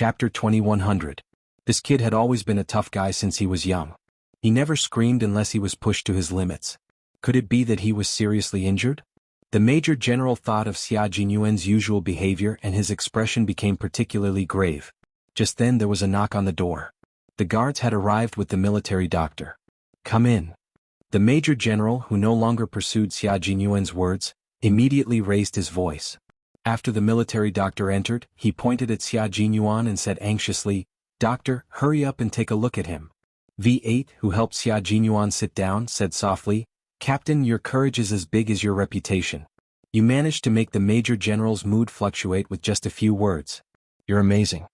Chapter 2100. This kid had always been a tough guy since he was young. He never screamed unless he was pushed to his limits. Could it be that he was seriously injured? The Major General thought of Xia Jinyuan's usual behavior and his expression became particularly grave. Just then there was a knock on the door. The guards had arrived with the military doctor. "Come in." The Major General, who no longer pursued Xia Jinyuan's words, immediately raised his voice. After the military doctor entered, he pointed at Xia Jinyuan and said anxiously, "Doctor, hurry up and take a look at him." V8, who helped Xia Jinyuan sit down, said softly, "Captain, your courage is as big as your reputation. You managed to make the Major General's mood fluctuate with just a few words. You're amazing.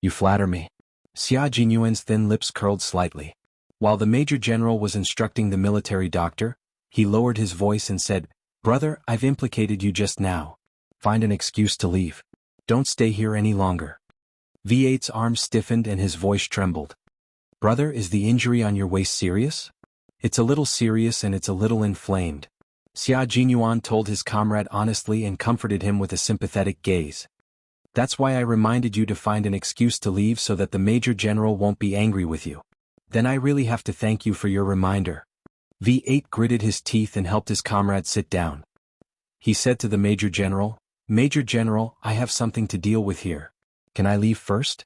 You flatter me." Xia Jinyuan's thin lips curled slightly. While the Major General was instructing the military doctor, he lowered his voice and said, "Brother, I've implicated you just now. Find an excuse to leave. Don't stay here any longer." V8's arm stiffened and his voice trembled. "Brother, is the injury on your waist serious?" "It's a little serious and it's a little inflamed." Xia Jinyuan told his comrade honestly and comforted him with a sympathetic gaze. "That's why I reminded you to find an excuse to leave so that the Major General won't be angry with you." "Then I really have to thank you for your reminder." V8 gritted his teeth and helped his comrade sit down. He said to the Major General, "Major General, I have something to deal with here. Can I leave first?"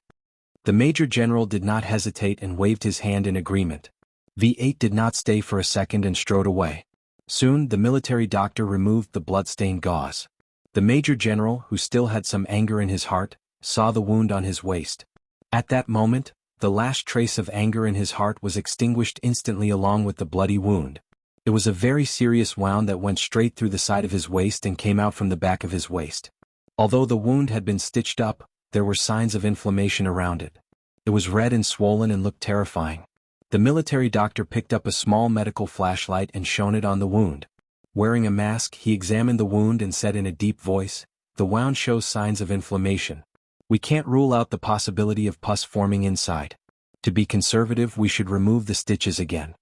The Major General did not hesitate and waved his hand in agreement. V8 did not stay for a second and strode away. Soon the military doctor removed the blood-stained gauze. The Major General, who still had some anger in his heart, saw the wound on his waist. At that moment, the last trace of anger in his heart was extinguished instantly along with the bloody wound. It was a very serious wound that went straight through the side of his waist and came out from the back of his waist. Although the wound had been stitched up, there were signs of inflammation around it. It was red and swollen and looked terrifying. The military doctor picked up a small medical flashlight and shone it on the wound. Wearing a mask, he examined the wound and said in a deep voice, "The wound shows signs of inflammation. We can't rule out the possibility of pus forming inside. To be conservative, we should remove the stitches again."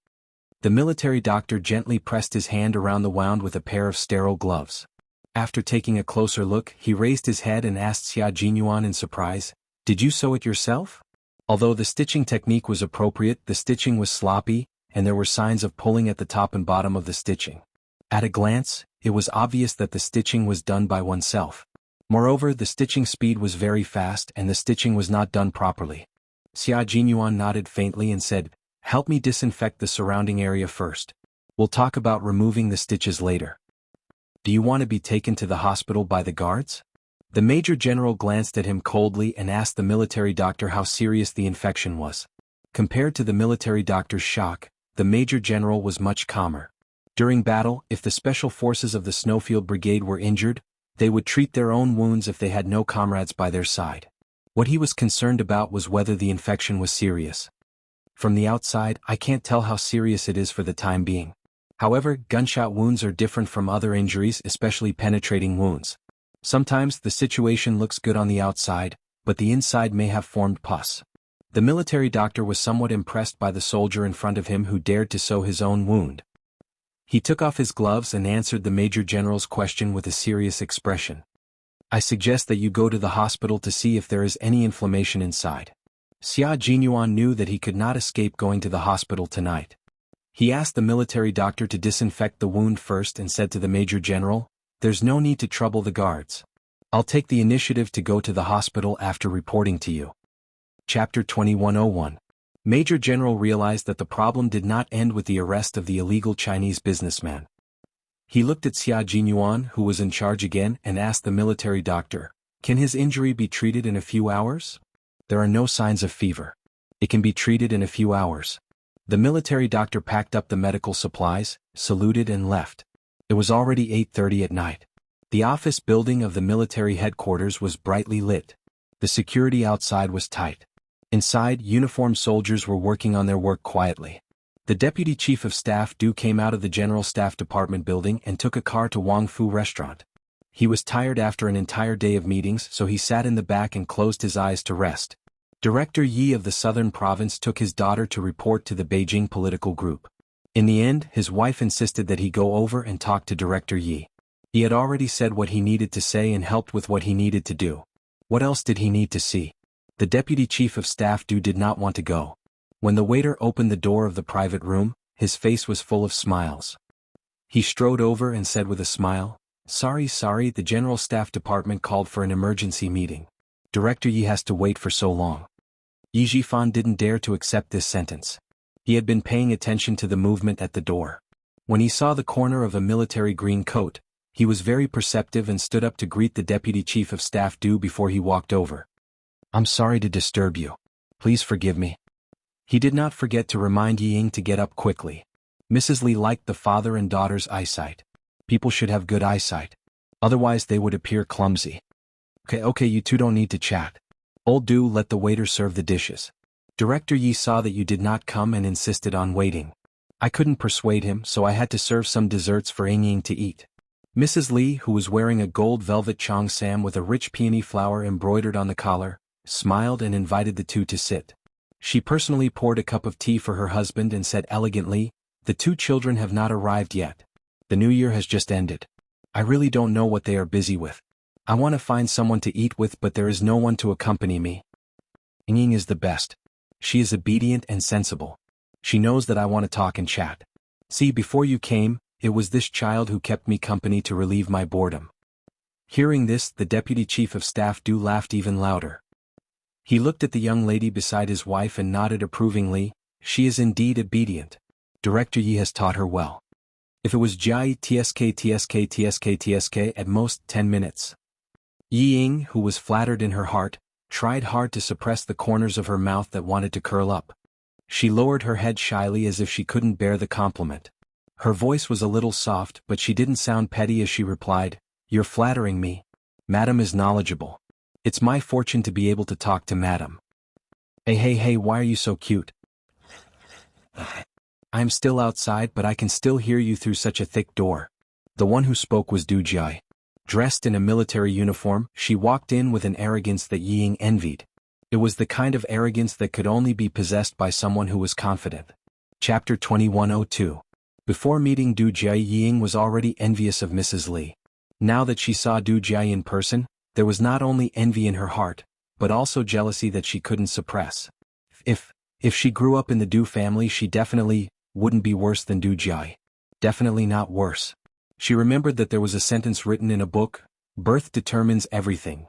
The military doctor gently pressed his hand around the wound with a pair of sterile gloves. After taking a closer look, he raised his head and asked Xia Jinyuan in surprise, "Did you sew it yourself?" Although the stitching technique was appropriate, the stitching was sloppy, and there were signs of pulling at the top and bottom of the stitching. At a glance, it was obvious that the stitching was done by oneself. Moreover, the stitching speed was very fast and the stitching was not done properly. Xia Jinyuan nodded faintly and said, "Help me disinfect the surrounding area first. We'll talk about removing the stitches later." "Do you want to be taken to the hospital by the guards?" The Major General glanced at him coldly and asked the military doctor how serious the infection was. Compared to the military doctor's shock, the Major General was much calmer. During battle, if the special forces of the Snowfield Brigade were injured, they would treat their own wounds if they had no comrades by their side. What he was concerned about was whether the infection was serious. "From the outside, I can't tell how serious it is for the time being. However, gunshot wounds are different from other injuries, especially penetrating wounds. Sometimes the situation looks good on the outside, but the inside may have formed pus." The military doctor was somewhat impressed by the soldier in front of him who dared to sew his own wound. He took off his gloves and answered the Major General's question with a serious expression. "I suggest that you go to the hospital to see if there is any inflammation inside." Xia Jinyuan knew that he could not escape going to the hospital tonight. He asked the military doctor to disinfect the wound first and said to the Major General, "There's no need to trouble the guards. I'll take the initiative to go to the hospital after reporting to you." Chapter 2101. Major General realized that the problem did not end with the arrest of the illegal Chinese businessman. He looked at Xia Jinyuan, who was in charge again, and asked the military doctor, "Can his injury be treated in a few hours?" "There are no signs of fever. It can be treated in a few hours." The military doctor packed up the medical supplies, saluted and left. It was already 8:30 at night. The office building of the military headquarters was brightly lit. The security outside was tight. Inside, uniformed soldiers were working on their work quietly. The Deputy Chief of Staff Du came out of the General Staff Department building and took a car to Wang Fu restaurant. He was tired after an entire day of meetings, so he sat in the back and closed his eyes to rest. Director Yi of the Southern Province took his daughter to report to the Beijing political group. In the end, his wife insisted that he go over and talk to Director Yi. He had already said what he needed to say and helped with what he needed to do. What else did he need to see? The deputy chief of staff did not want to go. When the waiter opened the door of the private room, his face was full of smiles. He strode over and said with a smile, Sorry, the general staff department called for an emergency meeting. Director Yi has to wait for so long. Yi Jifan didn't dare to accept this sentence. He had been paying attention to the movement at the door. When he saw the corner of a military green coat, he was very perceptive and stood up to greet the deputy chief of staff before he walked over. I'm sorry to disturb you. Please forgive me. He did not forget to remind Yi Ying to get up quickly. Mrs. Li liked the father and daughter's eyesight. People should have good eyesight. Otherwise they would appear clumsy. Okay, you two don't need to chat. Old Du let the waiter serve the dishes. Director Yi saw that you did not come and insisted on waiting. I couldn't persuade him, so I had to serve some desserts for Ying Ying to eat. Mrs. Li, who was wearing a gold velvet cheongsam with a rich peony flower embroidered on the collar, smiled and invited the two to sit. She personally poured a cup of tea for her husband and said elegantly, The 2 children have not arrived yet. The new year has just ended. I really don't know what they are busy with. I want to find someone to eat with, but there is no one to accompany me. Ying Ying is the best. She is obedient and sensible. She knows that I want to talk and chat. See, before you came, it was this child who kept me company to relieve my boredom. Hearing this, the deputy chief of staff laughed even louder. He looked at the young lady beside his wife and nodded approvingly. She is indeed obedient. Director Yi has taught her well. If it was Jai tsk at most 10 minutes. Yi Ying, who was flattered in her heart, tried hard to suppress the corners of her mouth that wanted to curl up. She lowered her head shyly as if she couldn't bear the compliment. Her voice was a little soft, but she didn't sound petty as she replied, You're flattering me. Madam is knowledgeable. It's my fortune to be able to talk to Madam. Hey, why are you so cute? I'm still outside, but I can still hear you through such a thick door. The one who spoke was Du Jai. Dressed in a military uniform, she walked in with an arrogance that Yi Ying envied. It was the kind of arrogance that could only be possessed by someone who was confident. Chapter 2102. Before meeting Du Jai, Yi Ying was already envious of Mrs. Li. Now that she saw Du Jai in person, there was not only envy in her heart, but also jealousy that she couldn't suppress. If she grew up in the Du family, she definitely wouldn't be worse than Du Jai. Definitely not worse. She remembered that there was a sentence written in a book, birth determines everything.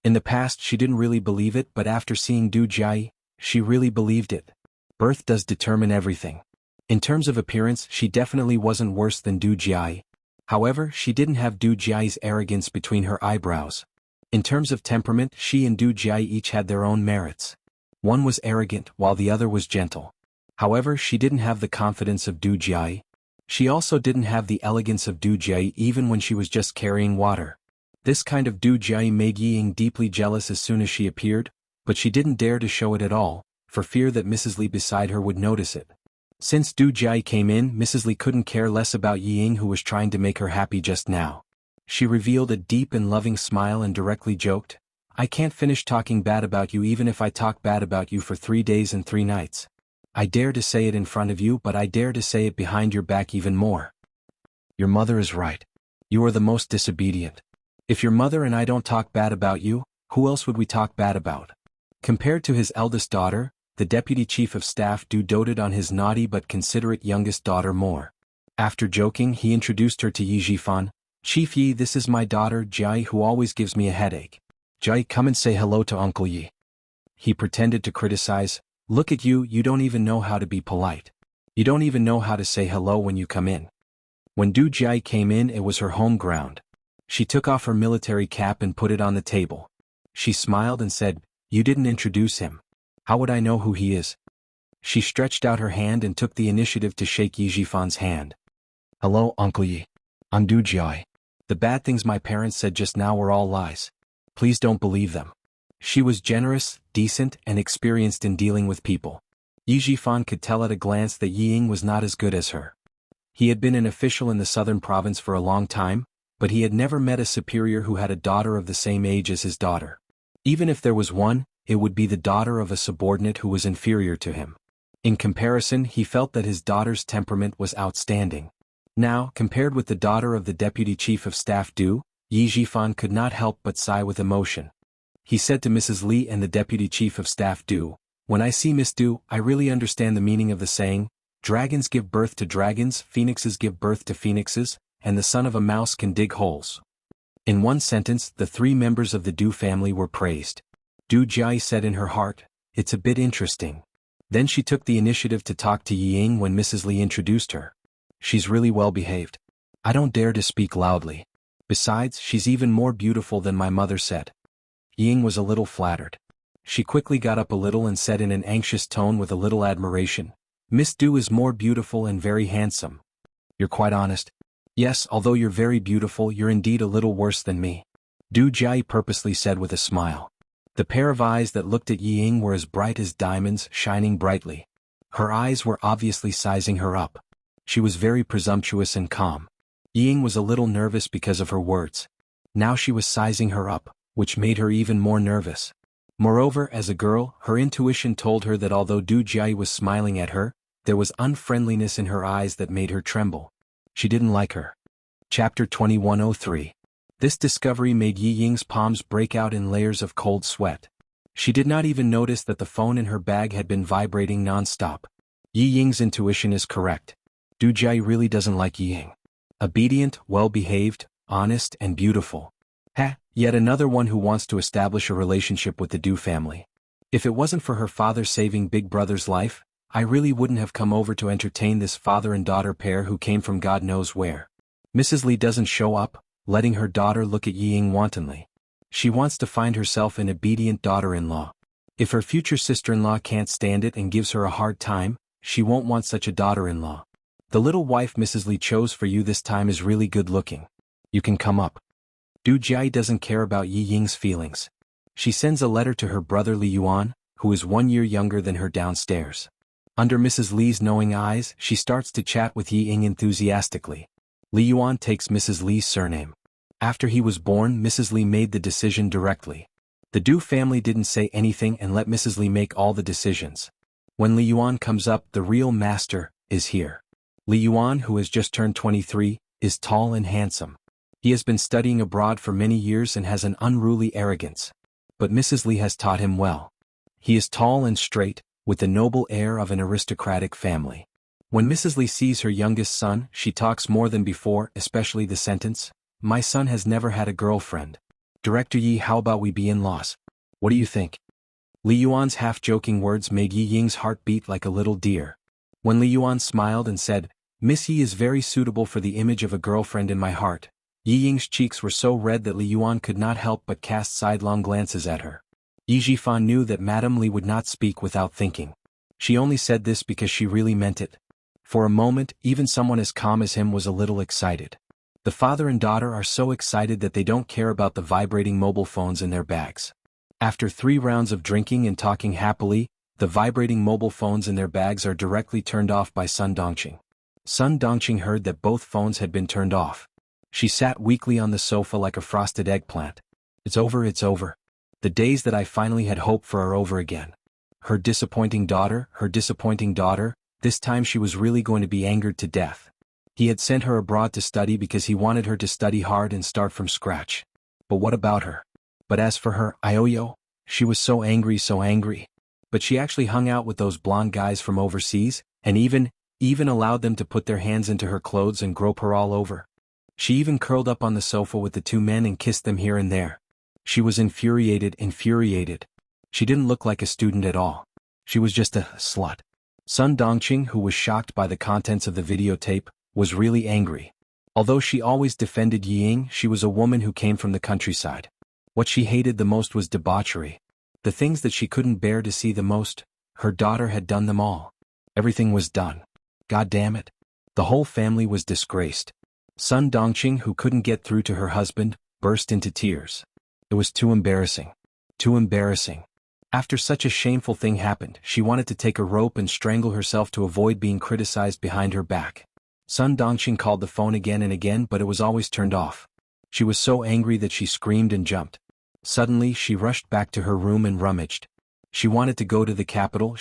In the past she didn't really believe it, but after seeing Du Jai, she really believed it. Birth does determine everything. In terms of appearance, she definitely wasn't worse than Du Jai. However, she didn't have Du Jai's arrogance between her eyebrows. In terms of temperament, she and Du Jai each had their own merits. One was arrogant, while the other was gentle. However, she didn't have the confidence of Du Jai. She also didn't have the elegance of Du Jai even when she was just carrying water. This kind of Du Jai made Yi Ying deeply jealous as soon as she appeared, but she didn't dare to show it at all, for fear that Mrs. Li beside her would notice it. Since Du Jai came in, Mrs. Li couldn't care less about Yi Ying, who was trying to make her happy just now. She revealed a deep and loving smile and directly joked, I can't finish talking bad about you even if I talk bad about you for 3 days and 3 nights. I dare to say it in front of you, but I dare to say it behind your back even more. Your mother is right. You are the most disobedient. If your mother and I don't talk bad about you, who else would we talk bad about? Compared to his eldest daughter, the deputy chief of staff doted on his naughty but considerate youngest daughter more. After joking, he introduced her to Yi Jifan. Chief Yi, this is my daughter Jai, who always gives me a headache. Jai, come and say hello to Uncle Yi. He pretended to criticize. Look at you, you don't even know how to be polite. You don't even know how to say hello when you come in. When Du Jai came in, it was her home ground. She took off her military cap and put it on the table. She smiled and said, You didn't introduce him. How would I know who he is? She stretched out her hand and took the initiative to shake Yi Jifan's hand. Hello, Uncle Yi. I'm Du Jai. The bad things my parents said just now were all lies. Please don't believe them. She was generous, decent, and experienced in dealing with people. Yi Jifan could tell at a glance that Yi Ying was not as good as her. He had been an official in the southern province for a long time, but he had never met a superior who had a daughter of the same age as his daughter. Even if there was one, it would be the daughter of a subordinate who was inferior to him. In comparison, he felt that his daughter's temperament was outstanding. Now, compared with the daughter of the deputy chief of staff Yi Jifan could not help but sigh with emotion. he said to Mrs. Li and the Deputy Chief of Staff Du. "When I see Miss Du, I really understand the meaning of the saying, dragons give birth to dragons, phoenixes give birth to phoenixes, and the son of a mouse can dig holes." In one sentence, the three members of the Du family were praised. Du Jia said in her heart, "It's a bit interesting." Then she took the initiative to talk to Ying when Mrs. Li introduced her. "She's really well behaved. I don't dare to speak loudly. Besides, she's even more beautiful than my mother said." Ying was a little flattered. She quickly got up a little and said in an anxious tone with a little admiration, "Miss Du is more beautiful and very handsome." "You're quite honest?" "Yes, although you're very beautiful, you're indeed a little worse than me," Du Jia purposely said with a smile. The pair of eyes that looked at Ying were as bright as diamonds, shining brightly. Her eyes were obviously sizing her up. She was very presumptuous and calm. Ying was a little nervous because of her words. Now she was sizing her up, which made her even more nervous. Moreover, as a girl, her intuition told her that although Du Jia was smiling at her, there was unfriendliness in her eyes that made her tremble. She didn't like her. Chapter 2103. This discovery made Yi Ying's palms break out in layers of cold sweat. She did not even notice that the phone in her bag had been vibrating non-stop. Yi Ying's intuition is correct. Du Jia really doesn't like Yi Ying. Obedient, well-behaved, honest, and beautiful. Yet another one who wants to establish a relationship with the Du family. If it wasn't for her father saving Big Brother's life, I really wouldn't have come over to entertain this father and daughter pair who came from God knows where. Mrs. Li doesn't show up, letting her daughter look at Yi Ying wantonly. She wants to find herself an obedient daughter-in-law. If her future sister-in-law can't stand it and gives her a hard time, she won't want such a daughter-in-law. The little wife Mrs. Li chose for you this time is really good-looking. You can come up. Du Jia doesn't care about Yi Ying's feelings. She sends a letter to her brother Li Yuan, who is 1 year younger than her downstairs. Under Mrs. Li's knowing eyes, she starts to chat with Yi Ying enthusiastically. Li Yuan takes Mrs. Li's surname. After he was born, Mrs. Li made the decision directly. The Du family didn't say anything and let Mrs. Li make all the decisions. When Li Yuan comes up, the real master is here. Li Yuan, who has just turned 23, is tall and handsome. He has been studying abroad for many years and has an unruly arrogance. But Mrs. Li has taught him well. He is tall and straight, with the noble air of an aristocratic family. When Mrs. Li sees her youngest son, she talks more than before, especially the sentence, "My son has never had a girlfriend. Director Yi, how about we be in-laws? What do you think?" Li Yuan's half-joking words made Yi Ying's heart beat like a little deer. When Li Yuan smiled and said, "Miss Yi is very suitable for the image of a girlfriend in my heart," Yi Ying's cheeks were so red that Li Yuan could not help but cast sidelong glances at her. Yi Jifan knew that Madame Li would not speak without thinking. She only said this because she really meant it. For a moment, even someone as calm as him was a little excited. The father and daughter are so excited that they don't care about the vibrating mobile phones in their bags. After 3 rounds of drinking and talking happily, the vibrating mobile phones in their bags are directly turned off by Sun Dongqing. Sun Dongqing heard that both phones had been turned off. She sat weakly on the sofa like a frosted eggplant. It's over, it's over. The days that I finally had hoped for are over again. Her disappointing daughter, this time she was really going to be angered to death. He had sent her abroad to study because he wanted her to study hard and start from scratch. But what about her? But as for her, Ioyo, she was so angry. But she actually hung out with those blonde guys from overseas, and even allowed them to put their hands into her clothes and grope her all over. She even curled up on the sofa with the 2 men and kissed them here and there. She was infuriated. She didn't look like a student at all. She was just a slut. Sun Dongqing, who was shocked by the contents of the videotape, was really angry. Although she always defended Yi Ying, she was a woman who came from the countryside. What she hated the most was debauchery. The things that she couldn't bear to see the most, her daughter had done them all. Everything was done. God damn it. The whole family was disgraced. Sun Dongqing, who couldn't get through to her husband, burst into tears. It was too embarrassing. After such a shameful thing happened, she wanted to take a rope and strangle herself to avoid being criticized behind her back. Sun Dongqing called the phone again and again, but it was always turned off. She was so angry that she screamed and jumped. Suddenly, she rushed back to her room and rummaged. She wanted to go to the capital.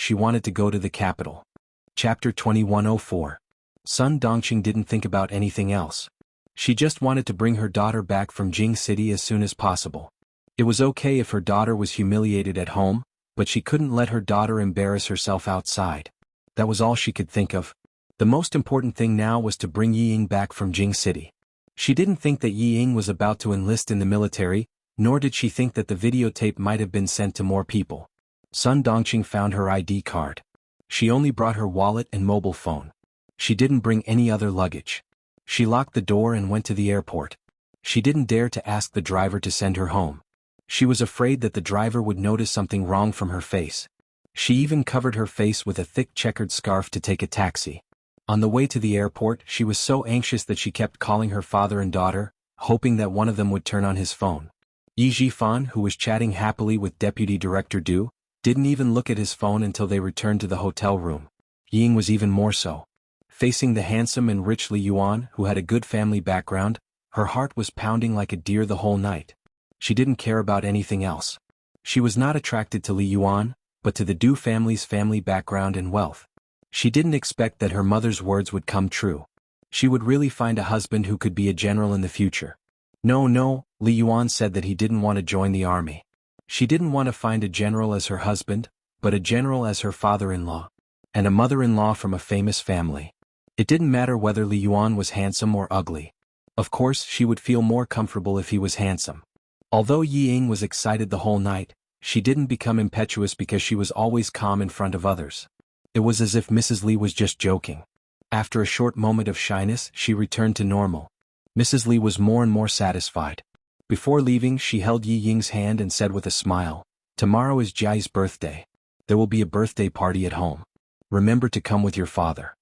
Chapter 2104. Sun Dongqing didn't think about anything else. She just wanted to bring her daughter back from Jing City as soon as possible. It was okay if her daughter was humiliated at home, but she couldn't let her daughter embarrass herself outside. That was all she could think of. The most important thing now was to bring Yi Ying back from Jing City. She didn't think that Yi Ying was about to enlist in the military, nor did she think that the videotape might have been sent to more people. Sun Dongqing found her ID card. She only brought her wallet and mobile phone. She didn't bring any other luggage. She locked the door and went to the airport. She didn't dare to ask the driver to send her home. She was afraid that the driver would notice something wrong from her face. She even covered her face with a thick checkered scarf to take a taxi. On the way to the airport, she was so anxious that she kept calling her father and daughter, hoping that one of them would turn on his phone. Yi Jifan, who was chatting happily with Deputy Director Du, didn't even look at his phone until they returned to the hotel room. Ying was even more so. Facing the handsome and rich Li Yuan, who had a good family background, her heart was pounding like a deer the whole night. She didn't care about anything else. She was not attracted to Li Yuan, but to the Du family's family background and wealth. She didn't expect that her mother's words would come true. She would really find a husband who could be a general in the future. No, Li Yuan said that he didn't want to join the army. She didn't want to find a general as her husband, but a general as her father-in-law. And a mother-in-law from a famous family. It didn't matter whether Li Yuan was handsome or ugly. Of course, she would feel more comfortable if he was handsome. Although Yi Ying was excited the whole night, she didn't become impetuous because she was always calm in front of others. It was as if Mrs. Li was just joking. After a short moment of shyness, she returned to normal. Mrs. Li was more and more satisfied. Before leaving, she held Yi Ying's hand and said with a smile, "Tomorrow is Jiai's birthday. There will be a birthday party at home. Remember to come with your father."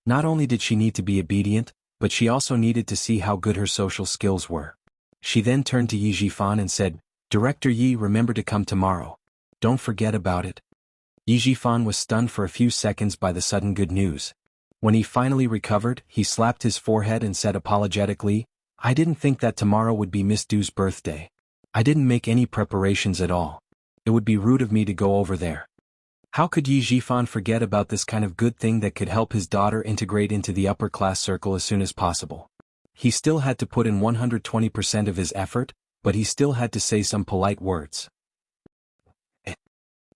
Not only did she need to be obedient, but she also needed to see how good her social skills were. She then turned to Yi Jifan and said, "Director Yi, remember to come tomorrow. Don't forget about it." Yi Jifan was stunned for a few seconds by the sudden good news. When he finally recovered, he slapped his forehead and said apologetically, "I didn't think that tomorrow would be Miss Du's birthday. I didn't make any preparations at all. It would be rude of me to go over there." How could Yi Jifan forget about this kind of good thing that could help his daughter integrate into the upper-class circle as soon as possible? He still had to put in 120% of his effort, but he still had to say some polite words.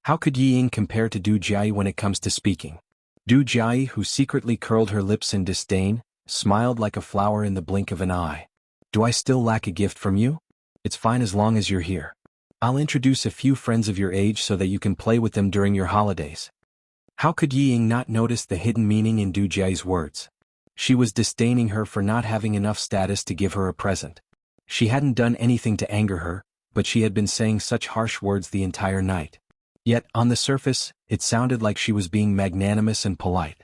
How could Yi Ying compare to Du Jiai when it comes to speaking? Du Jiai, who secretly curled her lips in disdain, smiled like a flower in the blink of an eye. "Do I still lack a gift from you? It's fine as long as you're here. I'll introduce a few friends of your age so that you can play with them during your holidays." How could Yi Ying not notice the hidden meaning in Du Jiai's words? She was disdaining her for not having enough status to give her a present. She hadn't done anything to anger her, but she had been saying such harsh words the entire night. Yet, on the surface, it sounded like she was being magnanimous and polite.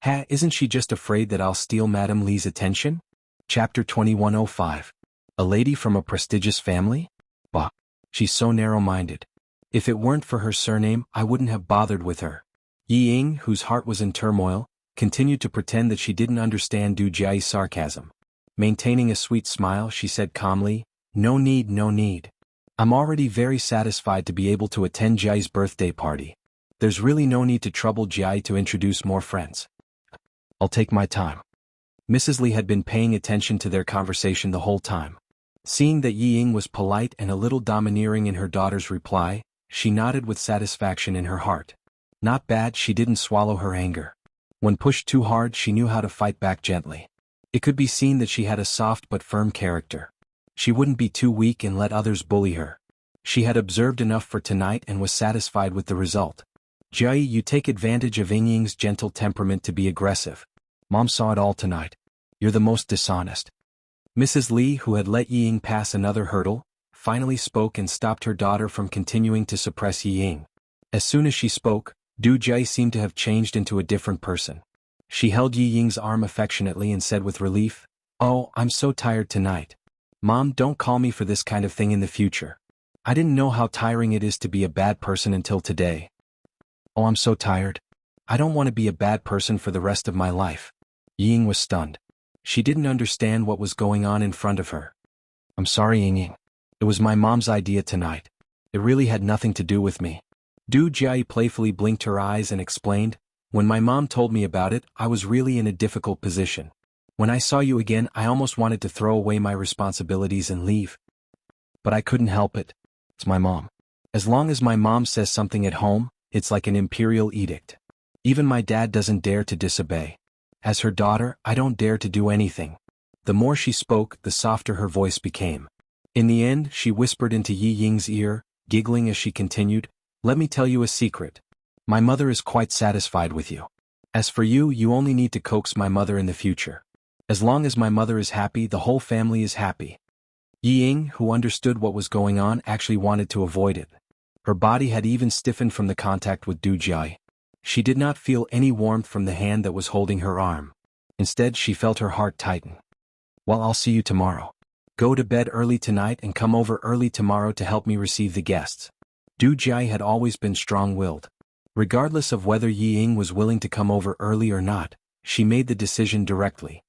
Isn't she just afraid that I'll steal Madame Li's attention? Chapter 2105. A lady from a prestigious family? Bah. She's so narrow-minded. If it weren't for her surname, I wouldn't have bothered with her. Yi Ying, whose heart was in turmoil, continued to pretend that she didn't understand Du Jiai's sarcasm. Maintaining a sweet smile, she said calmly, no need. I'm already very satisfied to be able to attend Jiai's birthday party. There's really no need to trouble Jiai to introduce more friends. I'll take my time." Mrs. Li had been paying attention to their conversation the whole time. Seeing that Yi Ying was polite and a little domineering in her daughter's reply, she nodded with satisfaction in her heart. Not bad, she didn't swallow her anger. When pushed too hard, she knew how to fight back gently. It could be seen that she had a soft but firm character. She wouldn't be too weak and let others bully her. She had observed enough for tonight and was satisfied with the result. "Jiai, you take advantage of Ying Ying's gentle temperament to be aggressive. Mom saw it all tonight. You're the most dishonest." Mrs. Li, who had let Yi Ying pass another hurdle, finally spoke and stopped her daughter from continuing to suppress Yi Ying. As soon as she spoke, Du Jiai seemed to have changed into a different person. She held Yi Ying's arm affectionately and said with relief, "Oh, I'm so tired tonight. Mom, don't call me for this kind of thing in the future. I didn't know how tiring it is to be a bad person until today. Oh, I'm so tired. I don't want to be a bad person for the rest of my life." Yi Ying was stunned. She didn't understand what was going on in front of her. "I'm sorry, Ying Ying. It was my mom's idea tonight. It really had nothing to do with me." Du Jiai playfully blinked her eyes and explained, "When my mom told me about it, I was really in a difficult position. When I saw you again, I almost wanted to throw away my responsibilities and leave. But I couldn't help it. It's my mom. As long as my mom says something at home, it's like an imperial edict. Even my dad doesn't dare to disobey. As her daughter, I don't dare to do anything." The more she spoke, the softer her voice became. In the end, she whispered into Yi Ying's ear, giggling as she continued, "Let me tell you a secret. My mother is quite satisfied with you. As for you, you only need to coax my mother in the future. As long as my mother is happy, the whole family is happy." Yi Ying, who understood what was going on, actually wanted to avoid it. Her body had even stiffened from the contact with Du Jia. She did not feel any warmth from the hand that was holding her arm. Instead, she felt her heart tighten. "Well, I'll see you tomorrow. Go to bed early tonight and come over early tomorrow to help me receive the guests." Du Jia had always been strong-willed. Regardless of whether Yi Ying was willing to come over early or not, she made the decision directly.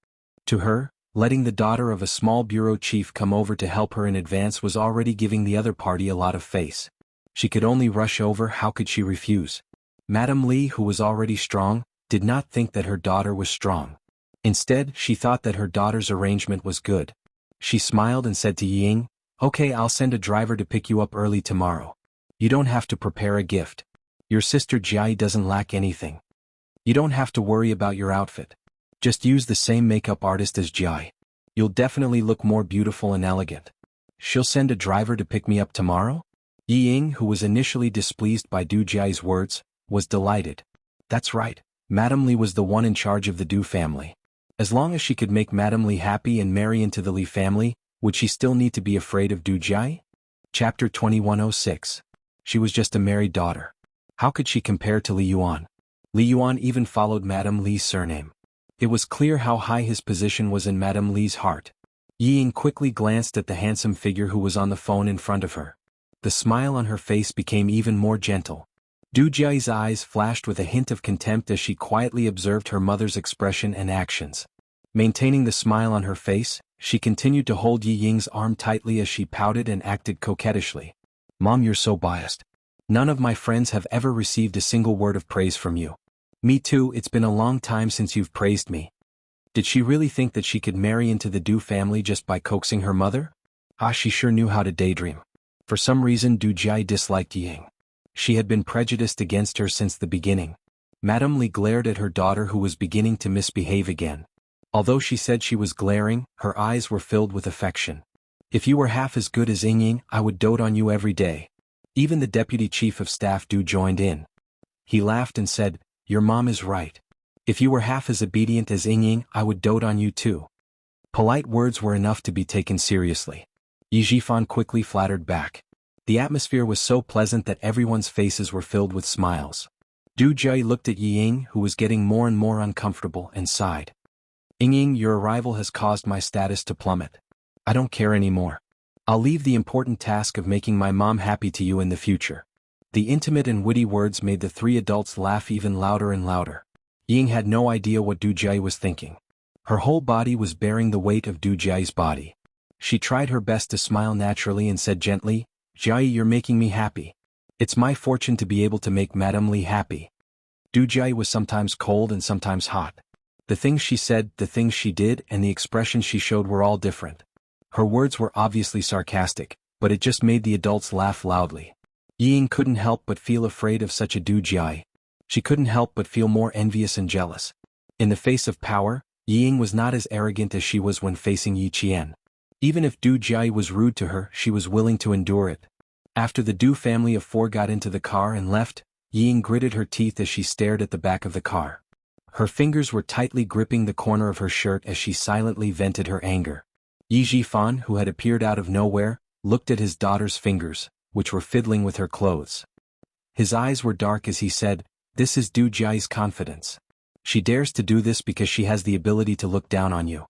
To her, letting the daughter of a small bureau chief come over to help her in advance was already giving the other party a lot of face. She could only rush over. How could she refuse? Madame Li, who was already strong, did not think that her daughter was strong. Instead, she thought that her daughter's arrangement was good. She smiled and said to Yi Ying, "Okay, I'll send a driver to pick you up early tomorrow. You don't have to prepare a gift. Your sister Jia doesn't lack anything. You don't have to worry about your outfit. Just use the same makeup artist as Jia. You'll definitely look more beautiful and elegant. She'll send a driver to pick me up tomorrow?" Yi Ying, who was initially displeased by Du Jia's words, was delighted. That's right, Madame Li was the one in charge of the Du family. As long as she could make Madame Li happy and marry into the Li family, would she still need to be afraid of Du Jia? Chapter 2106. She was just a married daughter. How could she compare to Li Yuan? Li Yuan even followed Madame Li's surname. It was clear how high his position was in Madame Li's heart. Yi Ying quickly glanced at the handsome figure who was on the phone in front of her. The smile on her face became even more gentle. Du Jia's eyes flashed with a hint of contempt as she quietly observed her mother's expression and actions. Maintaining the smile on her face, she continued to hold Yi Ying's arm tightly as she pouted and acted coquettishly. "Mom, you're so biased. None of my friends have ever received a single word of praise from you. Me too, it's been a long time since you've praised me." Did she really think that she could marry into the Du family just by coaxing her mother? She sure knew how to daydream. For some reason, Du Jia disliked Yi Ying. She had been prejudiced against her since the beginning. Madame Li glared at her daughter, who was beginning to misbehave again. Although she said she was glaring, her eyes were filled with affection. "If you were half as good as Ying, I would dote on you every day." Even the deputy chief of staff Du joined in. He laughed and said, "Your mom is right. If you were half as obedient as Ying, I would dote on you too." Polite words were enough to be taken seriously. Yi Jifan quickly flattered back. The atmosphere was so pleasant that everyone's faces were filled with smiles. Du Jia looked at Yi Ying, who was getting more and more uncomfortable, and sighed. "Ying, your arrival has caused my status to plummet. I don't care anymore. I'll leave the important task of making my mom happy to you in the future." The intimate and witty words made the three adults laugh even louder and louder. Ying had no idea what Du Jia was thinking. Her whole body was bearing the weight of Du Jia's body. She tried her best to smile naturally and said gently, "Jia, you're making me happy. It's my fortune to be able to make Madame Li happy." Du Jia was sometimes cold and sometimes hot. The things she said, the things she did, and the expressions she showed were all different. Her words were obviously sarcastic, but it just made the adults laugh loudly. Yi Ying couldn't help but feel afraid of such a Du Jia. She couldn't help but feel more envious and jealous. In the face of power, Yi Ying was not as arrogant as she was when facing Yi Qian. Even if Du Jia was rude to her, she was willing to endure it. After the Du family of four got into the car and left, Yi Ying gritted her teeth as she stared at the back of the car. Her fingers were tightly gripping the corner of her shirt as she silently vented her anger. Yi Jifan, who had appeared out of nowhere, looked at his daughter's fingers, which were fiddling with her clothes. His eyes were dark as he said, "This is Du Jia's confidence. She dares to do this because she has the ability to look down on you.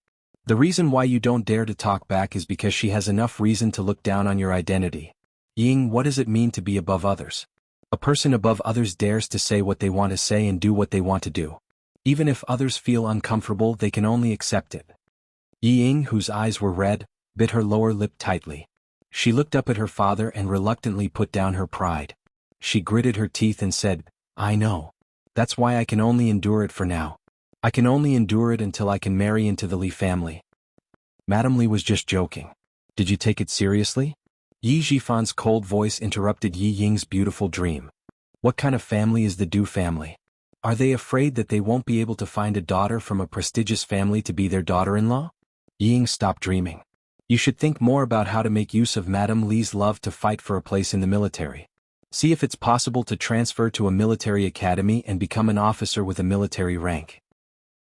The reason why you don't dare to talk back is because she has enough reason to look down on your identity." Ying, what does it mean to be above others? A person above others dares to say what they want to say and do what they want to do. Even if others feel uncomfortable, they can only accept it. Yi Ying, whose eyes were red, bit her lower lip tightly. She looked up at her father and reluctantly put down her pride. She gritted her teeth and said, "I know. That's why I can only endure it for now. I can only endure it until I can marry into the Li family." Madame Li was just joking. Did you take it seriously? Yi Jifan's cold voice interrupted Yi Ying's beautiful dream. What kind of family is the Du family? Are they afraid that they won't be able to find a daughter from a prestigious family to be their daughter-in-law? Yi Ying stopped dreaming. You should think more about how to make use of Madame Li's love to fight for a place in the military. See if it's possible to transfer to a military academy and become an officer with a military rank.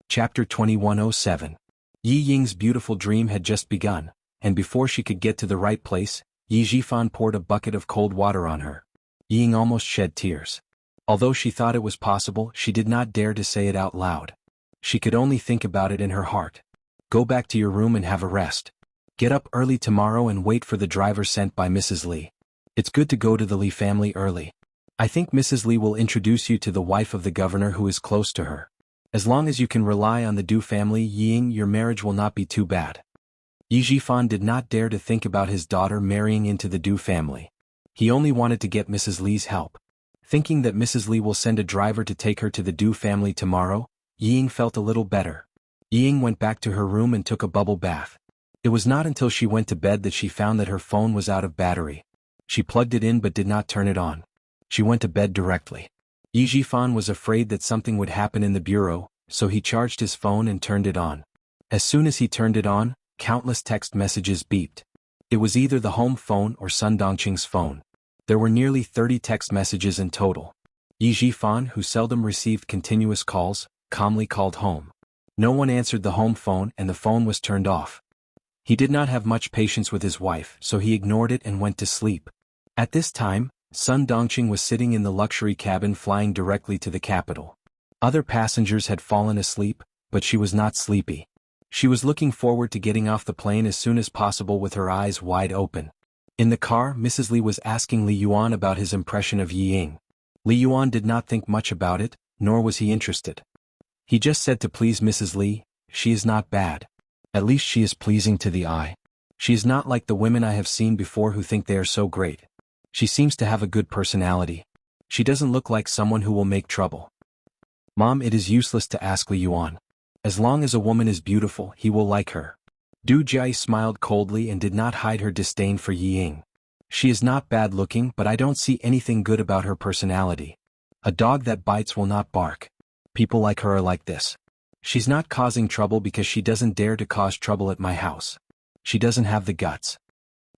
Chapter 2107. Yi Ying's beautiful dream had just begun, and before she could get to the right place, Yi Jifan poured a bucket of cold water on her. Yi Ying almost shed tears. Although she thought it was possible, she did not dare to say it out loud. She could only think about it in her heart. Go back to your room and have a rest. Get up early tomorrow and wait for the driver sent by Mrs. Li. It's good to go to the Li family early. I think Mrs. Li will introduce you to the wife of the governor who is close to her. As long as you can rely on the Du family, Yi Ying, your marriage will not be too bad. Yi Jifan did not dare to think about his daughter marrying into the Du family. He only wanted to get Mrs. Li's help. Thinking that Mrs. Li will send a driver to take her to the Du family tomorrow, Yi Ying felt a little better. Yi Ying went back to her room and took a bubble bath. It was not until she went to bed that she found that her phone was out of battery. She plugged it in but did not turn it on. She went to bed directly. Yi Jifan was afraid that something would happen in the bureau, so he charged his phone and turned it on. As soon as he turned it on, countless text messages beeped. It was either the home phone or Sun Dongqing's phone. There were nearly 30 text messages in total. Yi Jifan, who seldom received continuous calls, calmly called home. No one answered the home phone and the phone was turned off. He did not have much patience with his wife, so he ignored it and went to sleep. At this time, Sun Dongqing was sitting in the luxury cabin flying directly to the capital. Other passengers had fallen asleep, but she was not sleepy. She was looking forward to getting off the plane as soon as possible with her eyes wide open. In the car, Mrs. Li was asking Li Yuan about his impression of Yi Ying. Li Yuan did not think much about it, nor was he interested. He just said to please Mrs. Li, she is not bad. At least she is pleasing to the eye. She is not like the women I have seen before who think they are so great. She seems to have a good personality. She doesn't look like someone who will make trouble. Mom, it is useless to ask Li Yuan. As long as a woman is beautiful, he will like her. Du Jia smiled coldly and did not hide her disdain for Yi Ying. She is not bad looking, but I don't see anything good about her personality. A dog that bites will not bark. People like her are like this. She's not causing trouble because she doesn't dare to cause trouble at my house. She doesn't have the guts.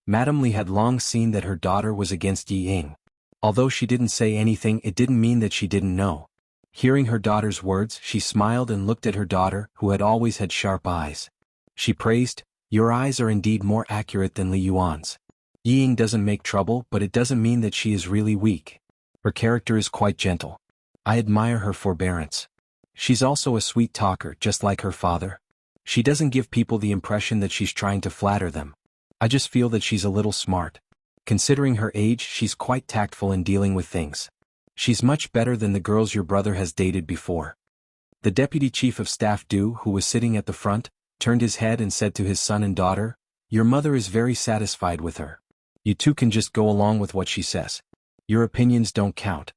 Madame Li had long seen that her daughter was against Yi Ying. Although she didn't say anything, it didn't mean that she didn't know. Hearing her daughter's words, she smiled and looked at her daughter, who had always had sharp eyes. She praised, your eyes are indeed more accurate than Li Yuan's. Yi Ying doesn't make trouble, but it doesn't mean that she is really weak. Her character is quite gentle. I admire her forbearance. She's also a sweet talker, just like her father. She doesn't give people the impression that she's trying to flatter them. I just feel that she's a little smart. Considering her age, she's quite tactful in dealing with things. She's much better than the girls your brother has dated before. The deputy chief of staff Du, who was sitting at the front, turned his head and said to his son and daughter, your mother is very satisfied with her. You two can just go along with what she says. Your opinions don't count.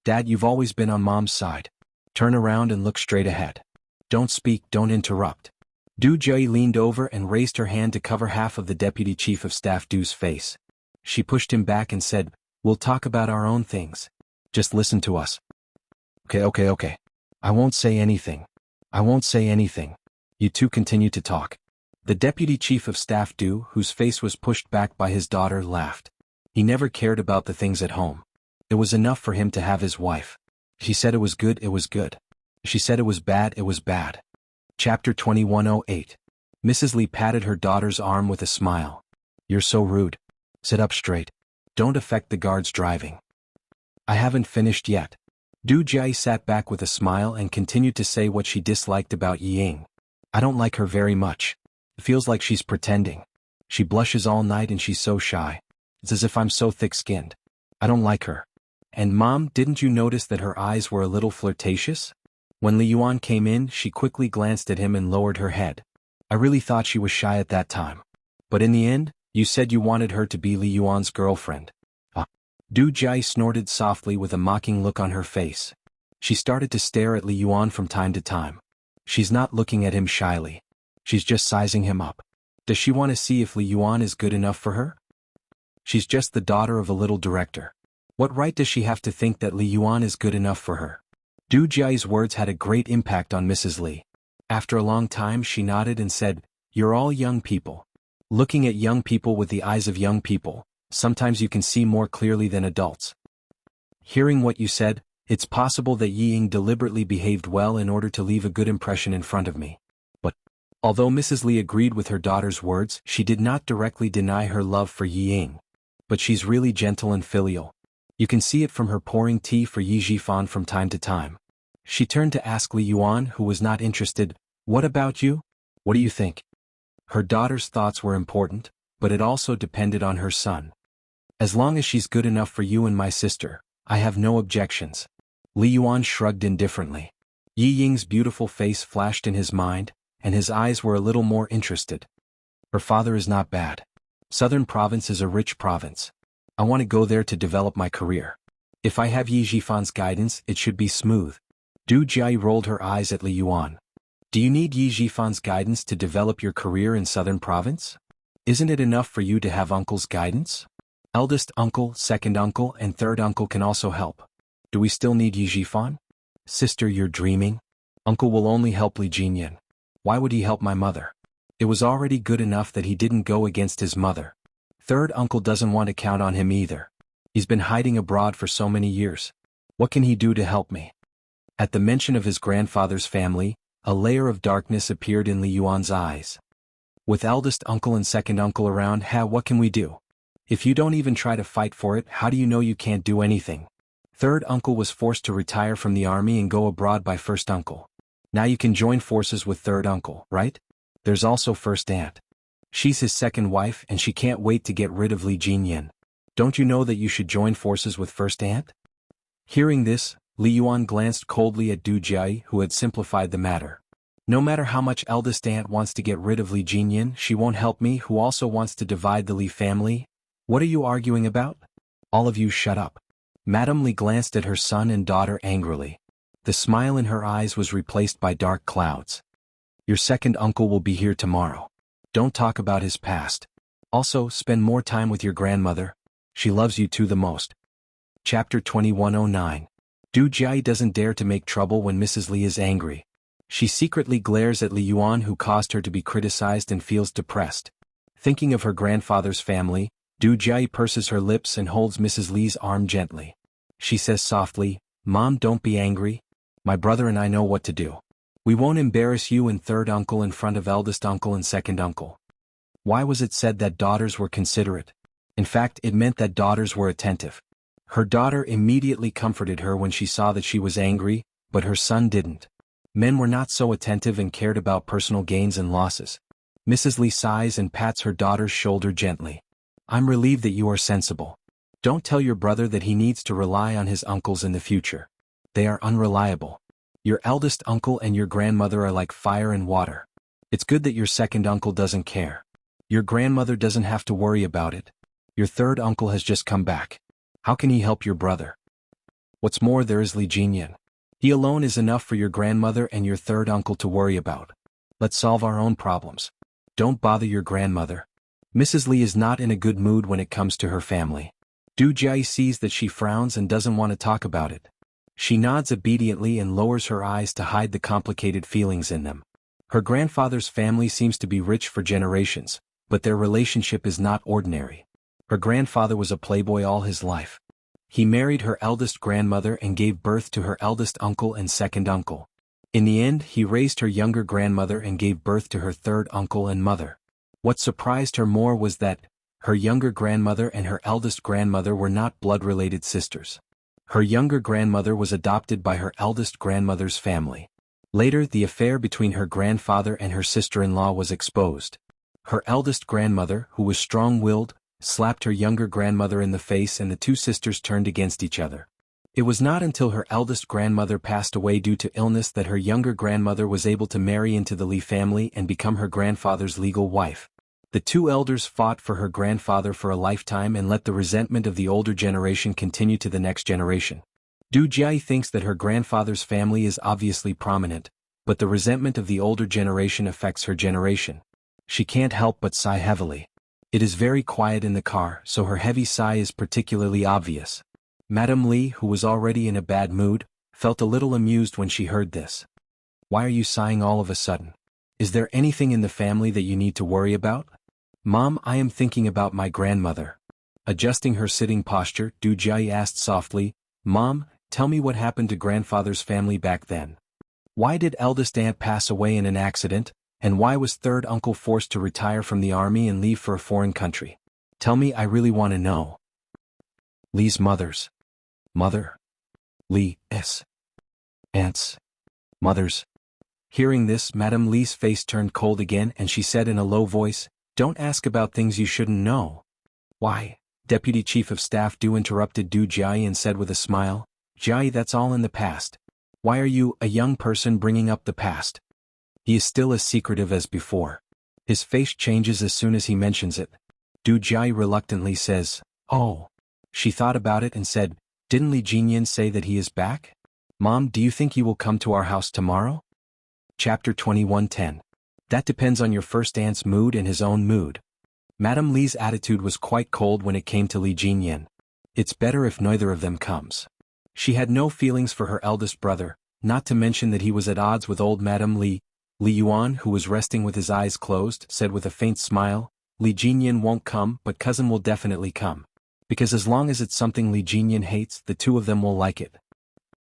Dad, you've always been on Mom's side. Turn around and look straight ahead. Don't speak, don't interrupt. Du Jia leaned over and raised her hand to cover half of the deputy chief of staff Du's face. She pushed him back and said, we'll talk about our own things. Just listen to us. Okay. I won't say anything. You two continue to talk. The deputy chief of staff Du, whose face was pushed back by his daughter, laughed. He never cared about the things at home. It was enough for him to have his wife. She said it was good, it was good. She said it was bad, it was bad. Chapter 2108. Mrs. Li patted her daughter's arm with a smile. You're so rude. Sit up straight. Don't affect the guards driving. I haven't finished yet. Du Jia sat back with a smile and continued to say what she disliked about Yi Ying. I don't like her very much. It feels like she's pretending. She blushes all night and she's so shy. It's as if I'm so thick-skinned. I don't like her. And Mom, didn't you notice that her eyes were a little flirtatious? When Li Yuan came in, she quickly glanced at him and lowered her head. I really thought she was shy at that time. But in the end, you said you wanted her to be Li Yuan's girlfriend. Du Jia snorted softly with a mocking look on her face. She started to stare at Li Yuan from time to time. She's not looking at him shyly. She's just sizing him up. Does she want to see if Li Yuan is good enough for her? She's just the daughter of a little director. What right does she have to think that Li Yuan is good enough for her? Du Jia's words had a great impact on Mrs. Li. After a long time she nodded and said, "You're all young people. Looking at young people with the eyes of young people, sometimes you can see more clearly than adults. Hearing what you said, it's possible that Yi Ying deliberately behaved well in order to leave a good impression in front of me. But, although Mrs. Li agreed with her daughter's words, she did not directly deny her love for Yi Ying. But she's really gentle and filial. You can see it from her pouring tea for Yi Jifan from time to time." She turned to ask Li Yuan, who was not interested, "What about you? What do you think?" Her daughter's thoughts were important, but it also depended on her son. "As long as she's good enough for you and my sister, I have no objections." Li Yuan shrugged indifferently. Yi Ying's beautiful face flashed in his mind, and his eyes were a little more interested. "Her father is not bad. Southern Province is a rich province. I want to go there to develop my career. If I have Yi Jifan's guidance, it should be smooth." Du Jia rolled her eyes at Li Yuan. "Do you need Yi Jifan's guidance to develop your career in Southern Province? Isn't it enough for you to have uncle's guidance? Eldest uncle, second uncle, and third uncle can also help. Do we still need Yi Jifan?" "Sister, you're dreaming. Uncle will only help Li Jinyan. Why would he help my mother? It was already good enough that he didn't go against his mother. Third uncle doesn't want to count on him either. He's been hiding abroad for so many years. What can he do to help me?" At the mention of his grandfather's family, a layer of darkness appeared in Li Yuan's eyes. "With eldest uncle and second uncle around, what can we do? If you don't even try to fight for it, how do you know you can't do anything? Third uncle was forced to retire from the army and go abroad by first uncle. Now you can join forces with third uncle, right? There's also first aunt. She's his second wife and she can't wait to get rid of Li Jinyan. Don't you know that you should join forces with first aunt?" Hearing this, Li Yuan glanced coldly at Du Jia, who had simplified the matter. "No matter how much eldest aunt wants to get rid of Li Jinyan, she won't help me, who also wants to divide the Li family. What are you arguing about? All of you shut up." Madame Li glanced at her son and daughter angrily. The smile in her eyes was replaced by dark clouds. "Your second uncle will be here tomorrow. Don't talk about his past. Also, spend more time with your grandmother. She loves you too the most." Chapter 2109. Du Jia doesn't dare to make trouble when Mrs. Li is angry. She secretly glares at Li Yuan, who caused her to be criticized, and feels depressed. Thinking of her grandfather's family, Du Jia purses her lips and holds Mrs. Li's arm gently. She says softly, "Mom, don't be angry. My brother and I know what to do. We won't embarrass you and third uncle in front of eldest uncle and second uncle." Why was it said that daughters were considerate? In fact, it meant that daughters were attentive. Her daughter immediately comforted her when she saw that she was angry, but her son didn't. Men were not so attentive and cared about personal gains and losses. Mrs. Li sighs and pats her daughter's shoulder gently. "I'm relieved that you are sensible. Don't tell your brother that he needs to rely on his uncles in the future. They are unreliable. Your eldest uncle and your grandmother are like fire and water. It's good that your second uncle doesn't care. Your grandmother doesn't have to worry about it. Your third uncle has just come back. How can he help your brother? What's more, there is Li Jinyan. He alone is enough for your grandmother and your third uncle to worry about. Let's solve our own problems. Don't bother your grandmother." Mrs. Li is not in a good mood when it comes to her family. Du Jia sees that she frowns and doesn't want to talk about it. She nods obediently and lowers her eyes to hide the complicated feelings in them. Her grandfather's family seems to be rich for generations, but their relationship is not ordinary. Her grandfather was a playboy all his life. He married her eldest grandmother and gave birth to her eldest uncle and second uncle. In the end, he raised her younger grandmother and gave birth to her third uncle and mother. What surprised her more was that her younger grandmother and her eldest grandmother were not blood-related sisters. Her younger grandmother was adopted by her eldest grandmother's family. Later, the affair between her grandfather and her sister-in-law was exposed. Her eldest grandmother, who was strong-willed, slapped her younger grandmother in the face and the two sisters turned against each other. It was not until her eldest grandmother passed away due to illness that her younger grandmother was able to marry into the Li family and become her grandfather's legal wife. The two elders fought for her grandfather for a lifetime and let the resentment of the older generation continue to the next generation. Du Jia thinks that her grandfather's family is obviously prominent, but the resentment of the older generation affects her generation. She can't help but sigh heavily. It is very quiet in the car, so her heavy sigh is particularly obvious. Madame Li, who was already in a bad mood, felt a little amused when she heard this. Why are you sighing all of a sudden? Is there anything in the family that you need to worry about? Mom, I am thinking about my grandmother. Adjusting her sitting posture, Du Jiayi asked softly, Mom, tell me what happened to grandfather's family back then. Why did eldest aunt pass away in an accident, and why was third uncle forced to retire from the army and leave for a foreign country? Tell me, I really want to know. Li's mother's mother. Li's aunt's mother's. Hearing this, Madame Li's face turned cold again and she said in a low voice, Don't ask about things you shouldn't know. Why? Deputy Chief of Staff Du interrupted Du Jiayi and said with a smile, Jiayi, that's all in the past. Why are you, a young person, bringing up the past? He is still as secretive as before. His face changes as soon as he mentions it. Du Jiayi reluctantly says, Oh. She thought about it and said, Didn't Li Jinyan say that he is back? Mom, do you think he will come to our house tomorrow? Chapter 21:10. That depends on your first aunt's mood and his own mood. Madame Li's attitude was quite cold when it came to Li Jinyan. It's better if neither of them comes. She had no feelings for her eldest brother, not to mention that he was at odds with old Madame Li. Li Yuan, who was resting with his eyes closed, said with a faint smile, Li Jinyan won't come, but cousin will definitely come. Because as long as it's something Li Jinyan hates, the two of them will like it.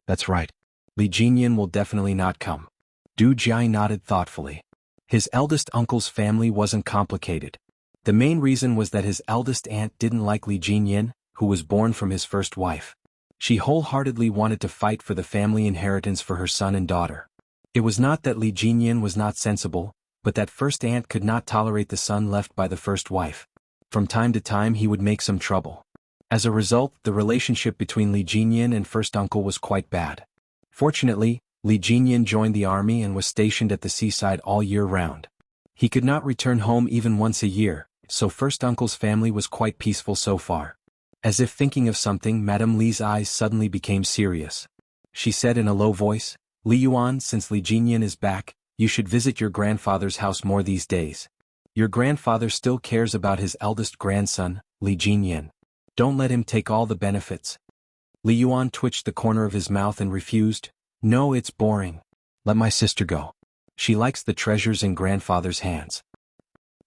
That's right. Li Jinyan will definitely not come. Du Jiayi nodded thoughtfully. His eldest uncle's family wasn't complicated. The main reason was that his eldest aunt didn't like Li Jinyan, who was born from his first wife. She wholeheartedly wanted to fight for the family inheritance for her son and daughter. It was not that Li Jinyan was not sensible, but that first aunt could not tolerate the son left by the first wife. From time to time he would make some trouble. As a result, the relationship between Li Jinyan and first uncle was quite bad. Fortunately, Li Jinyan joined the army and was stationed at the seaside all year round. He could not return home even once a year, so first uncle's family was quite peaceful so far. As if thinking of something, Madame Li's eyes suddenly became serious. She said in a low voice, Li Yuan, since Li Jinyan is back, you should visit your grandfather's house more these days. Your grandfather still cares about his eldest grandson, Li Jinyan. Don't let him take all the benefits. Li Yuan twitched the corner of his mouth and refused. No, it's boring. Let my sister go. She likes the treasures in grandfather's hands.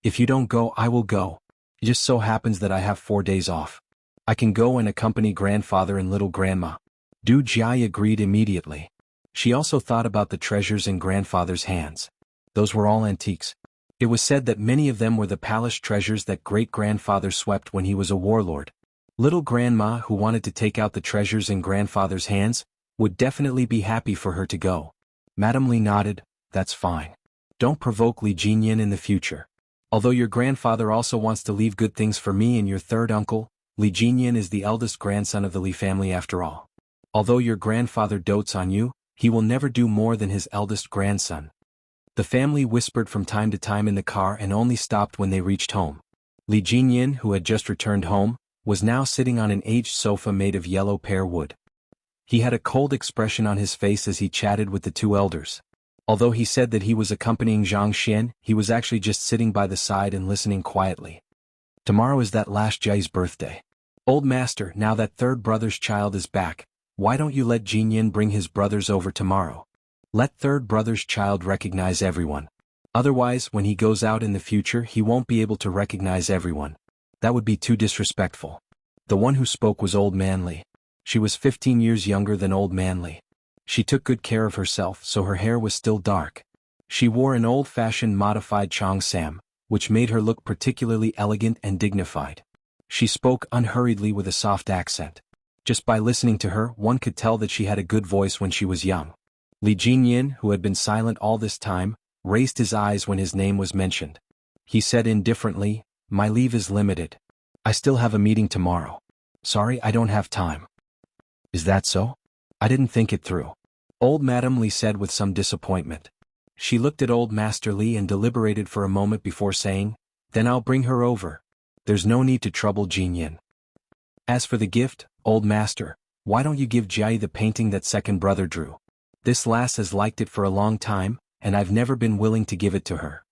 If you don't go, I will go. It just so happens that I have 4 days off. I can go and accompany grandfather and little grandma. Du Jiayi agreed immediately. She also thought about the treasures in grandfather's hands. Those were all antiques. It was said that many of them were the palace treasures that great-grandfather swept when he was a warlord. Little grandma, who wanted to take out the treasures in grandfather's hands, would definitely be happy for her to go. Madame Li nodded, That's fine. Don't provoke Li Jinyan in the future. Although your grandfather also wants to leave good things for me and your third uncle, Li Jinyan is the eldest grandson of the Li family after all. Although your grandfather dotes on you, he will never do more than his eldest grandson. The family whispered from time to time in the car and only stopped when they reached home. Li Jinyan, who had just returned home, was now sitting on an aged sofa made of yellow pear wood. He had a cold expression on his face as he chatted with the two elders. Although he said that he was accompanying Zhang Xian, he was actually just sitting by the side and listening quietly. Tomorrow is that last Jiayi's birthday. Old master, now that third brother's child is back, why don't you let Jinyan bring his brothers over tomorrow? Let third brother's child recognize everyone. Otherwise, when he goes out in the future, he won't be able to recognize everyone. That would be too disrespectful. The one who spoke was Old Manly. She was 15 years younger than Old Manly. She took good care of herself, so her hair was still dark. She wore an old-fashioned modified cheongsam, which made her look particularly elegant and dignified. She spoke unhurriedly with a soft accent. Just by listening to her, one could tell that she had a good voice when she was young. Li Jinyan, who had been silent all this time, raised his eyes when his name was mentioned. He said indifferently, My leave is limited. I still have a meeting tomorrow. Sorry, I don't have time. Is that so? I didn't think it through. Old Madame Li said with some disappointment. She looked at Old Master Li and deliberated for a moment before saying, Then I'll bring her over. There's no need to trouble Jinyan. As for the gift, Old Master, why don't you give Jiayi the painting that second brother drew? This lass has liked it for a long time, and I've never been willing to give it to her.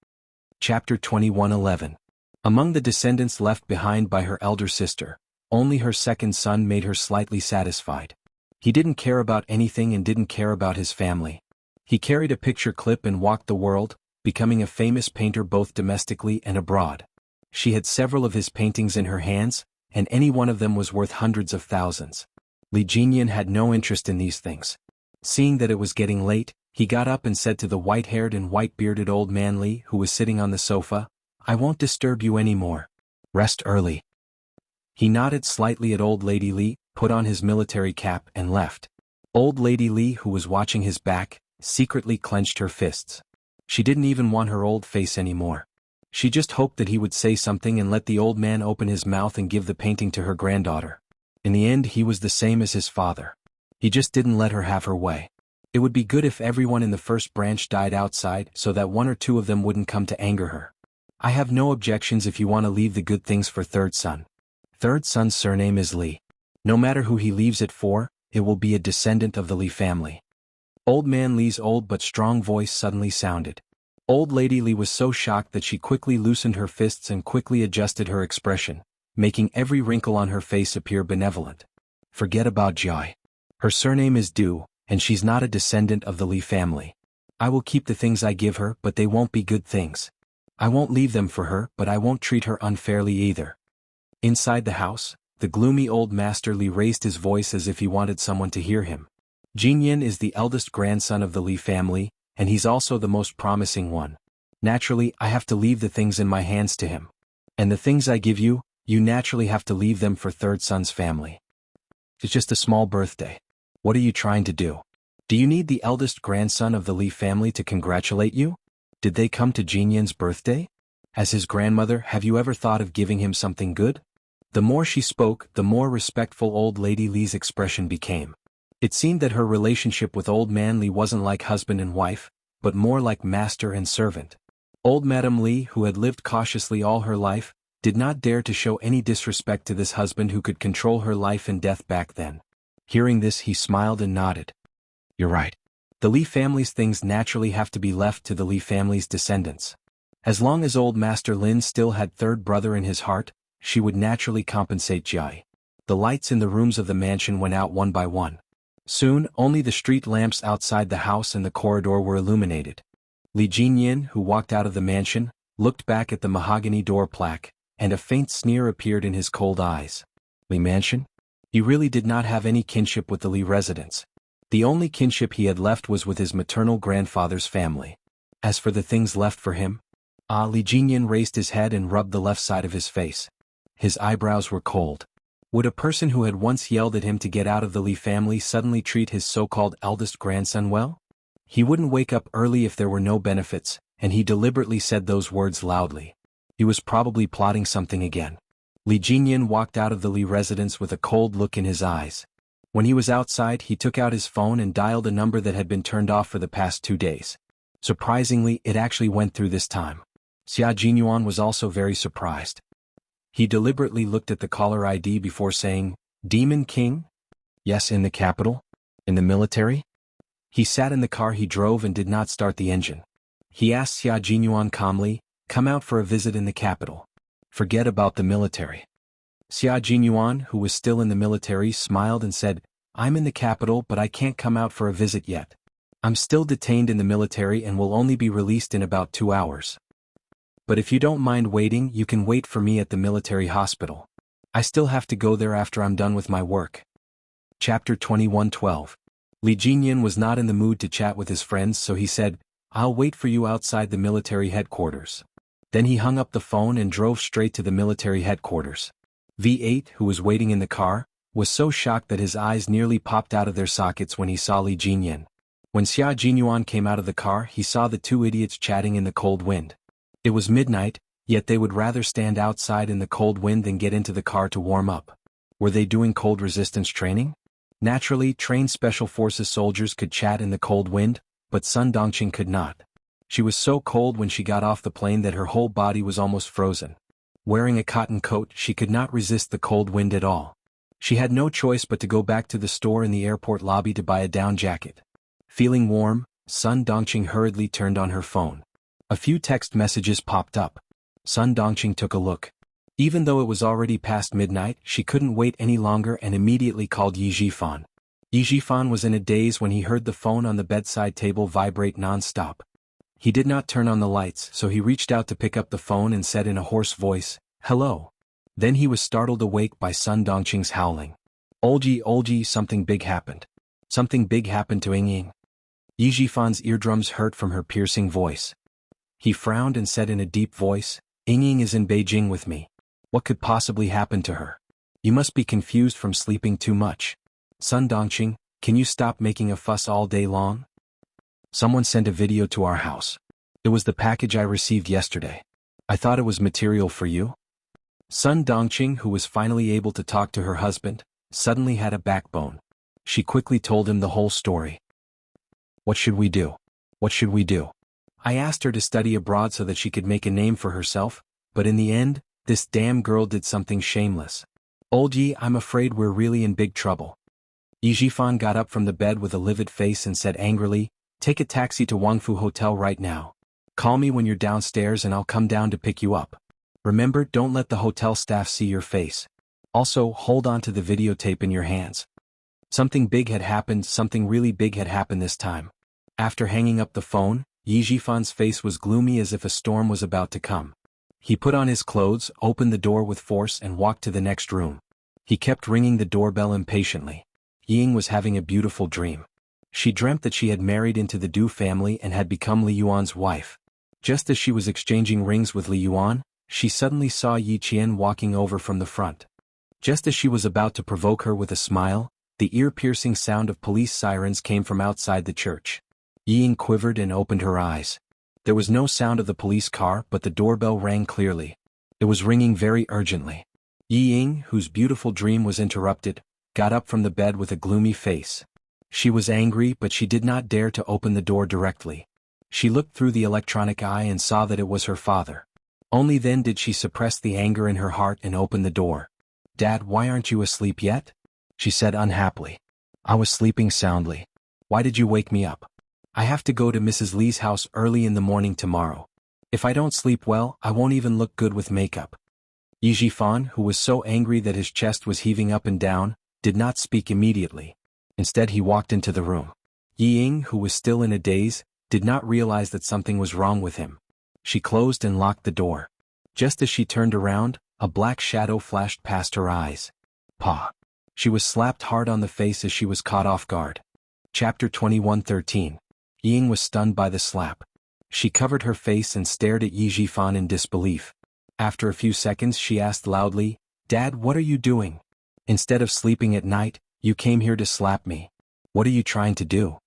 Chapter 21:11. Among the descendants left behind by her elder sister, only her second son made her slightly satisfied. He didn't care about anything and didn't care about his family. He carried a picture clip and walked the world, becoming a famous painter both domestically and abroad. She had several of his paintings in her hands, and any one of them was worth hundreds of thousands. Li Jinyan had no interest in these things. Seeing that it was getting late, he got up and said to the white-haired and white-bearded old man Li who was sitting on the sofa, "I won't disturb you anymore. Rest early." He nodded slightly at old lady Li, put on his military cap and left. Old lady Li, who was watching his back, secretly clenched her fists. She didn't even want her old face anymore. She just hoped that he would say something and let the old man open his mouth and give the painting to her granddaughter. In the end he was the same as his father. He just didn't let her have her way. It would be good if everyone in the first branch died outside so that one or two of them wouldn't come to anger her. I have no objections if you want to leave the good things for third son. Third son's surname is Li. No matter who he leaves it for, it will be a descendant of the Li family. Old man Li's old but strong voice suddenly sounded. Old lady Li was so shocked that she quickly loosened her fists and quickly adjusted her expression, making every wrinkle on her face appear benevolent. Forget about Jai. Her surname is Du, and she's not a descendant of the Li family. I will keep the things I give her, but they won't be good things. I won't leave them for her, but I won't treat her unfairly either. Inside the house, the gloomy old master Li raised his voice as if he wanted someone to hear him. Jinyan is the eldest grandson of the Li family, and he's also the most promising one. Naturally, I have to leave the things in my hands to him. And the things I give you, you naturally have to leave them for third son's family. It's just a small birthday. What are you trying to do? Do you need the eldest grandson of the Li family to congratulate you? Did they come to Jinyan's birthday? As his grandmother, have you ever thought of giving him something good? The more she spoke, the more respectful old lady Li's expression became. It seemed that her relationship with old man Li wasn't like husband and wife, but more like master and servant. Old Madame Li, who had lived cautiously all her life, did not dare to show any disrespect to this husband who could control her life and death back then. Hearing this, he smiled and nodded. You're right. The Li family's things naturally have to be left to the Li family's descendants. As long as old Master Lin still had third brother in his heart, she would naturally compensate Jai. The lights in the rooms of the mansion went out one by one. Soon, only the street lamps outside the house and the corridor were illuminated. Li Jinyan, who walked out of the mansion, looked back at the mahogany door plaque, and a faint sneer appeared in his cold eyes. Li Mansion? He really did not have any kinship with the Li residence. The only kinship he had left was with his maternal grandfather's family. As for the things left for him, Li Jinyan raised his head and rubbed the left side of his face. His eyebrows were cold. Would a person who had once yelled at him to get out of the Li family suddenly treat his so-called eldest grandson well? He wouldn't wake up early if there were no benefits, and he deliberately said those words loudly. He was probably plotting something again. Li Jinyan walked out of the Li residence with a cold look in his eyes. When he was outside, he took out his phone and dialed a number that had been turned off for the past 2 days. Surprisingly, it actually went through this time. Xia Jinyuan was also very surprised. He deliberately looked at the caller ID before saying, "Demon King? Yes, in the capital? In the military?" He sat in the car he drove and did not start the engine. He asked Xia Jinyuan calmly, "Come out for a visit in the capital. Forget about the military." Xia Jinyuan, who was still in the military, smiled and said, "I'm in the capital, but I can't come out for a visit yet. I'm still detained in the military and will only be released in about 2 hours. But if you don't mind waiting, you can wait for me at the military hospital. I still have to go there after I'm done with my work." Chapter 21:12. Li Jinyan was not in the mood to chat with his friends, so he said, "I'll wait for you outside the military headquarters." Then he hung up the phone and drove straight to the military headquarters. V8, who was waiting in the car, was so shocked that his eyes nearly popped out of their sockets when he saw Li Jinyan. When Xia Jinyuan came out of the car, he saw the two idiots chatting in the cold wind. It was midnight, yet they would rather stand outside in the cold wind than get into the car to warm up. Were they doing cold resistance training? Naturally, trained Special Forces soldiers could chat in the cold wind, but Sun Dongqing could not. She was so cold when she got off the plane that her whole body was almost frozen. Wearing a cotton coat, she could not resist the cold wind at all. She had no choice but to go back to the store in the airport lobby to buy a down jacket. Feeling warm, Sun Dongqing hurriedly turned on her phone. A few text messages popped up. Sun Dongqing took a look. Even though it was already past midnight, she couldn't wait any longer and immediately called Yi Jifan. Yi Jifan was in a daze when he heard the phone on the bedside table vibrate non-stop. He did not turn on the lights, so he reached out to pick up the phone and said in a hoarse voice, "Hello." Then he was startled awake by Sun Dongqing's howling. Olji, something big happened. Something big happened to Ying. Yi Jifan's eardrums hurt from her piercing voice. He frowned and said in a deep voice, "Ying is in Beijing with me. What could possibly happen to her? You must be confused from sleeping too much. Sun Dongqing, can you stop making a fuss all day long? Someone sent a video to our house. It was the package I received yesterday. I thought it was material for you." Sun Dongqing, who was finally able to talk to her husband, suddenly had a backbone. She quickly told him the whole story. "What should we do? What should we do? I asked her to study abroad so that she could make a name for herself, but in the end, this damn girl did something shameless. Olji, I'm afraid we're really in big trouble." Yi Jifan got up from the bed with a livid face and said angrily, "Take a taxi to Wangfu Hotel right now. Call me when you're downstairs and I'll come down to pick you up. Remember, don't let the hotel staff see your face. Also, hold on to the videotape in your hands." Something big had happened, something really big had happened this time. After hanging up the phone, Yi Jifan's face was gloomy as if a storm was about to come. He put on his clothes, opened the door with force and walked to the next room. He kept ringing the doorbell impatiently. Ying was having a beautiful dream. She dreamt that she had married into the Du family and had become Li Yuan's wife. Just as she was exchanging rings with Li Yuan, she suddenly saw Yi Qian walking over from the front. Just as she was about to provoke her with a smile, the ear-piercing sound of police sirens came from outside the church. Ying quivered and opened her eyes. There was no sound of the police car, but the doorbell rang clearly. It was ringing very urgently. Ying, whose beautiful dream was interrupted, got up from the bed with a gloomy face. She was angry, but she did not dare to open the door directly. She looked through the electronic eye and saw that it was her father. Only then did she suppress the anger in her heart and open the door. "Dad, why aren't you asleep yet?" she said unhappily. "I was sleeping soundly. Why did you wake me up? I have to go to Mrs. Li's house early in the morning tomorrow. If I don't sleep well, I won't even look good with makeup." Yi Jifan, who was so angry that his chest was heaving up and down, did not speak immediately. Instead he walked into the room. Ying, who was still in a daze, did not realize that something was wrong with him. She closed and locked the door. Just as she turned around, a black shadow flashed past her eyes. "Pa." She was slapped hard on the face as she was caught off guard. Chapter 21:13. Ying was stunned by the slap. She covered her face and stared at Yi Jifan in disbelief. After a few seconds she asked loudly, "Dad, what are you doing? Instead of sleeping at night, you came here to slap me. What are you trying to do?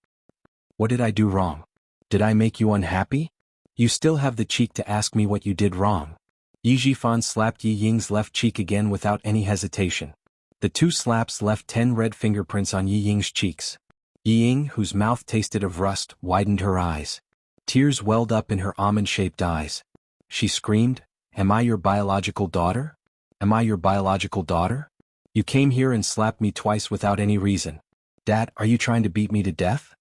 What did I do wrong? Did I make you unhappy? You still have the cheek to ask me what you did wrong." Yi Jifan slapped Yi Ying's left cheek again without any hesitation. The two slaps left 10 red fingerprints on Yi Ying's cheeks. Yi Ying, whose mouth tasted of rust, widened her eyes. Tears welled up in her almond-shaped eyes. She screamed, "Am I your biological daughter? Am I your biological daughter? You came here and slapped me twice without any reason. Dad, are you trying to beat me to death?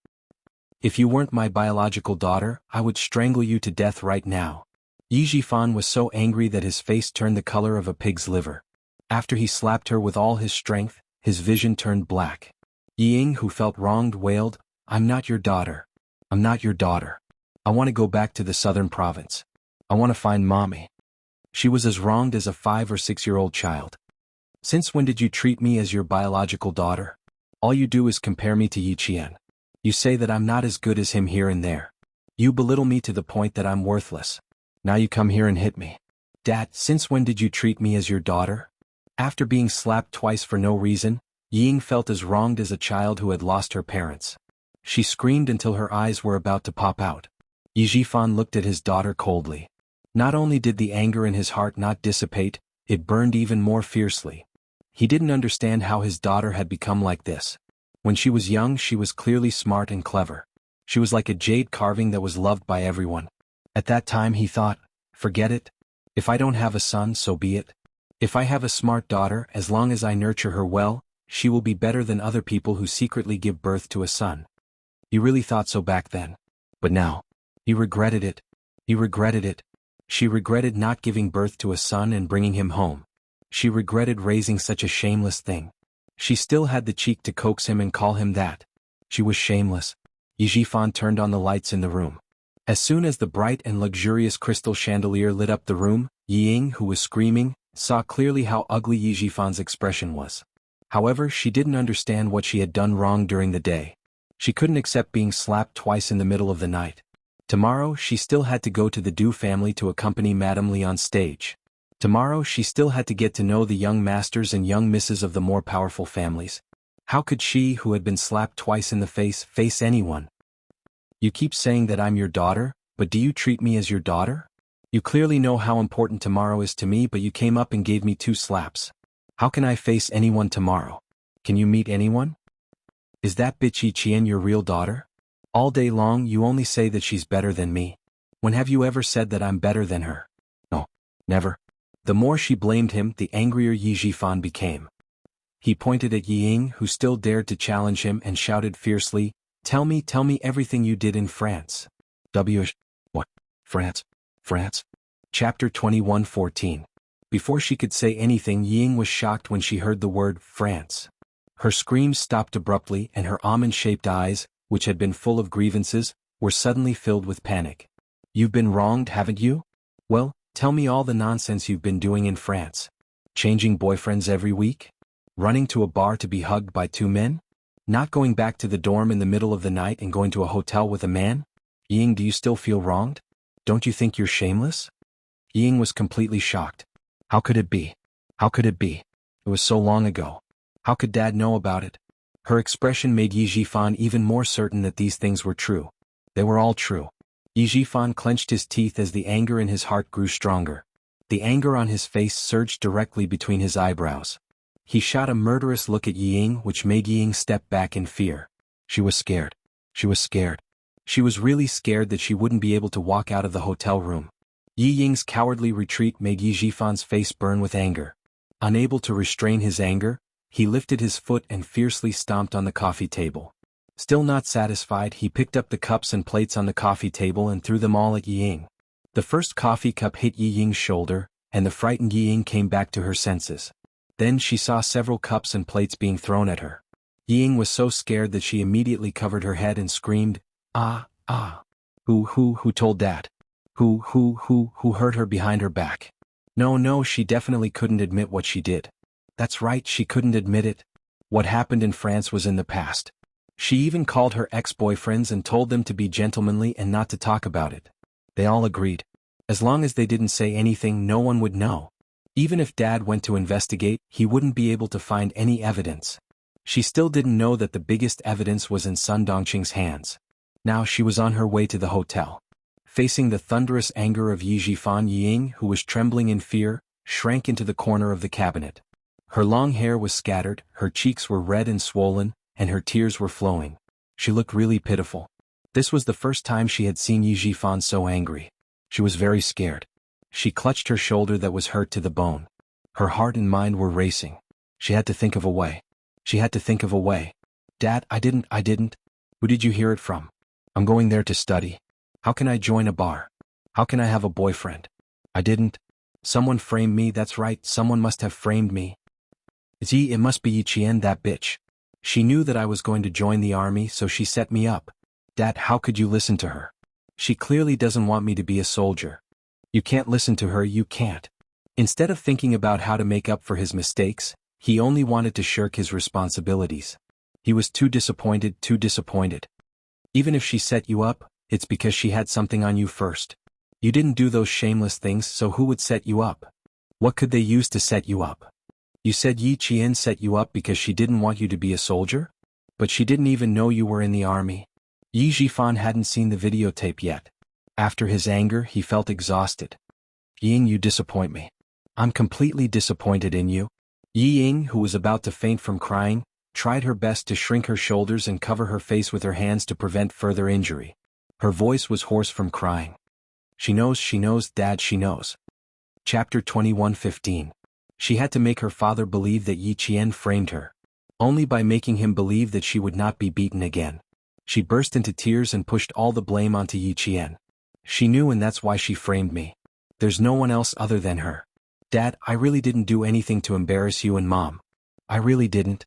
If you weren't my biological daughter, I would strangle you to death right now." Yi Jifan was so angry that his face turned the color of a pig's liver. After he slapped her with all his strength, his vision turned black. Ying, who felt wronged, wailed, "I'm not your daughter. I'm not your daughter. I want to go back to the southern province. I want to find mommy." She was as wronged as a 5 or 6-year-old child. "Since when did you treat me as your biological daughter? All you do is compare me to Yi Qian. You say that I'm not as good as him here and there. You belittle me to the point that I'm worthless. Now you come here and hit me. Dad, since when did you treat me as your daughter?" After being slapped twice for no reason, Ying felt as wronged as a child who had lost her parents. She screamed until her eyes were about to pop out. Yi Jifan looked at his daughter coldly. Not only did the anger in his heart not dissipate, it burned even more fiercely. He didn't understand how his daughter had become like this. When she was young, she was clearly smart and clever. She was like a jade carving that was loved by everyone. At that time he thought, forget it. If I don't have a son, so be it. If I have a smart daughter, as long as I nurture her well, she will be better than other people who secretly give birth to a son. He really thought so back then. But now, he regretted it. He regretted it. She regretted not giving birth to a son and bringing him home. She regretted raising such a shameless thing. She still had the cheek to coax him and call him that. She was shameless. Yi Jifan turned on the lights in the room. As soon as the bright and luxurious crystal chandelier lit up the room, Yi Ying, who was screaming, saw clearly how ugly Yi Jifan's expression was. However, she didn't understand what she had done wrong during the day. She couldn't accept being slapped twice in the middle of the night. Tomorrow, she still had to go to the Du family to accompany Madame Li on stage. Tomorrow, she still had to get to know the young masters and young misses of the more powerful families. How could she, who had been slapped twice in the face anyone? You keep saying that I'm your daughter, but do you treat me as your daughter? You clearly know how important tomorrow is to me, but you came up and gave me 2 slaps. How can I face anyone tomorrow? Can you meet anyone? Is that bitch Yi Qian your real daughter? All day long you only say that she's better than me. When have you ever said that I'm better than her? No, never. The more she blamed him, the angrier Yi Jifan became. He pointed at Yi Ying, who still dared to challenge him, and shouted fiercely, tell me everything you did in France. What? France? France? Chapter 21:14. Before she could say anything, Yi Ying was shocked when she heard the word France. Her screams stopped abruptly, and her almond-shaped eyes, which had been full of grievances, were suddenly filled with panic. You've been wronged, haven't you? Well, tell me all the nonsense you've been doing in France. Changing boyfriends every week? Running to a bar to be hugged by 2 men? Not going back to the dorm in the middle of the night and going to a hotel with a man? Ying, do you still feel wronged? Don't you think you're shameless? Ying was completely shocked. How could it be? How could it be? It was so long ago. How could Dad know about it? Her expression made Yi Jifan even more certain that these things were true. They were all true. Yi Jifan clenched his teeth as the anger in his heart grew stronger. The anger on his face surged directly between his eyebrows. He shot a murderous look at Yi Ying, which made Yi Ying step back in fear. She was scared. She was scared. She was really scared that she wouldn't be able to walk out of the hotel room. Yi Ying's cowardly retreat made Yi Jifan's face burn with anger. Unable to restrain his anger, he lifted his foot and fiercely stomped on the coffee table. Still not satisfied, he picked up the cups and plates on the coffee table and threw them all at Yi Ying. The first coffee cup hit Yi Ying's shoulder, and the frightened Yi Ying came back to her senses. Then she saw several cups and plates being thrown at her. Yi Ying was so scared that she immediately covered her head and screamed, "Ah, ah." Who told that? Who hurt her behind her back? No, she definitely couldn't admit what she did. That's right, she couldn't admit it. What happened in France was in the past. She even called her ex-boyfriends and told them to be gentlemanly and not to talk about it. They all agreed. As long as they didn't say anything, no one would know. Even if Dad went to investigate, he wouldn't be able to find any evidence. She still didn't know that the biggest evidence was in Sun Dongqing's hands. Now she was on her way to the hotel. Facing the thunderous anger of Yi Jifan, Yi Ying, who was trembling in fear, shrank into the corner of the cabinet. Her long hair was scattered, her cheeks were red and swollen, and her tears were flowing. She looked really pitiful. This was the first time she had seen Yi Jifan so angry. She was very scared. She clutched her shoulder that was hurt to the bone. Her heart and mind were racing. She had to think of a way. She had to think of a way. Dad, I didn't. Who did you hear it from? I'm going there to study. How can I join a bar? How can I have a boyfriend? I didn't. Someone framed me, that's right, someone must have framed me. It must be Yi Qian, that bitch. She knew that I was going to join the army, so she set me up. Dad, how could you listen to her? She clearly doesn't want me to be a soldier. You can't listen to her, you can't. Instead of thinking about how to make up for his mistakes, he only wanted to shirk his responsibilities. He was too disappointed. Even if she set you up, it's because she had something on you first. You didn't do those shameless things, so who would set you up? What could they use to set you up? You said Yi Qian set you up because she didn't want you to be a soldier? But she didn't even know you were in the army. Yi Jifan hadn't seen the videotape yet. After his anger, he felt exhausted. Ying, you disappoint me. I'm completely disappointed in you. Yi Ying, who was about to faint from crying, tried her best to shrink her shoulders and cover her face with her hands to prevent further injury. Her voice was hoarse from crying. She knows, Dad, she knows. Chapter 21:15. She had to make her father believe that Yi Qian framed her. Only by making him believe that she would not be beaten again. She burst into tears and pushed all the blame onto Yi Qian. She knew, and that's why she framed me. There's no one else other than her. Dad, I really didn't do anything to embarrass you and Mom. I really didn't.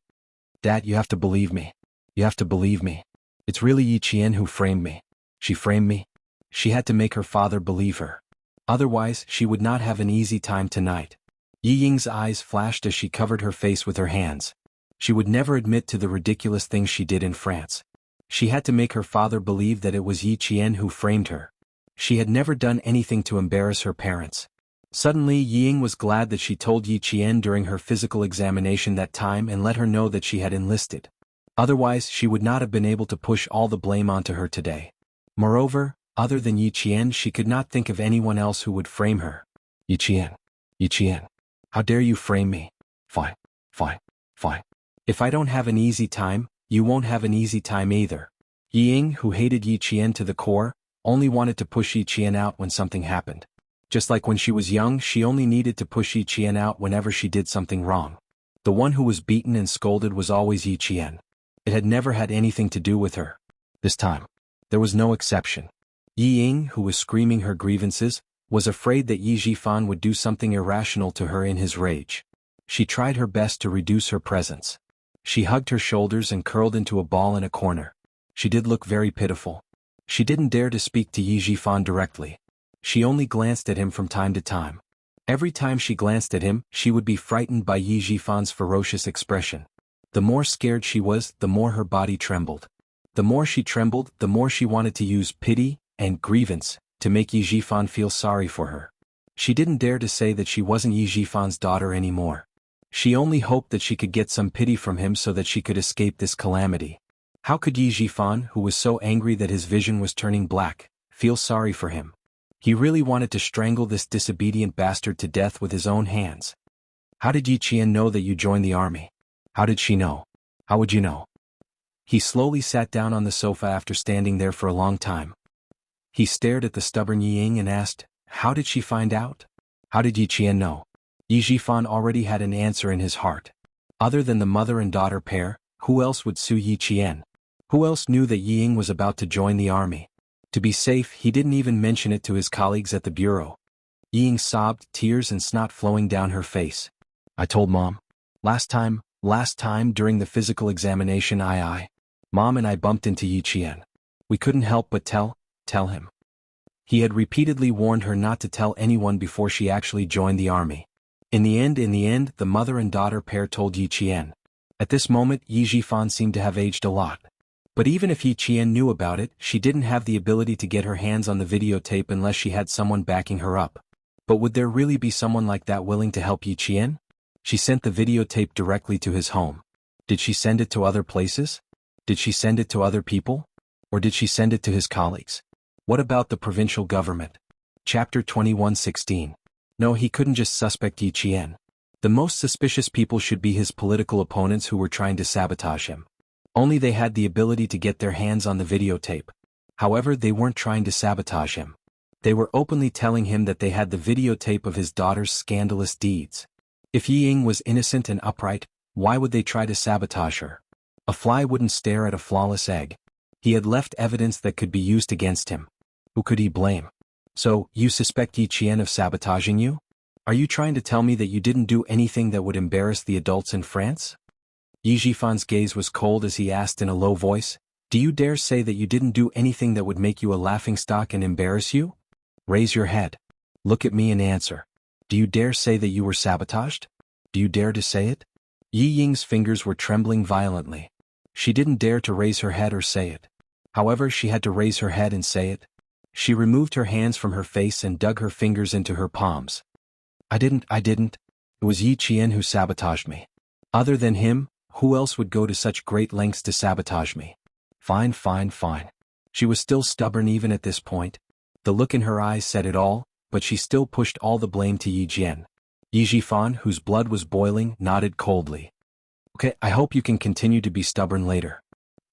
Dad, you have to believe me. You have to believe me. It's really Yi Qian who framed me. She framed me. She had to make her father believe her. Otherwise, she would not have an easy time tonight. Yi Ying's eyes flashed as she covered her face with her hands. She would never admit to the ridiculous things she did in France. She had to make her father believe that it was Yi Qian who framed her. She had never done anything to embarrass her parents. Suddenly Yi Ying was glad that she told Yi Qian during her physical examination that time and let her know that she had enlisted. Otherwise she would not have been able to push all the blame onto her today. Moreover, other than Yi Qian she could not think of anyone else who would frame her. Yi Qian. Yi Qian. How dare you frame me? Fine. Fine. Fine. If I don't have an easy time, you won't have an easy time either. Yi Ying, who hated Yi Qian to the core, only wanted to push Yi Qian out when something happened. Just like when she was young, she only needed to push Yi Qian out whenever she did something wrong. The one who was beaten and scolded was always Yi Qian. It had never had anything to do with her. This time, there was no exception. Yi Ying, who was screaming her grievances, was afraid that Yi Jifan would do something irrational to her in his rage. She tried her best to reduce her presence. She hugged her shoulders and curled into a ball in a corner. She did look very pitiful. She didn't dare to speak to Yi Jifan directly. She only glanced at him from time to time. Every time she glanced at him, she would be frightened by Yi Jifan's ferocious expression. The more scared she was, the more her body trembled. The more she trembled, the more she wanted to use pity and grievance to make Yi Jifan feel sorry for her. She didn't dare to say that she wasn't Yi Jifan's daughter anymore. She only hoped that she could get some pity from him so that she could escape this calamity. How could Yi Jifan, who was so angry that his vision was turning black, feel sorry for him? He really wanted to strangle this disobedient bastard to death with his own hands. How did Yi Qian know that you joined the army? How did she know? How would you know? He slowly sat down on the sofa after standing there for a long time. He stared at the stubborn Yi Ying and asked, how did she find out? How did Yi Qian know? Yi Jifan already had an answer in his heart. Other than the mother and daughter pair, who else would sue Yi Qian? Who else knew that Yi Ying was about to join the army? To be safe, he didn't even mention it to his colleagues at the bureau. Yi Ying sobbed, tears and snot flowing down her face. I told Mom. Last time during the physical examination Mom and I bumped into Yi Qian. We couldn't help but tell him. He had repeatedly warned her not to tell anyone before she actually joined the army. In the end, the mother and daughter pair told Yi Qian. At this moment, Yi Jifan seemed to have aged a lot. But even if Yi Qian knew about it, she didn't have the ability to get her hands on the videotape unless she had someone backing her up. But would there really be someone like that willing to help Yi Qian? She sent the videotape directly to his home. Did she send it to other places? Did she send it to other people? Or did she send it to his colleagues? What about the provincial government? Chapter 21:16. No, he couldn't just suspect Yi Qian. The most suspicious people should be his political opponents who were trying to sabotage him. Only they had the ability to get their hands on the videotape. However, they weren't trying to sabotage him. They were openly telling him that they had the videotape of his daughter's scandalous deeds. If Yi Ying was innocent and upright, why would they try to sabotage her? A fly wouldn't stare at a flawless egg. He had left evidence that could be used against him. Who could he blame? So, you suspect Yi Qian of sabotaging you? Are you trying to tell me that you didn't do anything that would embarrass the adults in France? Yi Jifan's gaze was cold as he asked in a low voice, do you dare say that you didn't do anything that would make you a laughingstock and embarrass you? Raise your head. Look at me and answer. Do you dare say that you were sabotaged? Do you dare to say it? Yi Ying's fingers were trembling violently. She didn't dare to raise her head or say it. However, she had to raise her head and say it. She removed her hands from her face and dug her fingers into her palms. I didn't. It was Yi Qian who sabotaged me. Other than him, who else would go to such great lengths to sabotage me? Fine. She was still stubborn even at this point. The look in her eyes said it all, but she still pushed all the blame to Yi Jian. Yi Jifan, whose blood was boiling, nodded coldly. Okay, I hope you can continue to be stubborn later.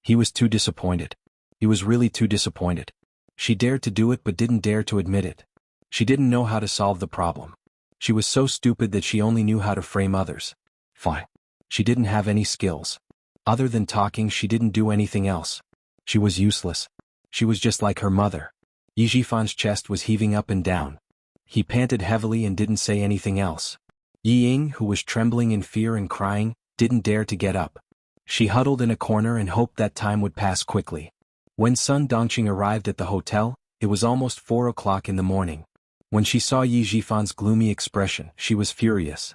He was too disappointed. He was really too disappointed. She dared to do it but didn't dare to admit it. She didn't know how to solve the problem. She was so stupid that she only knew how to frame others. Fine. She didn't have any skills. Other than talking, she didn't do anything else. She was useless. She was just like her mother. Yi Jifan's chest was heaving up and down. He panted heavily and didn't say anything else. Yi Ying, who was trembling in fear and crying, didn't dare to get up. She huddled in a corner and hoped that time would pass quickly. When Sun Dongqing arrived at the hotel, it was almost 4 o'clock in the morning. When she saw Yi Jifan's gloomy expression, she was furious.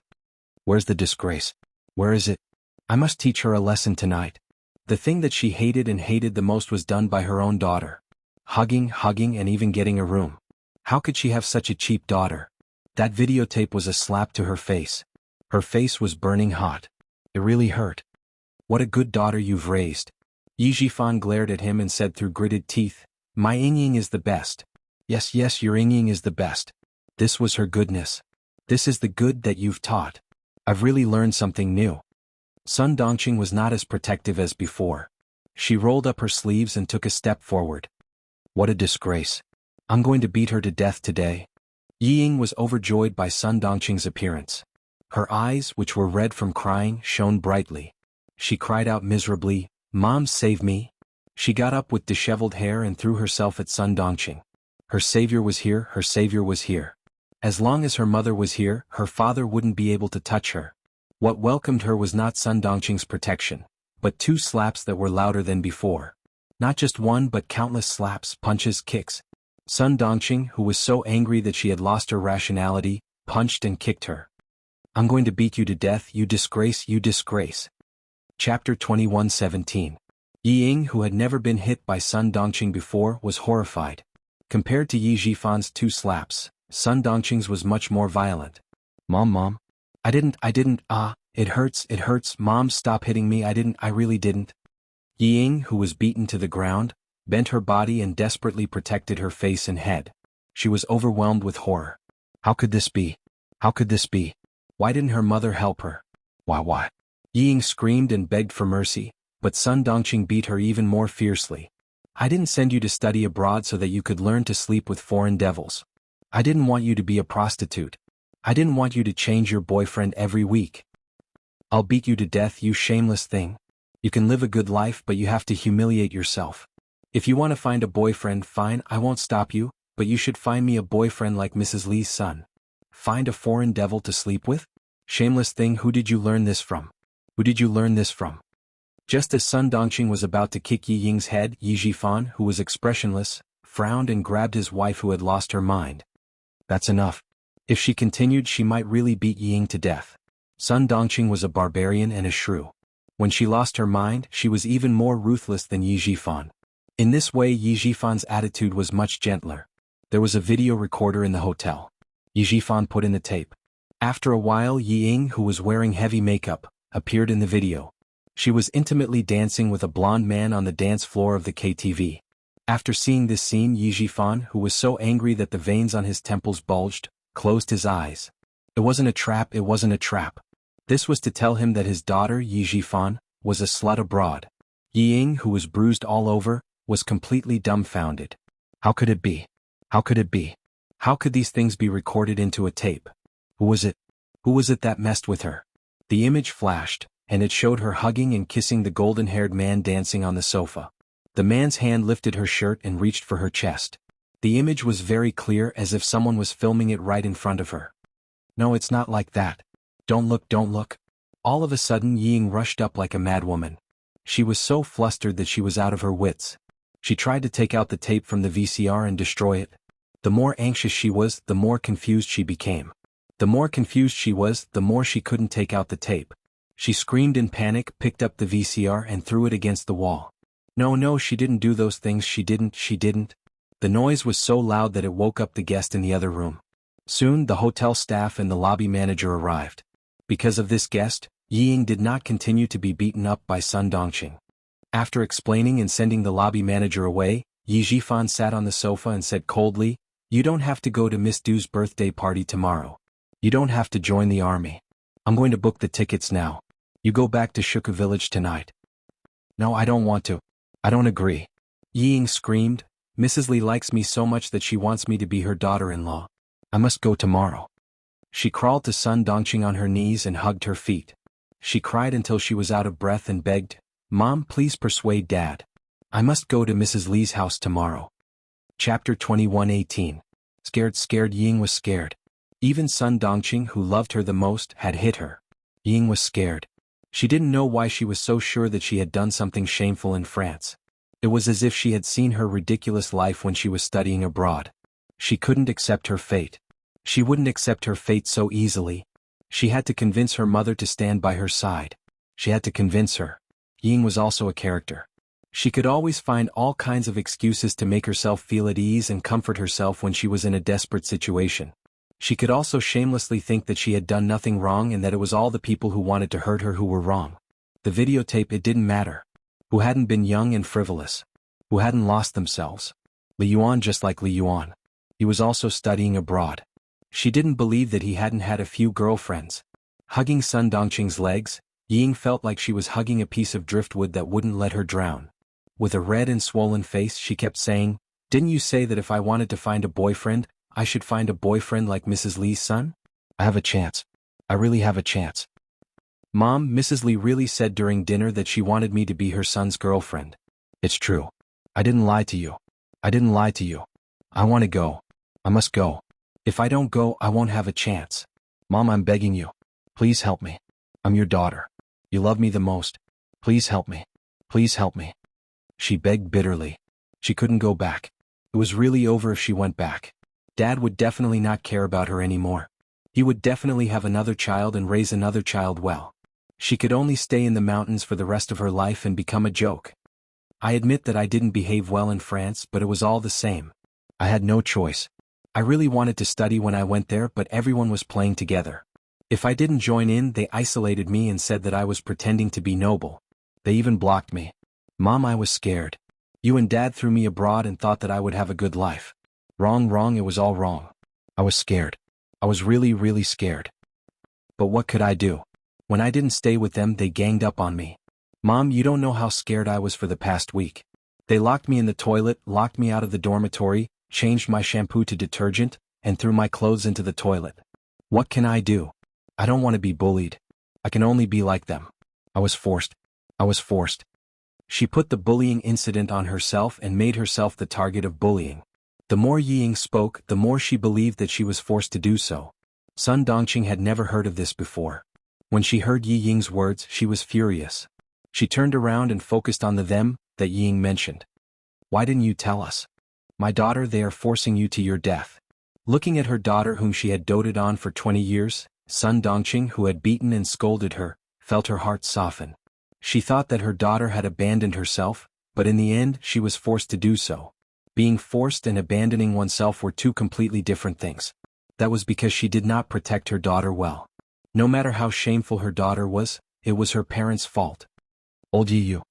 Where's the disgrace? Where is it? I must teach her a lesson tonight. The thing that she hated and hated the most was done by her own daughter. Hugging, and even getting a room. How could she have such a cheap daughter? That videotape was a slap to her face. Her face was burning hot. It really hurt. What a good daughter you've raised. Yi Jifan glared at him and said through gritted teeth, My Ying is the best. Yes, your Ying is the best. This was her goodness. This is the good that you've taught. I've really learned something new. Sun Dongqing was not as protective as before. She rolled up her sleeves and took a step forward. What a disgrace. I'm going to beat her to death today. Yi Ying was overjoyed by Sun Dongqing's appearance. Her eyes, which were red from crying, shone brightly. She cried out miserably, Mom, save me. She got up with disheveled hair and threw herself at Sun Dongqing. Her savior was here, her savior was here. As long as her mother was here, her father wouldn't be able to touch her. What welcomed her was not Sun Dongqing's protection, but 2 slaps that were louder than before. Not just one but countless slaps, punches, kicks. Sun Dongqing, who was so angry that she had lost her rationality, punched and kicked her. I'm going to beat you to death, you disgrace, you disgrace. Chapter 21:17. Yi Ying, who had never been hit by Sun Dongqing before, was horrified. Compared to Yi Jifan's 2 slaps, Sun Dongqing's was much more violent. Mom. I didn't, it hurts, Mom, stop hitting me, I really didn't. Yi Ying, who was beaten to the ground, bent her body and desperately protected her face and head. She was overwhelmed with horror. How could this be? How could this be? Why didn't her mother help her? Why? Yi Ying screamed and begged for mercy, but Sun Dongqing beat her even more fiercely. I didn't send you to study abroad so that you could learn to sleep with foreign devils. I didn't want you to be a prostitute. I didn't want you to change your boyfriend every week. I'll beat you to death, you shameless thing. You can live a good life, but you have to humiliate yourself. If you want to find a boyfriend, fine, I won't stop you, but you should find me a boyfriend like Mrs. Li's son. Find a foreign devil to sleep with? Shameless thing, who did you learn this from? Who did you learn this from? Just as Sun Dongqing was about to kick Yi Ying's head, Yi Jifan, who was expressionless, frowned and grabbed his wife who had lost her mind. That's enough. If she continued, she might really beat Yi Ying to death. Sun Dongqing was a barbarian and a shrew. When she lost her mind, she was even more ruthless than Yi Jifan. In this way, Yi Jifan's attitude was much gentler. There was a video recorder in the hotel. Yi Jifan put in the tape. After a while, Yi Ying, who was wearing heavy makeup, appeared in the video. She was intimately dancing with a blonde man on the dance floor of the KTV. After seeing this scene, Yi Jifan, who was so angry that the veins on his temples bulged, closed his eyes. It wasn't a trap, it wasn't a trap. This was to tell him that his daughter, Yi Jifan, was a slut abroad. Yi Ying, who was bruised all over, was completely dumbfounded. How could it be? How could it be? How could these things be recorded into a tape? Who was it? Who was it that messed with her? The image flashed, and it showed her hugging and kissing the golden-haired man dancing on the sofa. The man's hand lifted her shirt and reached for her chest. The image was very clear, as if someone was filming it right in front of her. No, it's not like that. Don't look. All of a sudden, Yi Ying rushed up like a madwoman. She was so flustered that she was out of her wits. She tried to take out the tape from the VCR and destroy it. The more anxious she was, the more confused she became. The more confused she was, the more she couldn't take out the tape. She screamed in panic, picked up the VCR and threw it against the wall. No, she didn't do those things, she didn't. The noise was so loud that it woke up the guest in the other room. Soon, the hotel staff and the lobby manager arrived. Because of this guest, Yi Ying did not continue to be beaten up by Sun Dongqing. After explaining and sending the lobby manager away, Yi Jifan sat on the sofa and said coldly, You don't have to go to Miss Du's birthday party tomorrow. You don't have to join the army. I'm going to book the tickets now. You go back to Shuka village tonight. No, I don't want to. I don't agree. Yi Ying screamed, Mrs. Li likes me so much that she wants me to be her daughter-in-law. I must go tomorrow. She crawled to Sun Dongqing on her knees and hugged her feet. She cried until she was out of breath and begged, Mom, please persuade Dad. I must go to Mrs. Li's house tomorrow. Chapter 21:18. Scared Ying was scared. Even Sun Dongqing, who loved her the most, had hit her. Ying was scared. She didn't know why she was so sure that she had done something shameful in France. It was as if she had seen her ridiculous life when she was studying abroad. She couldn't accept her fate. She wouldn't accept her fate so easily. She had to convince her mother to stand by her side. She had to convince her. Ying was also a character. She could always find all kinds of excuses to make herself feel at ease and comfort herself when she was in a desperate situation. She could also shamelessly think that she had done nothing wrong and that it was all the people who wanted to hurt her who were wrong. The videotape, it didn't matter. Who hadn't been young and frivolous? Who hadn't lost themselves? Li Yuan, just like Li Yuan. He was also studying abroad. She didn't believe that he hadn't had a few girlfriends. Hugging Sun Dongqing's legs, Ying felt like she was hugging a piece of driftwood that wouldn't let her drown. With a red and swollen face, she kept saying, "Didn't you say that if I wanted to find a boyfriend, I should find a boyfriend like Mrs. Li's son? I have a chance. I really have a chance. Mom, Mrs. Li really said during dinner that she wanted me to be her son's girlfriend. It's true. I didn't lie to you. I didn't lie to you. I want to go. I must go. If I don't go, I won't have a chance. Mom, I'm begging you. Please help me. I'm your daughter. You love me the most. Please help me. Please help me." She begged bitterly. She couldn't go back. It was really over if she went back. Dad would definitely not care about her anymore. He would definitely have another child and raise another child well. She could only stay in the mountains for the rest of her life and become a joke. I admit that I didn't behave well in France, but it was all the same. I had no choice. I really wanted to study when I went there, but everyone was playing together. If I didn't join in, they isolated me and said that I was pretending to be noble. They even blocked me. Mom, I was scared. You and Dad threw me abroad and thought that I would have a good life. Wrong, it was all wrong. I was scared. I was really scared. But what could I do? When I didn't stay with them, they ganged up on me. Mom, you don't know how scared I was for the past week. They locked me in the toilet, locked me out of the dormitory, changed my shampoo to detergent, and threw my clothes into the toilet. What can I do? I don't want to be bullied. I can only be like them. I was forced. She put the bullying incident on herself and made herself the target of bullying. The more Ying spoke, the more she believed that she was forced to do so. Sun Dongqing had never heard of this before. When she heard Ying's words, she was furious. She turned around and focused on the them that Ying mentioned. Why didn't you tell us? My daughter, they are forcing you to your death. Looking at her daughter whom she had doted on for 20 years, Sun Dongqing, who had beaten and scolded her, felt her heart soften. She thought that her daughter had abandoned herself, but in the end she was forced to do so. Being forced and abandoning oneself were two completely different things. That was because she did not protect her daughter well. No matter how shameful her daughter was, it was her parents' fault. Old Yu.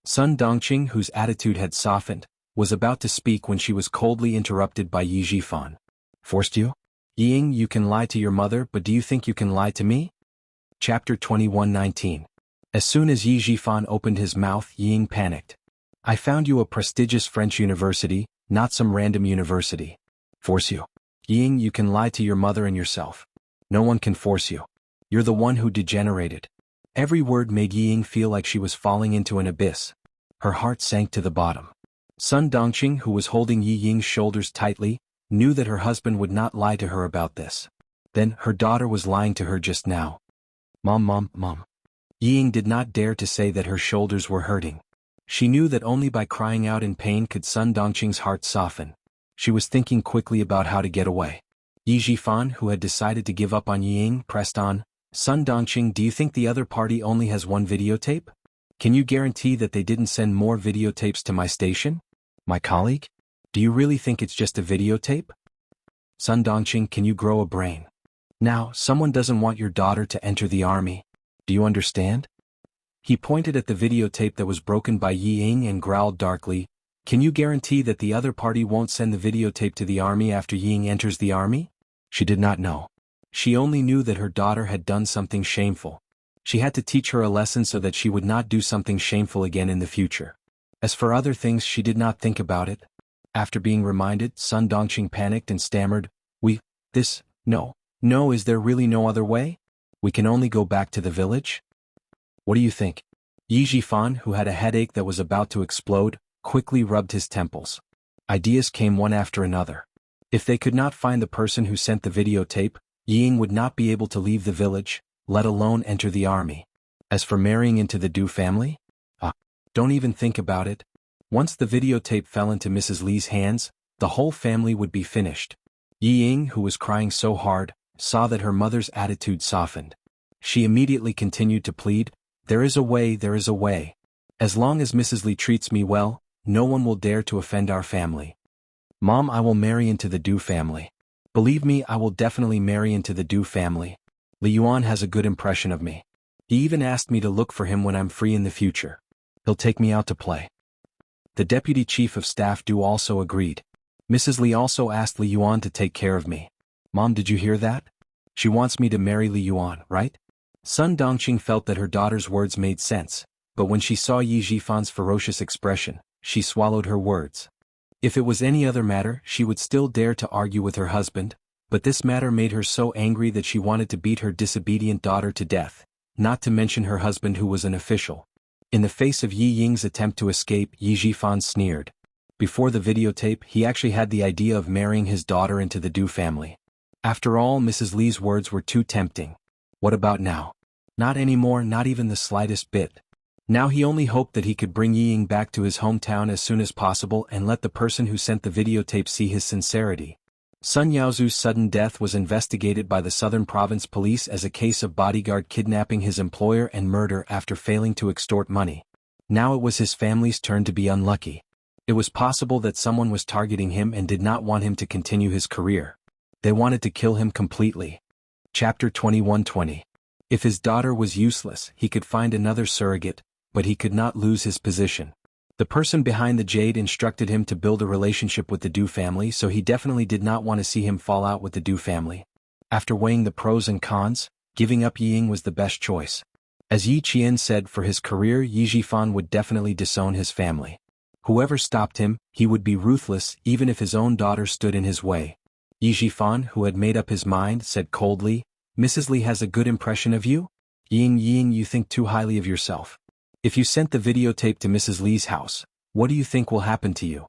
Sun Dongqing, whose attitude had softened, was about to speak when she was coldly interrupted by Yi Jifan. Forced you? Ying, you can lie to your mother, but do you think you can lie to me? Chapter 21:19. As soon as Yi Jifan opened his mouth, Ying panicked. I found you a prestigious French university, not some random university. Force you? Ying, you can lie to your mother and yourself. No one can force you. You're the one who degenerated. Every word made Ying feel like she was falling into an abyss. Her heart sank to the bottom. Sun Dongqing, who was holding Yi Ying's shoulders tightly, knew that her husband would not lie to her about this. Then, her daughter was lying to her just now. Mom. Ying did not dare to say that her shoulders were hurting. She knew that only by crying out in pain could Sun Dongqing's heart soften. She was thinking quickly about how to get away. Yi Jifan, who had decided to give up on Ying, pressed on. Sun Dongqing, do you think the other party only has one videotape? Can you guarantee that they didn't send more videotapes to my station? My colleague? Do you really think it's just a videotape? Sun Dongqing, can you grow a brain? Now, someone doesn't want your daughter to enter the army. Do you understand? He pointed at the videotape that was broken by Yi Ying and growled darkly, can you guarantee that the other party won't send the videotape to the army after Ying enters the army? She did not know. She only knew that her daughter had done something shameful. She had to teach her a lesson so that she would not do something shameful again in the future. As for other things, she did not think about it. After being reminded, Sun Dongqing panicked and stammered, No, is there really no other way? We can only go back to the village? What do you think? Yi Jifan, who had a headache that was about to explode, quickly rubbed his temples. Ideas came one after another. If they could not find the person who sent the videotape, Ying would not be able to leave the village, let alone enter the army. As for marrying into the Du family? Don't even think about it. Once the videotape fell into Mrs. Li's hands, the whole family would be finished. Ying, who was crying so hard, saw that her mother's attitude softened. She immediately continued to plead, "There is a way, there is a way. As long as Mrs. Li treats me well, no one will dare to offend our family. Mom, I will marry into the Du family. Believe me, I will definitely marry into the Du family. Li Yuan has a good impression of me. He even asked me to look for him when I'm free in the future. He'll take me out to play." The deputy chief of staff Du also agreed. Mrs. Li also asked Li Yuan to take care of me. Mom, did you hear that? She wants me to marry Li Yuan, right? Sun Dongqing felt that her daughter's words made sense, but when she saw Yi Jifan's ferocious expression, she swallowed her words. If it was any other matter, she would still dare to argue with her husband, but this matter made her so angry that she wanted to beat her disobedient daughter to death, not to mention her husband who was an official. In the face of Yi Ying's attempt to escape, Yi Jifan sneered. Before the videotape, he actually had the idea of marrying his daughter into the Du family. After all, Mrs. Li's words were too tempting. What about now? Not anymore, not even the slightest bit. Now he only hoped that he could bring Yi Ying back to his hometown as soon as possible and let the person who sent the videotape see his sincerity. Sun Yaozu's sudden death was investigated by the Southern Province Police as a case of bodyguard kidnapping his employer and murder after failing to extort money. Now it was his family's turn to be unlucky. It was possible that someone was targeting him and did not want him to continue his career. They wanted to kill him completely. Chapter 21:20. If his daughter was useless, he could find another surrogate, but he could not lose his position. The person behind the jade instructed him to build a relationship with the Du family, so he definitely did not want to see him fall out with the Du family. After weighing the pros and cons, giving up Yi Ying was the best choice. As Yi Qian said, for his career, Yi Jifan would definitely disown his family. Whoever stopped him, he would be ruthless, even if his own daughter stood in his way. Yi Jifan, who had made up his mind, said coldly, "Mrs. Li has a good impression of you? Ying, you think too highly of yourself. If you sent the videotape to Mrs. Li's house, what do you think will happen to you?"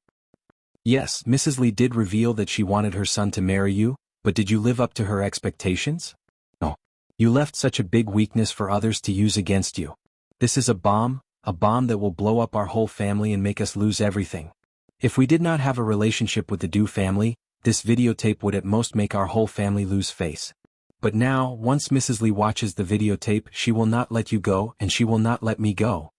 Yes, Mrs. Li did reveal that she wanted her son to marry you, but did you live up to her expectations? No. You left such a big weakness for others to use against you. This is a bomb that will blow up our whole family and make us lose everything. If we did not have a relationship with the Du family, this videotape would at most make our whole family lose face. But now, once Mrs. Li watches the videotape, she will not let you go and she will not let me go.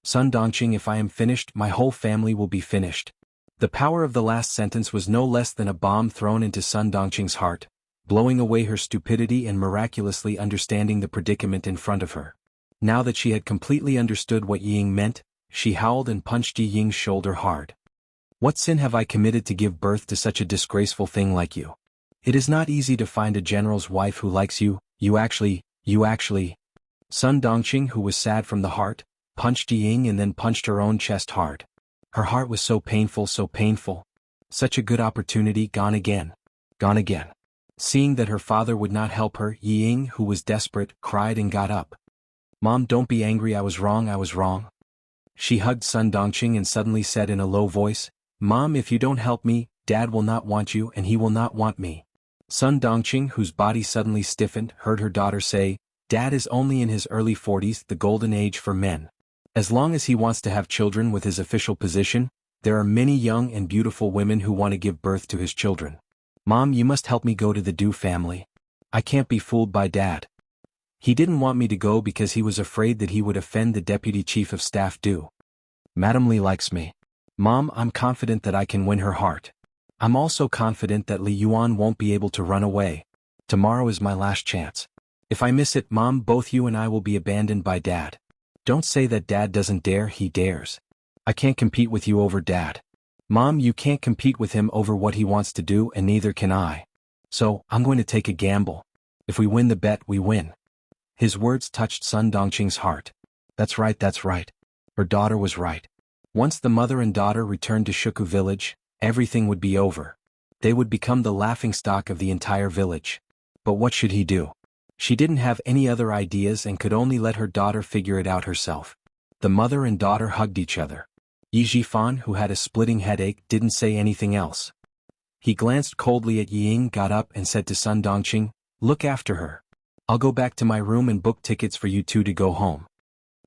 Sun Dongqing, if I am finished, my whole family will be finished. The power of the last sentence was no less than a bomb thrown into Sun Dongqing's heart, blowing away her stupidity and miraculously understanding the predicament in front of her. Now that she had completely understood what Yi Ying meant, she howled and punched Yi Ying's shoulder hard. What sin have I committed to give birth to such a disgraceful thing like you? It is not easy to find a general's wife who likes you, you actually. Sun Dongqing, who was sad from the heart, punched Yi Ying and then punched her own chest hard. Her heart was so painful. Such a good opportunity gone again. Seeing that her father would not help her, Yi Ying, who was desperate, cried and got up. Mom, don't be angry, I was wrong. She hugged Sun Dongqing and suddenly said in a low voice, Mom, if you don't help me, Dad will not want you and he will not want me. Sun Dongqing, whose body suddenly stiffened, heard her daughter say, Dad is only in his early 40s, the golden age for men. As long as he wants to have children with his official position, there are many young and beautiful women who want to give birth to his children. Mom, you must help me go to the Du family. I can't be fooled by Dad. He didn't want me to go because he was afraid that he would offend the deputy chief of staff Du. Madam Li likes me. Mom, I'm confident that I can win her heart. I'm also confident that Li Yuan won't be able to run away. Tomorrow is my last chance. If I miss it, Mom, both you and I will be abandoned by Dad. Don't say that Dad doesn't dare, he dares. I can't compete with you over Dad. Mom, you can't compete with him over what he wants to do and neither can I. So, I'm going to take a gamble. If we win the bet, we win. His words touched Sun Dongqing's heart. That's right. Her daughter was right. Once the mother and daughter returned to Shuku village, everything would be over. They would become the laughingstock of the entire village. But what should he do? She didn't have any other ideas and could only let her daughter figure it out herself. The mother and daughter hugged each other. Yi Jifan, who had a splitting headache, didn't say anything else. He glanced coldly at Ying, got up and said to Sun Dongqing, "Look after her. I'll go back to my room and book tickets for you two to go home."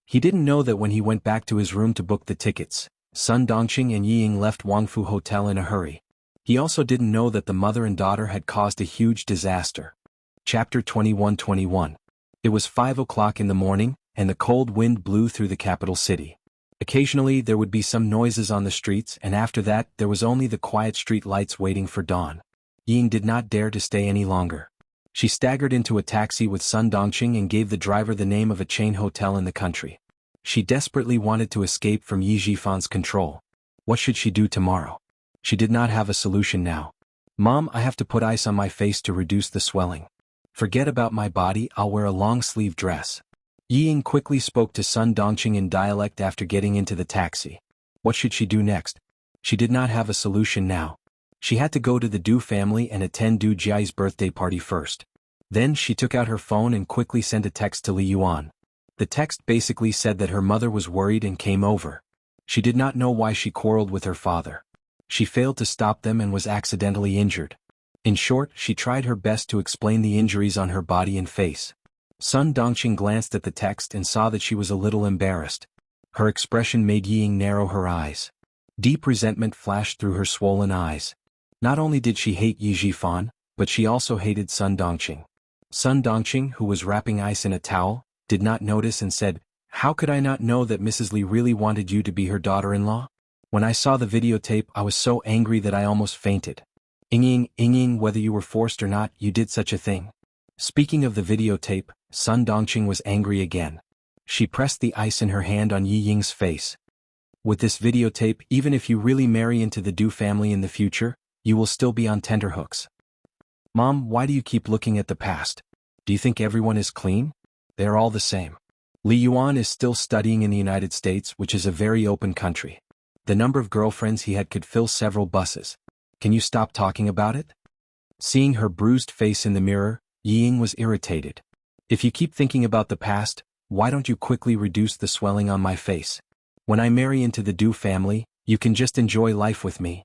He didn't know that when he went back to his room to book the tickets, Sun Dongqing and Ying left Wangfu Hotel in a hurry. He also didn't know that the mother and daughter had caused a huge disaster. Chapter 21-21. It was 5 o'clock in the morning, and the cold wind blew through the capital city. Occasionally there would be some noises on the streets, and after that there was only the quiet street lights waiting for dawn. Ying did not dare to stay any longer. She staggered into a taxi with Sun Dongqing and gave the driver the name of a chain hotel in the country. She desperately wanted to escape from Yi Jifan's control. What should she do tomorrow? She did not have a solution now. "Mom, I have to put ice on my face to reduce the swelling. Forget about my body, I'll wear a long-sleeve dress." Ying quickly spoke to Sun Dongqing in dialect after getting into the taxi. What should she do next? She did not have a solution now. She had to go to the Du family and attend Du Jiai's birthday party first. Then she took out her phone and quickly sent a text to Li Yuan. The text basically said that her mother was worried and came over. She did not know why she quarreled with her father. She failed to stop them and was accidentally injured. In short, she tried her best to explain the injuries on her body and face. Sun Dongqing glanced at the text and saw that she was a little embarrassed. Her expression made Ying narrow her eyes. Deep resentment flashed through her swollen eyes. Not only did she hate Yi Jifan, but she also hated Sun Dongqing. Sun Dongqing, who was wrapping ice in a towel, did not notice and said, "How could I not know that Mrs. Li really wanted you to be her daughter-in-law? When I saw the videotape, I was so angry that I almost fainted. Ying, whether you were forced or not, you did such a thing." Speaking of the videotape, Sun Dongqing was angry again. She pressed the ice in her hand on Yi Ying's face. "With this videotape, even if you really marry into the Du family in the future, you will still be on tenterhooks." "Mom, why do you keep looking at the past? Do you think everyone is clean? They are all the same." Li Yuan is still studying in the United States, which is a very open country. The number of girlfriends he had could fill several buses. "Can you stop talking about it?" Seeing her bruised face in the mirror, Ying was irritated. "If you keep thinking about the past, why don't you quickly reduce the swelling on my face? When I marry into the Du family, you can just enjoy life with me."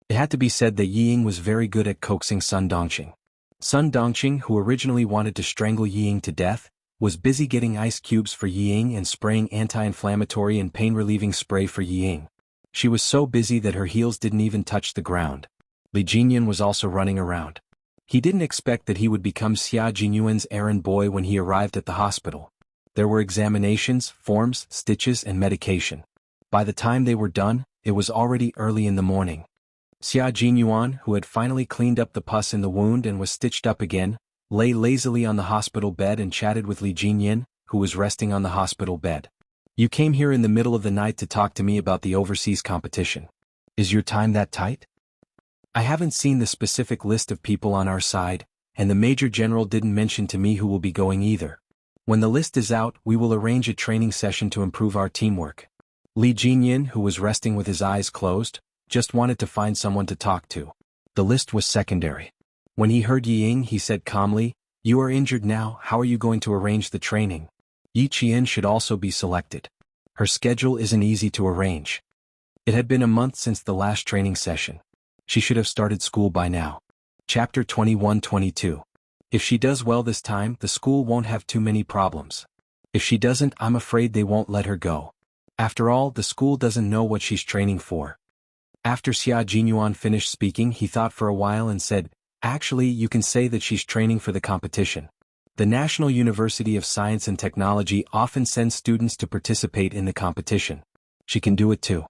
It had to be said that Ying was very good at coaxing Sun Dongqing. Sun Dongqing, who originally wanted to strangle Ying to death, was busy getting ice cubes for Ying and spraying anti-inflammatory and pain-relieving spray for Ying. She was so busy that her heels didn't even touch the ground. Li Jinyan was also running around. He didn't expect that he would become Xia Jinyuan's errand boy when he arrived at the hospital. There were examinations, forms, stitches, and medication. By the time they were done, it was already early in the morning. Xia Jinyuan, who had finally cleaned up the pus in the wound and was stitched up again, lay lazily on the hospital bed and chatted with Li Jinyan, who was resting on the hospital bed. "You came here in the middle of the night to talk to me about the overseas competition. Is your time that tight? I haven't seen the specific list of people on our side, and the Major General didn't mention to me who will be going either. When the list is out, we will arrange a training session to improve our teamwork." Li Jinyan, who was resting with his eyes closed, just wanted to find someone to talk to. The list was secondary. When he heard Ying, he said calmly, "You are injured now, how are you going to arrange the training? Yi Qian should also be selected. Her schedule isn't easy to arrange." It had been a month since the last training session. She should have started school by now. Chapter 21-22. If she does well this time, the school won't have too many problems. If she doesn't, I'm afraid they won't let her go. After all, the school doesn't know what she's training for. After Xia Jinyuan finished speaking, he thought for a while and said, "Actually, you can say that she's training for the competition. The National University of Science and Technology often sends students to participate in the competition. She can do it too.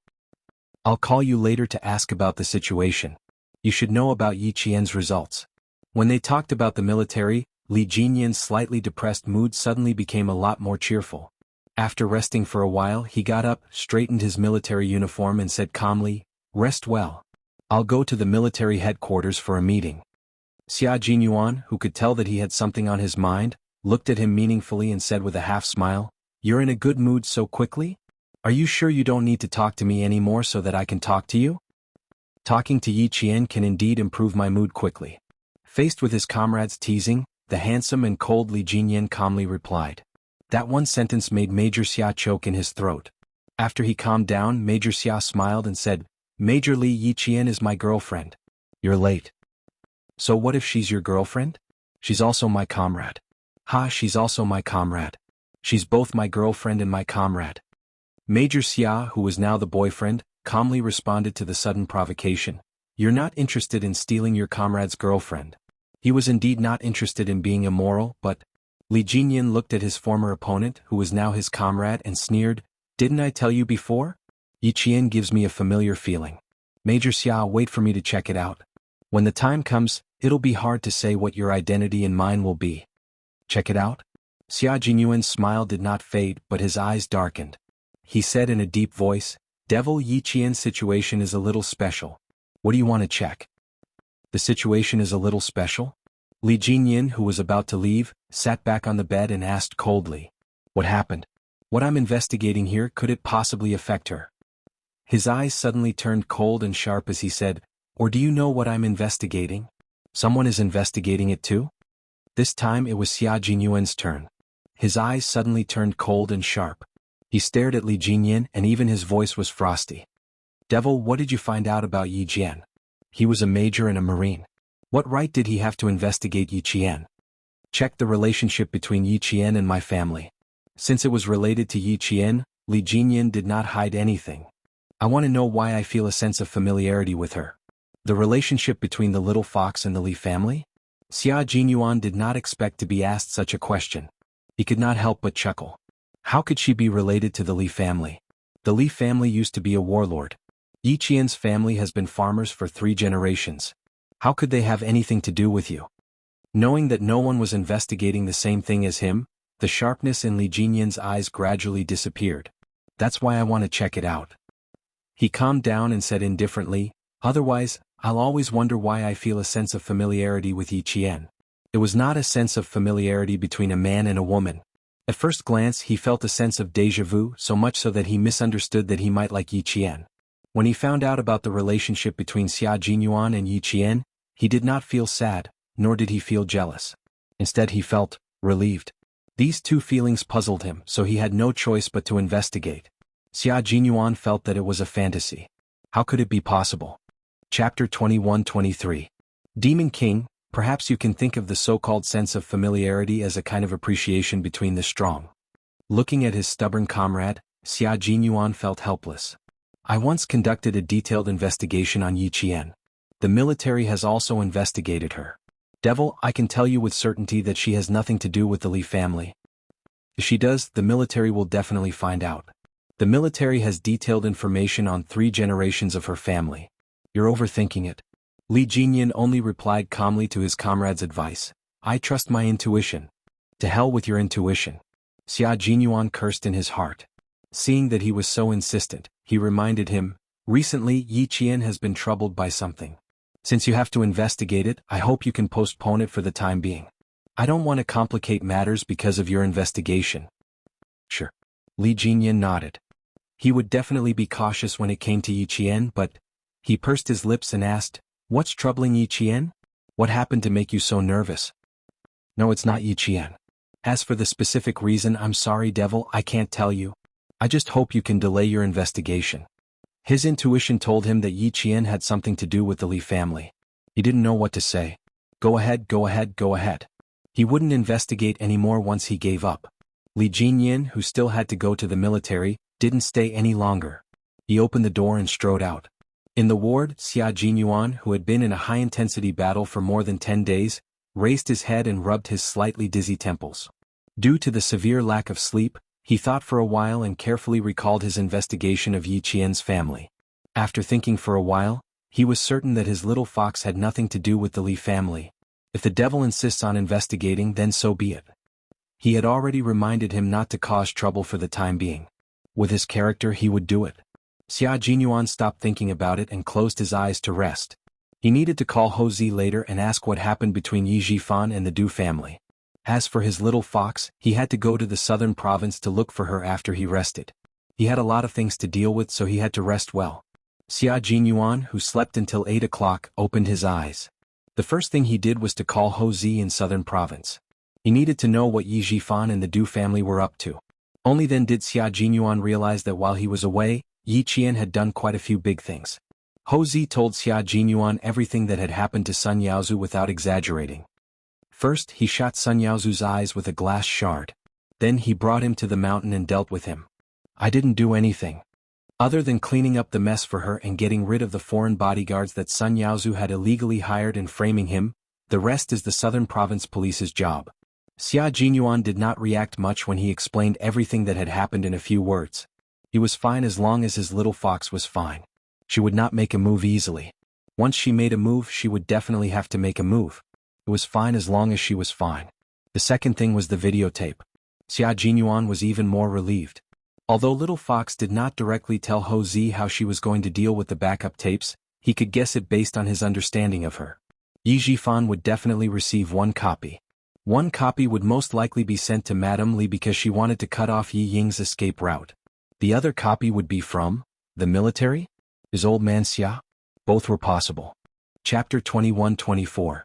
I'll call you later to ask about the situation. You should know about Yi Qian's results." When they talked about the military, Li Jinyan's slightly depressed mood suddenly became a lot more cheerful. After resting for a while, he got up, straightened his military uniform and said calmly, "Rest well. I'll go to the military headquarters for a meeting." Xia Jinyuan, who could tell that he had something on his mind, looked at him meaningfully and said with a half smile, "You're in a good mood so quickly? Are you sure you don't need to talk to me anymore so that I can talk to you?" "Talking to Yi Qian can indeed improve my mood quickly." Faced with his comrades' teasing, the handsome and cold Li Jinyan calmly replied. That one sentence made Major Xia choke in his throat. After he calmed down, Major Xia smiled and said, "Major Li, Yi Qian is my girlfriend. You're late. So what if she's your girlfriend? She's also my comrade. Ha, she's also my comrade. She's both my girlfriend and my comrade. Major Xia, who was now the boyfriend, calmly responded to the sudden provocation. You're not interested in stealing your comrade's girlfriend. He was indeed not interested in being immoral, but Li Jinyan looked at his former opponent, who was now his comrade, and sneered, Didn't I tell you before? Yi Qian gives me a familiar feeling. Major Xia, wait for me to check it out. When the time comes, it'll be hard to say what your identity and mine will be. Check it out? Xia Jinyuan's smile did not fade, but his eyes darkened. He said in a deep voice, Devil, Yi Qian's situation is a little special. What do you want to check? The situation is a little special? Li Jinyan, who was about to leave, sat back on the bed and asked coldly. What happened? What I'm investigating here, could it possibly affect her? His eyes suddenly turned cold and sharp as he said, Or do you know what I'm investigating? Someone is investigating it too? This time it was Xia Jinyuan's turn. His eyes suddenly turned cold and sharp. He stared at Li Jinyan and even his voice was frosty. Devil, what did you find out about Yi Jian? He was a major and a marine. What right did he have to investigate Yi Qian? Check the relationship between Yi Qian and my family. Since it was related to Yi Qian, Li Jinyan did not hide anything. I want to know why I feel a sense of familiarity with her. The relationship between the little fox and the Li family? Xia Jinyuan did not expect to be asked such a question. He could not help but chuckle. How could she be related to the Li family? The Li family used to be a warlord. Yi Qian's family has been farmers for 3 generations. How could they have anything to do with you? Knowing that no one was investigating the same thing as him, the sharpness in Li Jinyan's eyes gradually disappeared. That's why I want to check it out. He calmed down and said indifferently, Otherwise, I'll always wonder why I feel a sense of familiarity with Yi Qian. It was not a sense of familiarity between a man and a woman. At first glance he felt a sense of déjà vu, so much so that he misunderstood that he might like Yi Qian. When he found out about the relationship between Xia Jinyuan and Yi Qian, he did not feel sad, nor did he feel jealous. Instead he felt relieved. These 2 feelings puzzled him, so he had no choice but to investigate. Xia Jinyuan felt that it was a fantasy. How could it be possible? Chapter 21-23. Demon King, perhaps you can think of the so-called sense of familiarity as a kind of appreciation between the strong. Looking at his stubborn comrade, Xia Jinyuan felt helpless. I once conducted a detailed investigation on Yi Qian. The military has also investigated her. Devil, I can tell you with certainty that she has nothing to do with the Li family. If she does, the military will definitely find out. The military has detailed information on 3 generations of her family. You're overthinking it. Li Jinyan only replied calmly to his comrade's advice. I trust my intuition. To hell with your intuition. Xia Jinyuan cursed in his heart. Seeing that he was so insistent, he reminded him, Recently Yi Qian has been troubled by something. Since you have to investigate it, I hope you can postpone it for the time being. I don't want to complicate matters because of your investigation. Sure. Li Jinyan nodded. He would definitely be cautious when it came to Yi Qian, but he pursed his lips and asked, What's troubling Yi Qian? What happened to make you so nervous? No, it's not Yi Qian. As for the specific reason, I'm sorry, Devil, I can't tell you. I just hope you can delay your investigation. His intuition told him that Yi Qian had something to do with the Li family. He didn't know what to say. Go ahead, go ahead, go ahead. He wouldn't investigate anymore once he gave up. Li Jinyan, who still had to go to the military, didn't stay any longer. He opened the door and strode out. In the ward, Xia Jinyuan, who had been in a high-intensity battle for more than 10 days, raised his head and rubbed his slightly dizzy temples. Due to the severe lack of sleep, he thought for a while and carefully recalled his investigation of Yi Qian's family. After thinking for a while, he was certain that his little fox had nothing to do with the Li family. If the devil insists on investigating, then so be it. He had already reminded him not to cause trouble for the time being. With his character he would do it. Xia Jinyuan stopped thinking about it and closed his eyes to rest. He needed to call Ho Zi later and ask what happened between Yi Jifan and the Du family. As for his little fox, he had to go to the southern province to look for her after he rested. He had a lot of things to deal with, so he had to rest well. Xia Jinyuan, who slept until 8 o'clock, opened his eyes. The first thing he did was to call Ho Zi in southern province. He needed to know what Yi Jifan and the Du family were up to. Only then did Xia Jinyuan realize that while he was away, Yi Qian had done quite a few big things. Ho Zi told Xia Jinyuan everything that had happened to Sun Yaozu without exaggerating. First, he shot Sun Yaozu's eyes with a glass shard. Then he brought him to the mountain and dealt with him. I didn't do anything. Other than cleaning up the mess for her and getting rid of the foreign bodyguards that Sun Yaozu had illegally hired and framing him, the rest is the Southern Province Police's job. Xia Jinyuan did not react much when he explained everything that had happened in a few words. He was fine as long as his little fox was fine. She would not make a move easily. Once she made a move, she would definitely have to make a move. It was fine as long as she was fine. The second thing was the videotape. Xia Jinyuan was even more relieved. Although Little Fox did not directly tell Ho Zi how she was going to deal with the backup tapes, he could guess it based on his understanding of her. Yi Jifan would definitely receive one copy. One copy would most likely be sent to Madame Li because she wanted to cut off Yi Ying's escape route. The other copy would be from the military? Is old man Xia? Both were possible. Chapter 21-24.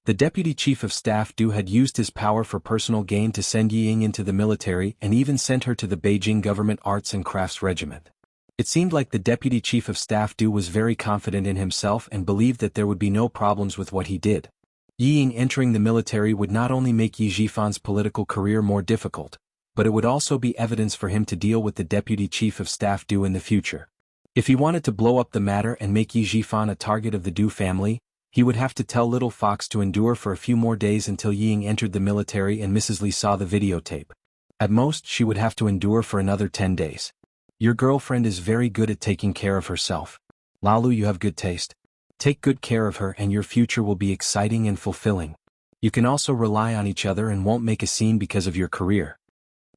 The Deputy Chief of Staff Du had used his power for personal gain to send Yi Ying into the military and even sent her to the Beijing Government Arts and Crafts Regiment. It seemed like the Deputy Chief of Staff Du was very confident in himself and believed that there would be no problems with what he did. Yi Ying entering the military would not only make Yi Jifan's political career more difficult, but it would also be evidence for him to deal with the Deputy Chief of Staff Du in the future. If he wanted to blow up the matter and make Yi Jifan a target of the Du family, he would have to tell Little Fox to endure for a few more days until Yi Ying entered the military and Mrs. Li saw the videotape. At most, she would have to endure for another 10 days. Your girlfriend is very good at taking care of herself. Lalu, you have good taste. Take good care of her and your future will be exciting and fulfilling. You can also rely on each other and won't make a scene because of your career.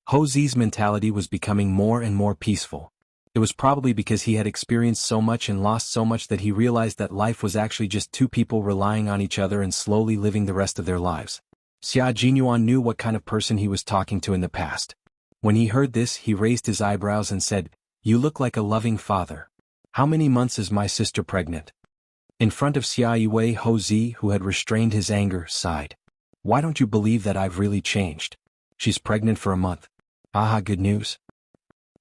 Ho Zi's mentality was becoming more and more peaceful. It was probably because he had experienced so much and lost so much that he realized that life was actually just two people relying on each other and slowly living the rest of their lives. Xia Jinyuan knew what kind of person he was talking to in the past. When he heard this, he raised his eyebrows and said, "You look like a loving father. How many months is my sister pregnant?" In front of Xia Yue, Ho Zi, who had restrained his anger, sighed. "Why don't you believe that I've really changed? She's pregnant for a month. Aha, good news.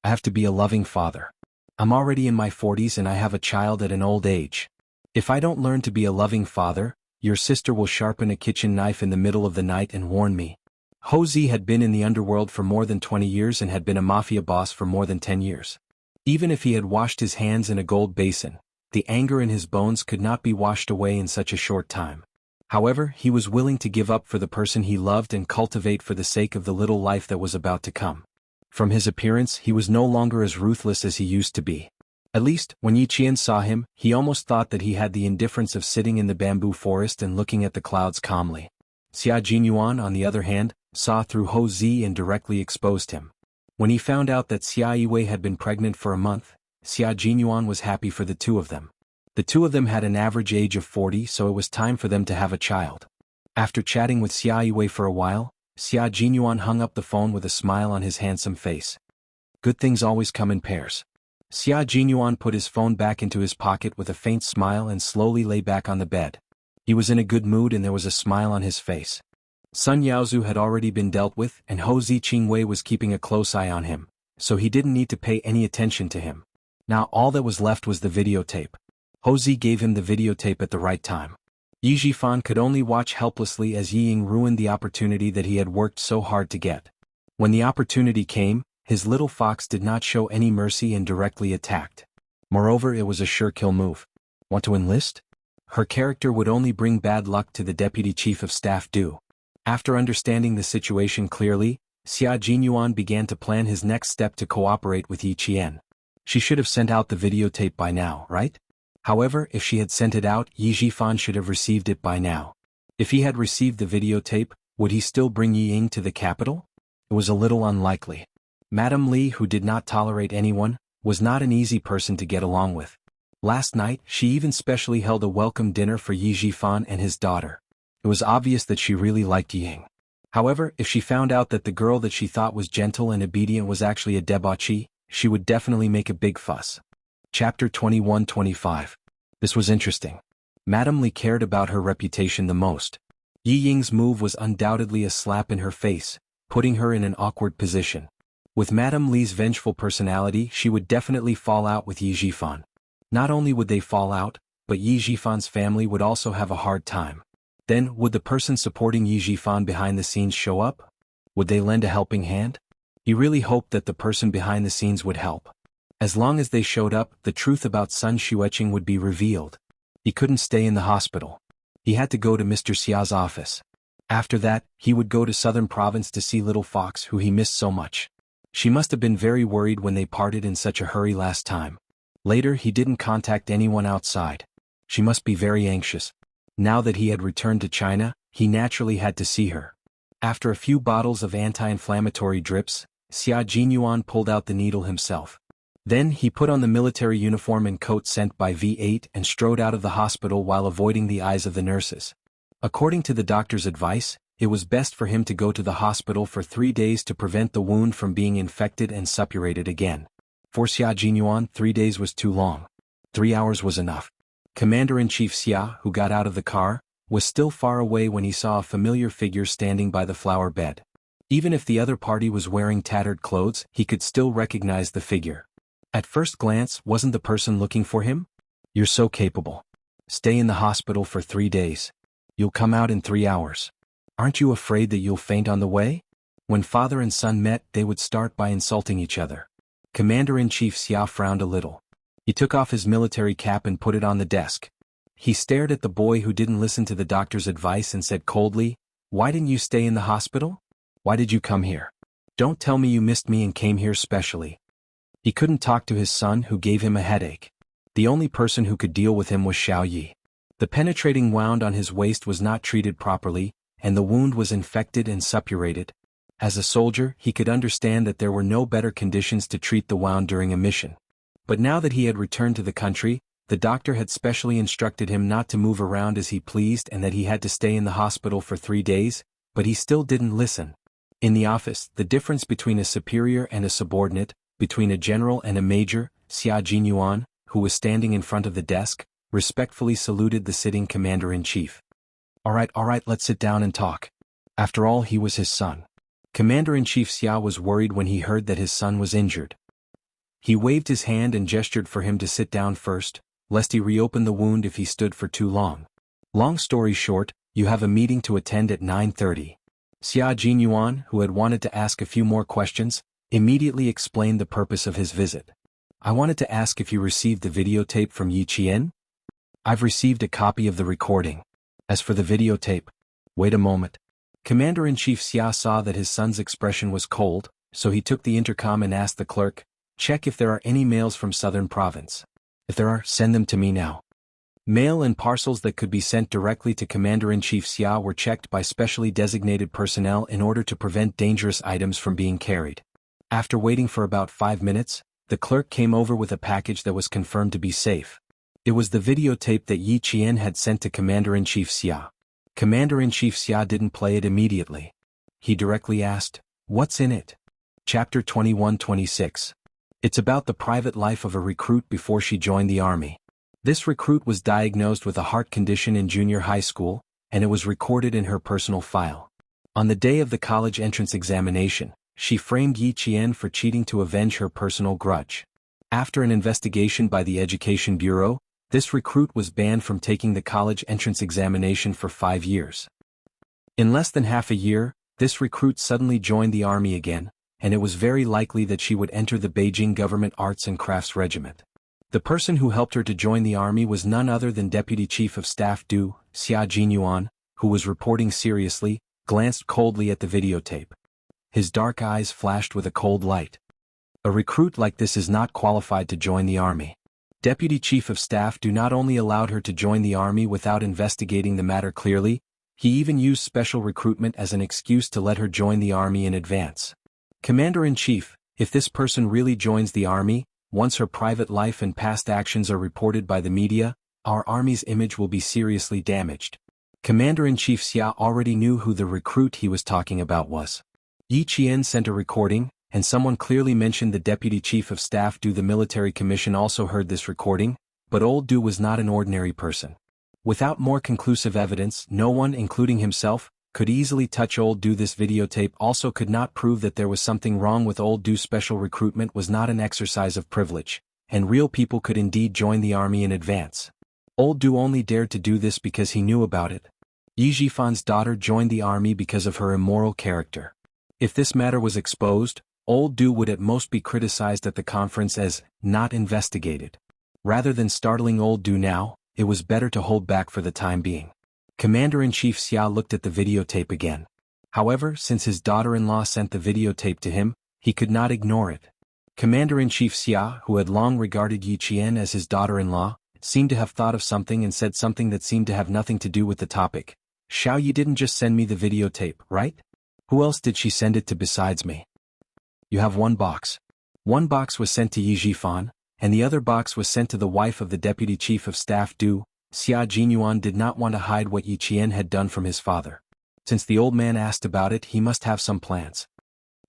I have to be a loving father. I'm already in my 40s and I have a child at an old age. If I don't learn to be a loving father, your sister will sharpen a kitchen knife in the middle of the night and warn me." Ho Zi had been in the underworld for more than 20 years and had been a mafia boss for more than 10 years. Even if he had washed his hands in a gold basin, the anger in his bones could not be washed away in such a short time. However, he was willing to give up for the person he loved and cultivate for the sake of the little life that was about to come. From his appearance, he was no longer as ruthless as he used to be. At least, when Yi Qian saw him, he almost thought that he had the indifference of sitting in the bamboo forest and looking at the clouds calmly. Xia Jinyuan, on the other hand, saw through Ho Zi and directly exposed him. When he found out that Xia Yue had been pregnant for a month, Xia Jinyuan was happy for the two of them. The two of them had an average age of 40, so it was time for them to have a child. After chatting with Xia Yue for a while, Xia Jinyuan hung up the phone with a smile on his handsome face. Good things always come in pairs. Xia Jinyuan put his phone back into his pocket with a faint smile and slowly lay back on the bed. He was in a good mood and there was a smile on his face. Sun Yaozu had already been dealt with and Ho Zi Qingwei was keeping a close eye on him, so he didn't need to pay any attention to him. Now all that was left was the videotape. Ho Zi gave him the videotape at the right time. Yi Jifan could only watch helplessly as Yi Ying ruined the opportunity that he had worked so hard to get. When the opportunity came, his little fox did not show any mercy and directly attacked. Moreover, it was a sure kill move. Want to enlist? Her character would only bring bad luck to the Deputy Chief of Staff Du. After understanding the situation clearly, Xia Jinyuan began to plan his next step to cooperate with Yi Qian. She should have sent out the videotape by now, right? However, if she had sent it out, Yi Jifan should have received it by now. If he had received the videotape, would he still bring Yi Ying to the capital? It was a little unlikely. Madame Li, who did not tolerate anyone, was not an easy person to get along with. Last night, she even specially held a welcome dinner for Yi Jifan and his daughter. It was obvious that she really liked Yi Ying. However, if she found out that the girl that she thought was gentle and obedient was actually a debauchee, she would definitely make a big fuss. Chapter 21-25. This was interesting. Madame Li cared about her reputation the most. Yi Ying's move was undoubtedly a slap in her face, putting her in an awkward position. With Madame Li's vengeful personality, she would definitely fall out with Yi Jifan. Not only would they fall out, but Yi Jifan's family would also have a hard time. Then, would the person supporting Yi Jifan behind the scenes show up? Would they lend a helping hand? He really hoped that the person behind the scenes would help. As long as they showed up, the truth about Sun Xueqing would be revealed. He couldn't stay in the hospital. He had to go to Mr. Xia's office. After that, he would go to Southern Province to see little Fox, who he missed so much. She must have been very worried when they parted in such a hurry last time. Later, he didn't contact anyone outside. She must be very anxious. Now that he had returned to China, he naturally had to see her. After a few bottles of anti-inflammatory drips, Xia Jinyuan pulled out the needle himself. Then he put on the military uniform and coat sent by V8 and strode out of the hospital while avoiding the eyes of the nurses. According to the doctor's advice, it was best for him to go to the hospital for 3 days to prevent the wound from being infected and suppurated again. For Xia Jinyuan, 3 days was too long. 3 hours was enough. Commander-in-Chief Xia, who got out of the car, was still far away when he saw a familiar figure standing by the flower bed. Even if the other party was wearing tattered clothes, he could still recognize the figure. At first glance, wasn't the person looking for him? You're so capable. Stay in the hospital for 3 days. You'll come out in 3 hours. Aren't you afraid that you'll faint on the way? When father and son met, they would start by insulting each other. Commander-in-Chief Xia frowned a little. He took off his military cap and put it on the desk. He stared at the boy who didn't listen to the doctor's advice and said coldly, "Why didn't you stay in the hospital? Why did you come here? Don't tell me you missed me and came here specially." He couldn't talk to his son, who gave him a headache. The only person who could deal with him was Xiao Yi. The penetrating wound on his waist was not treated properly, and the wound was infected and suppurated. As a soldier, he could understand that there were no better conditions to treat the wound during a mission. But now that he had returned to the country, the doctor had specially instructed him not to move around as he pleased and that he had to stay in the hospital for 3 days, but he still didn't listen. In the office, the difference between a superior and a subordinate, between a general and a major, Xia Jinyuan, who was standing in front of the desk, respectfully saluted the sitting commander-in-chief. All right, let's sit down and talk. After all, he was his son. Commander-in-Chief Xia was worried when he heard that his son was injured. He waved his hand and gestured for him to sit down first, lest he reopen the wound if he stood for too long. Long story short, you have a meeting to attend at 9:30. Xia Jinyuan, who had wanted to ask a few more questions, immediately explained the purpose of his visit. I wanted to ask if you received the videotape from Yi Qian? I've received a copy of the recording. As for the videotape, wait a moment. Commander-in-Chief Xia saw that his son's expression was cold, so he took the intercom and asked the clerk, check if there are any mails from Southern Province. If there are, send them to me now. Mail and parcels that could be sent directly to Commander-in-Chief Xia were checked by specially designated personnel in order to prevent dangerous items from being carried. After waiting for about 5 minutes, the clerk came over with a package that was confirmed to be safe. It was the videotape that Yi Qian had sent to Commander-in-Chief Xia. Commander-in-Chief Xia didn't play it immediately. He directly asked, "What's in it?" Chapter 21-26. It's about the private life of a recruit before she joined the army. This recruit was diagnosed with a heart condition in junior high school, and it was recorded in her personal file. On the day of the college entrance examination, she framed Yi Qian for cheating to avenge her personal grudge. After an investigation by the Education Bureau, this recruit was banned from taking the college entrance examination for 5 years. In less than half a year, this recruit suddenly joined the army again, and it was very likely that she would enter the Beijing Government Arts and Crafts Regiment. The person who helped her to join the army was none other than Deputy Chief of Staff Du, Xia Jinyuan, who was reporting seriously, glanced coldly at the videotape. His dark eyes flashed with a cold light. A recruit like this is not qualified to join the army. Deputy Chief of Staff Du not only allowed her to join the army without investigating the matter clearly, he even used special recruitment as an excuse to let her join the army in advance. Commander-in-Chief, if this person really joins the army, once her private life and past actions are reported by the media, our army's image will be seriously damaged. Commander-in-Chief Xia already knew who the recruit he was talking about was. Yi Qian sent a recording, and someone clearly mentioned the Deputy Chief of Staff Du. The military commission also heard this recording, but old Du was not an ordinary person. Without more conclusive evidence, no one, including himself, could easily touch old Du. This videotape also could not prove that there was something wrong with old Du. Special recruitment was not an exercise of privilege. and real people could indeed join the army in advance. Old Du only dared to do this because he knew about it. Yi Jifan's daughter joined the army because of her immoral character. If this matter was exposed, Old Du would at most be criticized at the conference as not investigated. Rather than startling Old Du now, it was better to hold back for the time being. Commander-in-Chief Xia looked at the videotape again. However, since his daughter-in-law sent the videotape to him, he could not ignore it. Commander-in-Chief Xia, who had long regarded Yi Qian as his daughter-in-law, seemed to have thought of something and said something that seemed to have nothing to do with the topic. Xiao Yi didn't just send me the videotape, right? Who else did she send it to besides me? You have one box. One box was sent to Yi Jifan, and the other box was sent to the wife of the Deputy Chief of Staff Du. Xia Jinyuan did not want to hide what Yi Qian had done from his father. Since the old man asked about it, he must have some plans.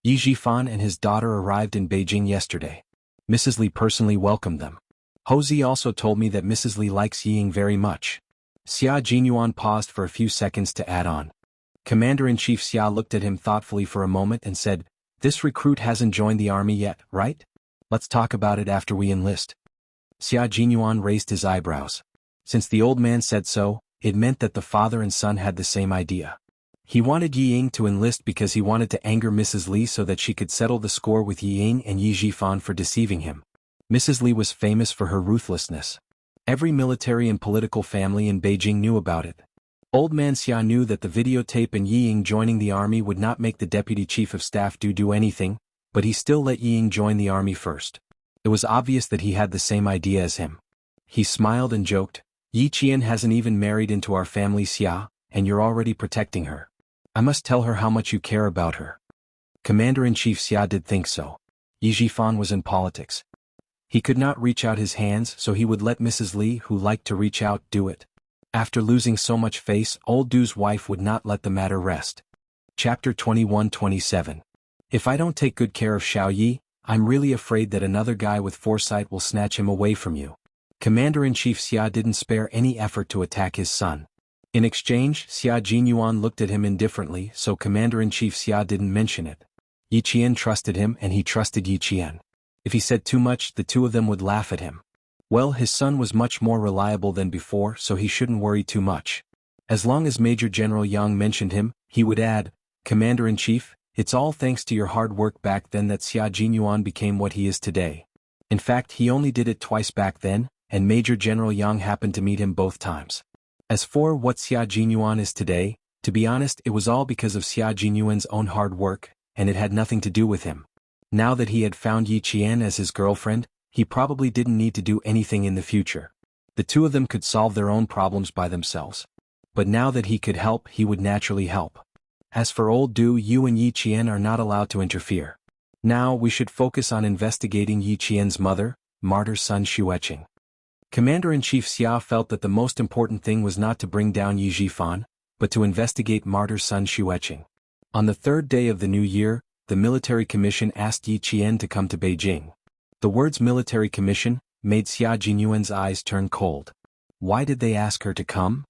Yi Jifan and his daughter arrived in Beijing yesterday. Mrs. Li personally welcomed them. Houzi also told me that Mrs. Li likes Ying very much. Xia Jinyuan paused for a few seconds to add on. Commander-in-Chief Xia looked at him thoughtfully for a moment and said, "This recruit hasn't joined the army yet, right? Let's talk about it after we enlist." Xia Jinyuan raised his eyebrows. Since the old man said so, it meant that the father and son had the same idea. He wanted Yi Ying to enlist because he wanted to anger Mrs. Li so that she could settle the score with Yi Ying and Yi Jifan for deceiving him. Mrs. Li was famous for her ruthlessness. Every military and political family in Beijing knew about it. Old man Xia knew that the videotape and Yi Ying joining the army would not make the Deputy Chief of Staff do anything, but he still let Yi Ying join the army first. It was obvious that he had the same idea as him. He smiled and joked, "Yi Qian hasn't even married into our family, Xia, and you're already protecting her. I must tell her how much you care about her." Commander-in-Chief Xia did think so. Yi Jifan was in politics. He could not reach out his hands, so he would let Mrs. Li, who liked to reach out, do it. After losing so much face, Old Du's wife would not let the matter rest. Chapter 21-27. If I don't take good care of Xiao Yi, I'm really afraid that another guy with foresight will snatch him away from you. Commander-in-Chief Xia didn't spare any effort to attack his son. In exchange, Xia Jinyuan looked at him indifferently, so Commander-in-Chief Xia didn't mention it. Yi Qian trusted him and he trusted Yi Qian. If he said too much, the two of them would laugh at him. Well, his son was much more reliable than before, so he shouldn't worry too much. As long as Major General Yang mentioned him, he would add, "Commander-in-Chief, it's all thanks to your hard work back then that Xia Jinyuan became what he is today." In fact, he only did it twice back then, and Major General Yang happened to meet him both times. As for what Xia Jinyuan is today, to be honest, it was all because of Xia Jinyuan's own hard work, and it had nothing to do with him. Now that he had found Yi Qian as his girlfriend, he probably didn't need to do anything in the future. The two of them could solve their own problems by themselves. But now that he could help, he would naturally help. As for Old Du, you and Yi Qian are not allowed to interfere. Now we should focus on investigating Yi Qian's mother, martyr son Xueqing. Commander-in-Chief Xia felt that the most important thing was not to bring down Yi Jifan, but to investigate martyr son Xueqing. On the third day of the new year, the military commission asked Yi Qian to come to Beijing. The words military commission made Xia Jinyuan's eyes turn cold. Why did they ask her to come?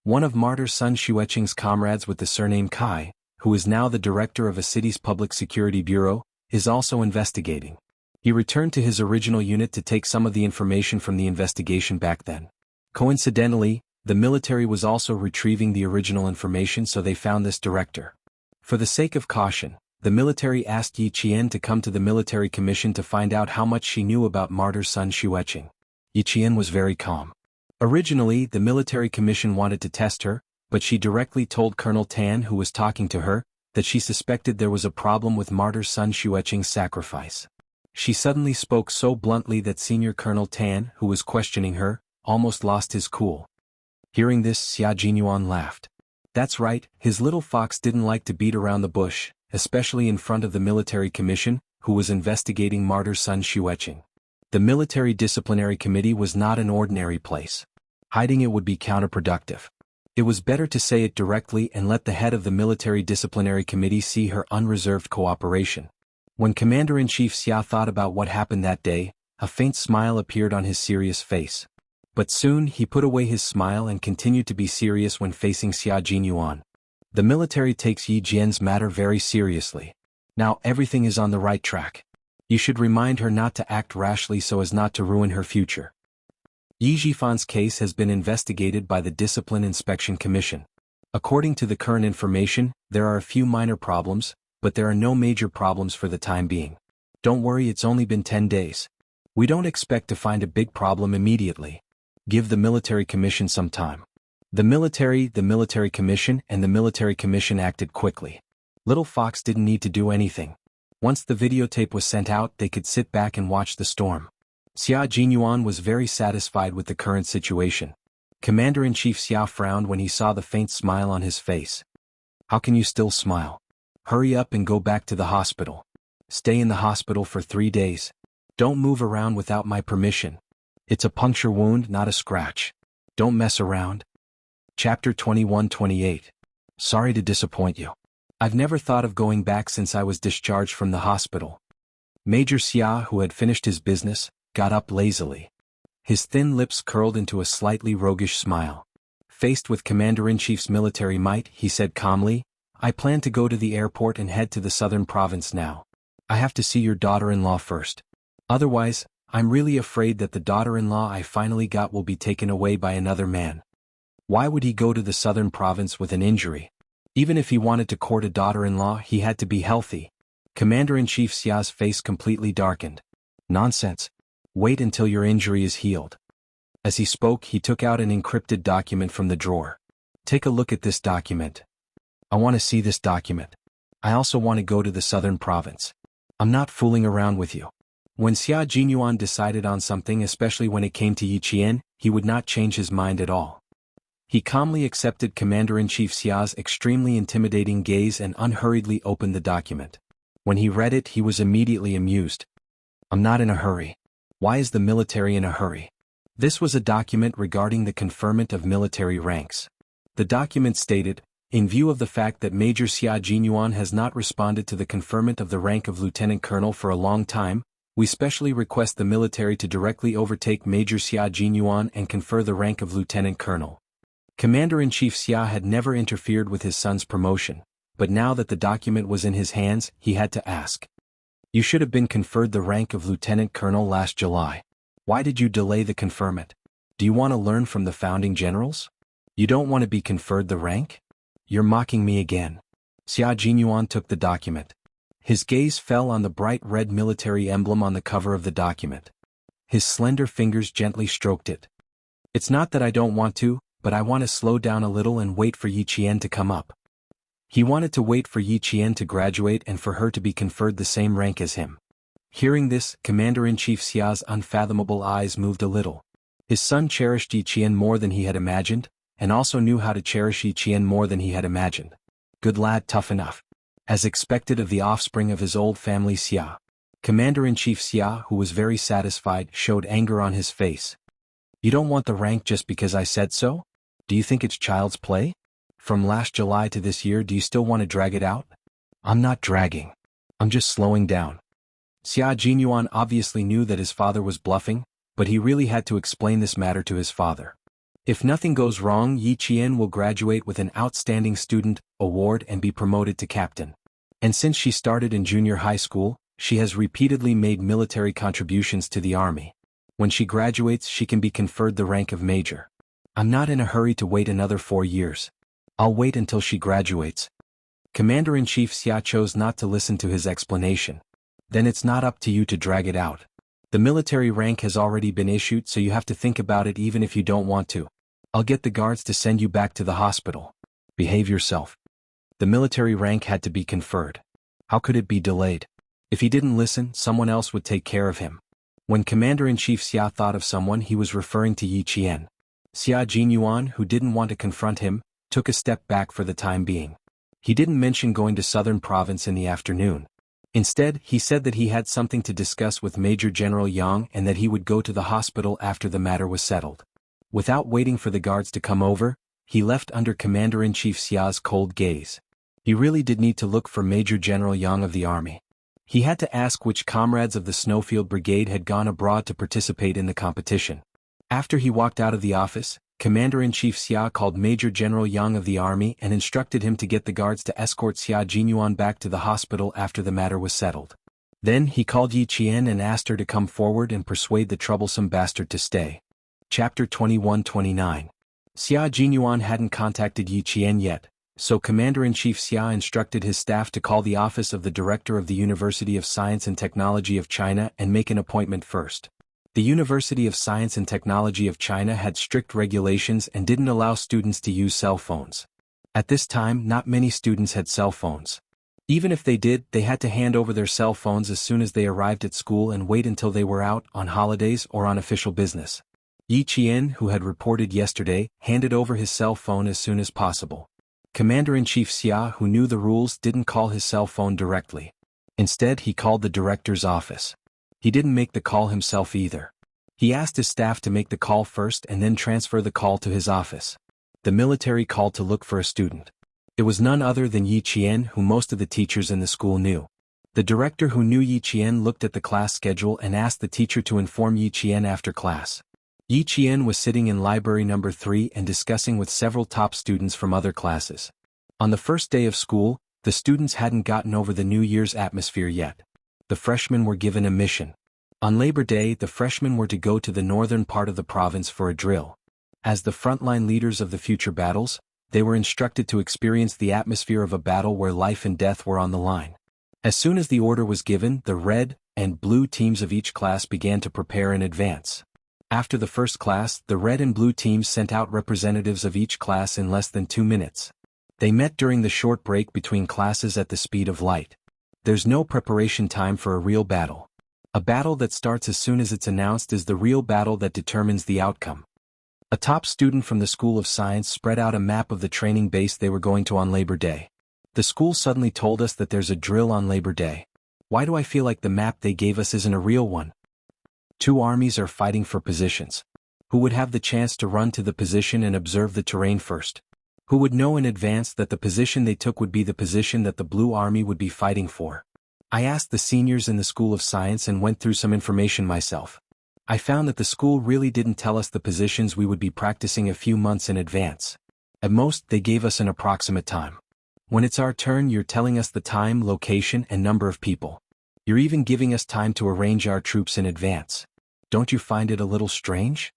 One of martyr son Xueqing's comrades with the surname Kai, who is now the director of a city's public security bureau, is also investigating. He returned to his original unit to take some of the information from the investigation back then. Coincidentally, the military was also retrieving the original information, so they found this director. For the sake of caution, the military asked Yi Qian to come to the military commission to find out how much she knew about martyr son Xueqing. Yi Qian was very calm. Originally, the military commission wanted to test her, but she directly told Colonel Tan, who was talking to her, that she suspected there was a problem with martyr son Xueqing's sacrifice. She suddenly spoke so bluntly that Senior Colonel Tan, who was questioning her, almost lost his cool. Hearing this, Xia Jinyuan laughed. That's right, his little fox didn't like to beat around the bush, especially in front of the military commission, who was investigating martyr son Xueqing. The military disciplinary committee was not an ordinary place. Hiding it would be counterproductive. It was better to say it directly and let the head of the military disciplinary committee see her unreserved cooperation. When Commander-in-Chief Xia thought about what happened that day, a faint smile appeared on his serious face. But soon he put away his smile and continued to be serious when facing Xia Jinyuan. The military takes Yi Jian's matter very seriously. Now everything is on the right track. You should remind her not to act rashly so as not to ruin her future. Yi Jifan's case has been investigated by the Discipline Inspection Commission. According to the current information, there are a few minor problems, but there are no major problems for the time being. Don't worry, it's only been 10 days. We don't expect to find a big problem immediately. Give the military commission some time. The military commission and the military commission acted quickly. Little Fox didn't need to do anything. Once the videotape was sent out, they could sit back and watch the storm. Xia Jinyuan was very satisfied with the current situation. Commander-in-Chief Xia frowned when he saw the faint smile on his face. How can you still smile? Hurry up and go back to the hospital. Stay in the hospital for 3 days. Don't move around without my permission. It's a puncture wound, not a scratch. Don't mess around. Chapter 21-28. Sorry to disappoint you. I've never thought of going back since I was discharged from the hospital. Major Xia, who had finished his business, got up lazily. His thin lips curled into a slightly roguish smile. Faced with Commander-in-Chief's military might, he said calmly, I plan to go to the airport and head to the southern province now. I have to see your daughter-in-law first. Otherwise, I'm really afraid that the daughter-in-law I finally got will be taken away by another man. Why would he go to the southern province with an injury? Even if he wanted to court a daughter-in-law, he had to be healthy. Commander-in-Chief Xia's face completely darkened. Nonsense. Wait until your injury is healed. As he spoke, he took out an encrypted document from the drawer. Take a look at this document. I want to see this document. I also want to go to the southern province. I'm not fooling around with you. When Xia Jinyuan decided on something, especially when it came to Yi Qian, he would not change his mind at all. He calmly accepted Commander-in-Chief Xia's extremely intimidating gaze and unhurriedly opened the document. When he read it, he was immediately amused. I'm not in a hurry. Why is the military in a hurry? This was a document regarding the conferment of military ranks. The document stated, in view of the fact that Major Xia Jinyuan has not responded to the conferment of the rank of Lieutenant Colonel for a long time, we specially request the military to directly overtake Major Xia Jinyuan and confer the rank of Lieutenant Colonel. Commander-in-Chief Xia had never interfered with his son's promotion, but now that the document was in his hands, he had to ask. You should have been conferred the rank of Lieutenant Colonel last July. Why did you delay the conferment? Do you want to learn from the founding generals? You don't want to be conferred the rank? You're mocking me again. Xia Jinyuan took the document. His gaze fell on the bright red military emblem on the cover of the document. His slender fingers gently stroked it. It's not that I don't want to, but I want to slow down a little and wait for Yi Qian to come up. He wanted to wait for Yi Qian to graduate and for her to be conferred the same rank as him. Hearing this, Commander-in-Chief Xia's unfathomable eyes moved a little. His son cherished Yi Qian more than he had imagined, and also knew how to cherish Yi Qian more than he had imagined. Good lad, tough enough. As expected of the offspring of his old family Xia. Commander-in-Chief Xia, who was very satisfied, showed anger on his face. You don't want the rank just because I said so? Do you think it's child's play? From last July to this year, do you still want to drag it out? I'm not dragging. I'm just slowing down. Xia Jinyuan obviously knew that his father was bluffing, but he really had to explain this matter to his father. If nothing goes wrong, Yi Qian will graduate with an Outstanding Student award and be promoted to captain. And since she started in junior high school, she has repeatedly made military contributions to the army. When she graduates, she can be conferred the rank of major. I'm not in a hurry to wait another 4 years. I'll wait until she graduates. Commander-in-Chief Xia chose not to listen to his explanation. Then it's not up to you to drag it out. The military rank has already been issued, so you have to think about it even if you don't want to. I'll get the guards to send you back to the hospital. Behave yourself. The military rank had to be conferred. How could it be delayed? If he didn't listen, someone else would take care of him. When Commander-in-Chief Xia thought of someone, he was referring to Yi Qian. Xia Jinyuan, who didn't want to confront him, took a step back for the time being. He didn't mention going to Southern Province in the afternoon. Instead, he said that he had something to discuss with Major General Yang and that he would go to the hospital after the matter was settled. Without waiting for the guards to come over, he left under Commander-in-Chief Xia's cold gaze. He really did need to look for Major General Yang of the army. He had to ask which comrades of the Snowfield Brigade had gone abroad to participate in the competition. After he walked out of the office, Commander-in-Chief Xia called Major General Yang of the army and instructed him to get the guards to escort Xia Jinyuan back to the hospital after the matter was settled. Then he called Yi Qian and asked her to come forward and persuade the troublesome bastard to stay. Chapter 21-29. Xia Jinyuan hadn't contacted Yi Qian yet, so Commander-in-Chief Xia instructed his staff to call the office of the Director of the University of Science and Technology of China and make an appointment first. The University of Science and Technology of China had strict regulations and didn't allow students to use cell phones. At this time, not many students had cell phones. Even if they did, they had to hand over their cell phones as soon as they arrived at school and wait until they were out, on holidays or on official business. Yi Qian, who had reported yesterday, handed over his cell phone as soon as possible. Commander-in-Chief Xia, who knew the rules, didn't call his cell phone directly. Instead, he called the director's office. He didn't make the call himself either. He asked his staff to make the call first and then transfer the call to his office. The military called to look for a student. It was none other than Yi Qian, who most of the teachers in the school knew. The director, who knew Yi Qian, looked at the class schedule and asked the teacher to inform Yi Qian after class. Yi Qian was sitting in library number 3 and discussing with several top students from other classes. On the first day of school, the students hadn't gotten over the New Year's atmosphere yet. The freshmen were given a mission. On Labor Day, the freshmen were to go to the northern part of the province for a drill. As the frontline leaders of the future battles, they were instructed to experience the atmosphere of a battle where life and death were on the line. As soon as the order was given, the red and blue teams of each class began to prepare in advance. After the first class, the red and blue teams sent out representatives of each class in less than 2 minutes. They met during the short break between classes at the speed of light. There's no preparation time for a real battle. A battle that starts as soon as it's announced is the real battle that determines the outcome. A top student from the School of Science spread out a map of the training base they were going to on Labor Day. The school suddenly told us that there's a drill on Labor Day. Why do I feel like the map they gave us isn't a real one? 2 armies are fighting for positions. Who would have the chance to run to the position and observe the terrain first? Who would know in advance that the position they took would be the position that the Blue Army would be fighting for? I asked the seniors in the School of Science and went through some information myself. I found that the school really didn't tell us the positions we would be practicing a few months in advance. At most, they gave us an approximate time. When it's our turn, you're telling us the time, location, and number of people. You're even giving us time to arrange our troops in advance. Don't you find it a little strange?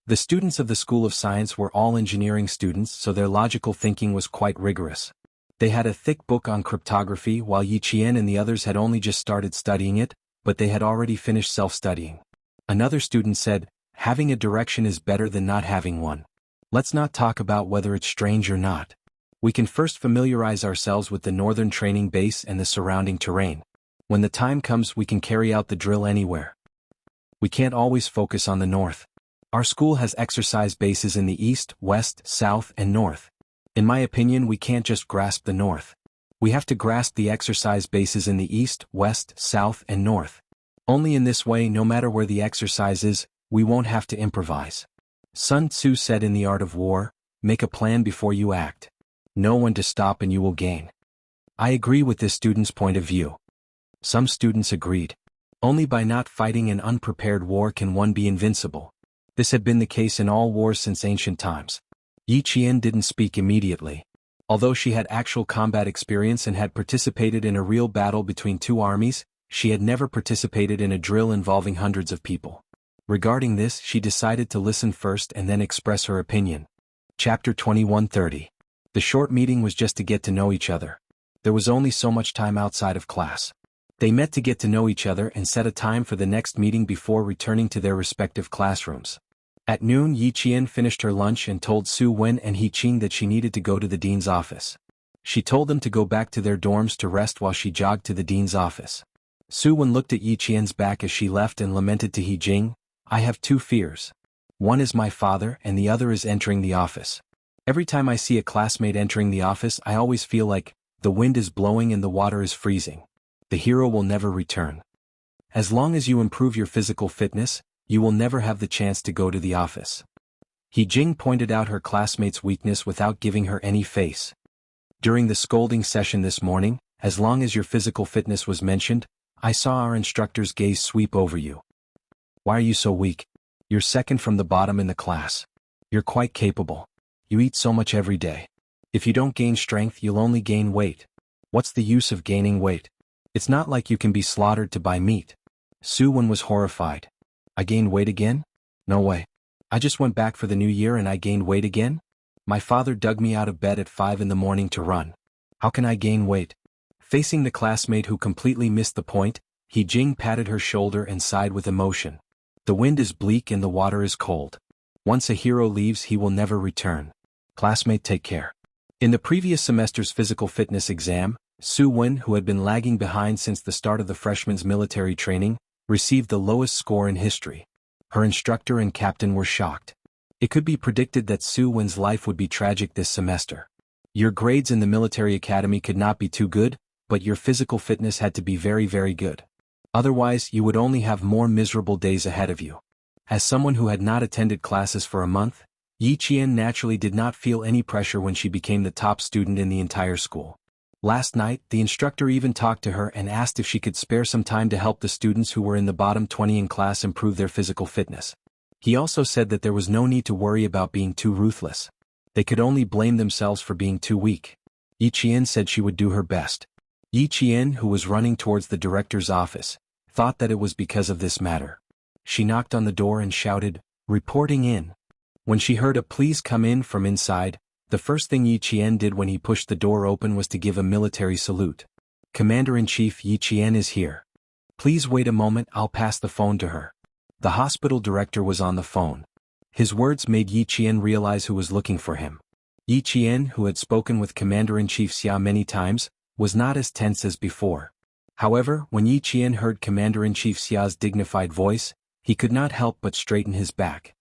The students of the School of Science were all engineering students, so their logical thinking was quite rigorous. They had a thick book on cryptography, while Yi Qian and the others had only just started studying it, but they had already finished self-studying. Another student said, "Having a direction is better than not having one. Let's not talk about whether it's strange or not. We can first familiarize ourselves with the northern training base and the surrounding terrain. When the time comes, we can carry out the drill anywhere. We can't always focus on the north. Our school has exercise bases in the east, west, south, and north. In my opinion, we can't just grasp the north. We have to grasp the exercise bases in the east, west, south, and north. Only in this way, no matter where the exercise is, we won't have to improvise. Sun Tzu said in The Art of War, make a plan before you act. Know when to stop and you will gain. I agree with this student's point of view. Some students agreed. Only by not fighting an unprepared war can one be invincible. This had been the case in all wars since ancient times. Yi Qian didn't speak immediately. Although she had actual combat experience and had participated in a real battle between 2 armies, she had never participated in a drill involving hundreds of people. Regarding this, she decided to listen first and then express her opinion. Chapter 21-30. The short meeting was just to get to know each other. There was only so much time outside of class. They met to get to know each other and set a time for the next meeting before returning to their respective classrooms. At noon, Yi Qian finished her lunch and told Su Wen and He Qing that she needed to go to the dean's office. She told them to go back to their dorms to rest while she jogged to the dean's office. Su Wen looked at Yi Qian's back as she left and lamented to He Jing, I have 2 fears. One is my father and the other is entering the office. Every time I see a classmate entering the office, I always feel like the wind is blowing and the water is freezing. The hero will never return. As long as you improve your physical fitness, you will never have the chance to go to the office. He Jing pointed out her classmate's weakness without giving her any face. During the scolding session this morning, as long as your physical fitness was mentioned, I saw our instructor's gaze sweep over you. Why are you so weak? You're second from the bottom in the class. You're quite capable. You eat so much every day. If you don't gain strength, you'll only gain weight. What's the use of gaining weight? It's not like you can be slaughtered to buy meat. Su Wen was horrified. I gained weight again? No way. I just went back for the new year and I gained weight again? My father dug me out of bed at 5 in the morning to run. How can I gain weight? Facing the classmate who completely missed the point, Jing patted her shoulder and sighed with emotion. The wind is bleak and the water is cold. Once a hero leaves, he will never return. Classmate, take care. In the previous semester's physical fitness exam, Su Wen, who had been lagging behind since the start of the freshman's military training, received the lowest score in history. Her instructor and captain were shocked. It could be predicted that Su Wen's life would be tragic this semester. Your grades in the military academy could not be too good, but your physical fitness had to be very, very good. Otherwise, you would only have more miserable days ahead of you. As someone who had not attended classes for a month, Yi Qian naturally did not feel any pressure when she became the top student in the entire school. Last night, the instructor even talked to her and asked if she could spare some time to help the students who were in the bottom 20 in class improve their physical fitness. He also said that there was no need to worry about being too ruthless. They could only blame themselves for being too weak. Yi Qian said she would do her best. Yi Qian, who was running towards the director's office, thought that it was because of this matter. She knocked on the door and shouted, "Reporting in." When she heard a "please come in" from inside, the first thing Yi Qian did when he pushed the door open was to give a military salute. "Commander-in-Chief, Yi Qian is here. Please wait a moment, I'll pass the phone to her." The hospital director was on the phone. His words made Yi Qian realize who was looking for him. Yi Qian, who had spoken with Commander-in-Chief Xia many times, was not as tense as before. However, when Yi Qian heard Commander-in-Chief Xia's dignified voice, he could not help but straighten his back.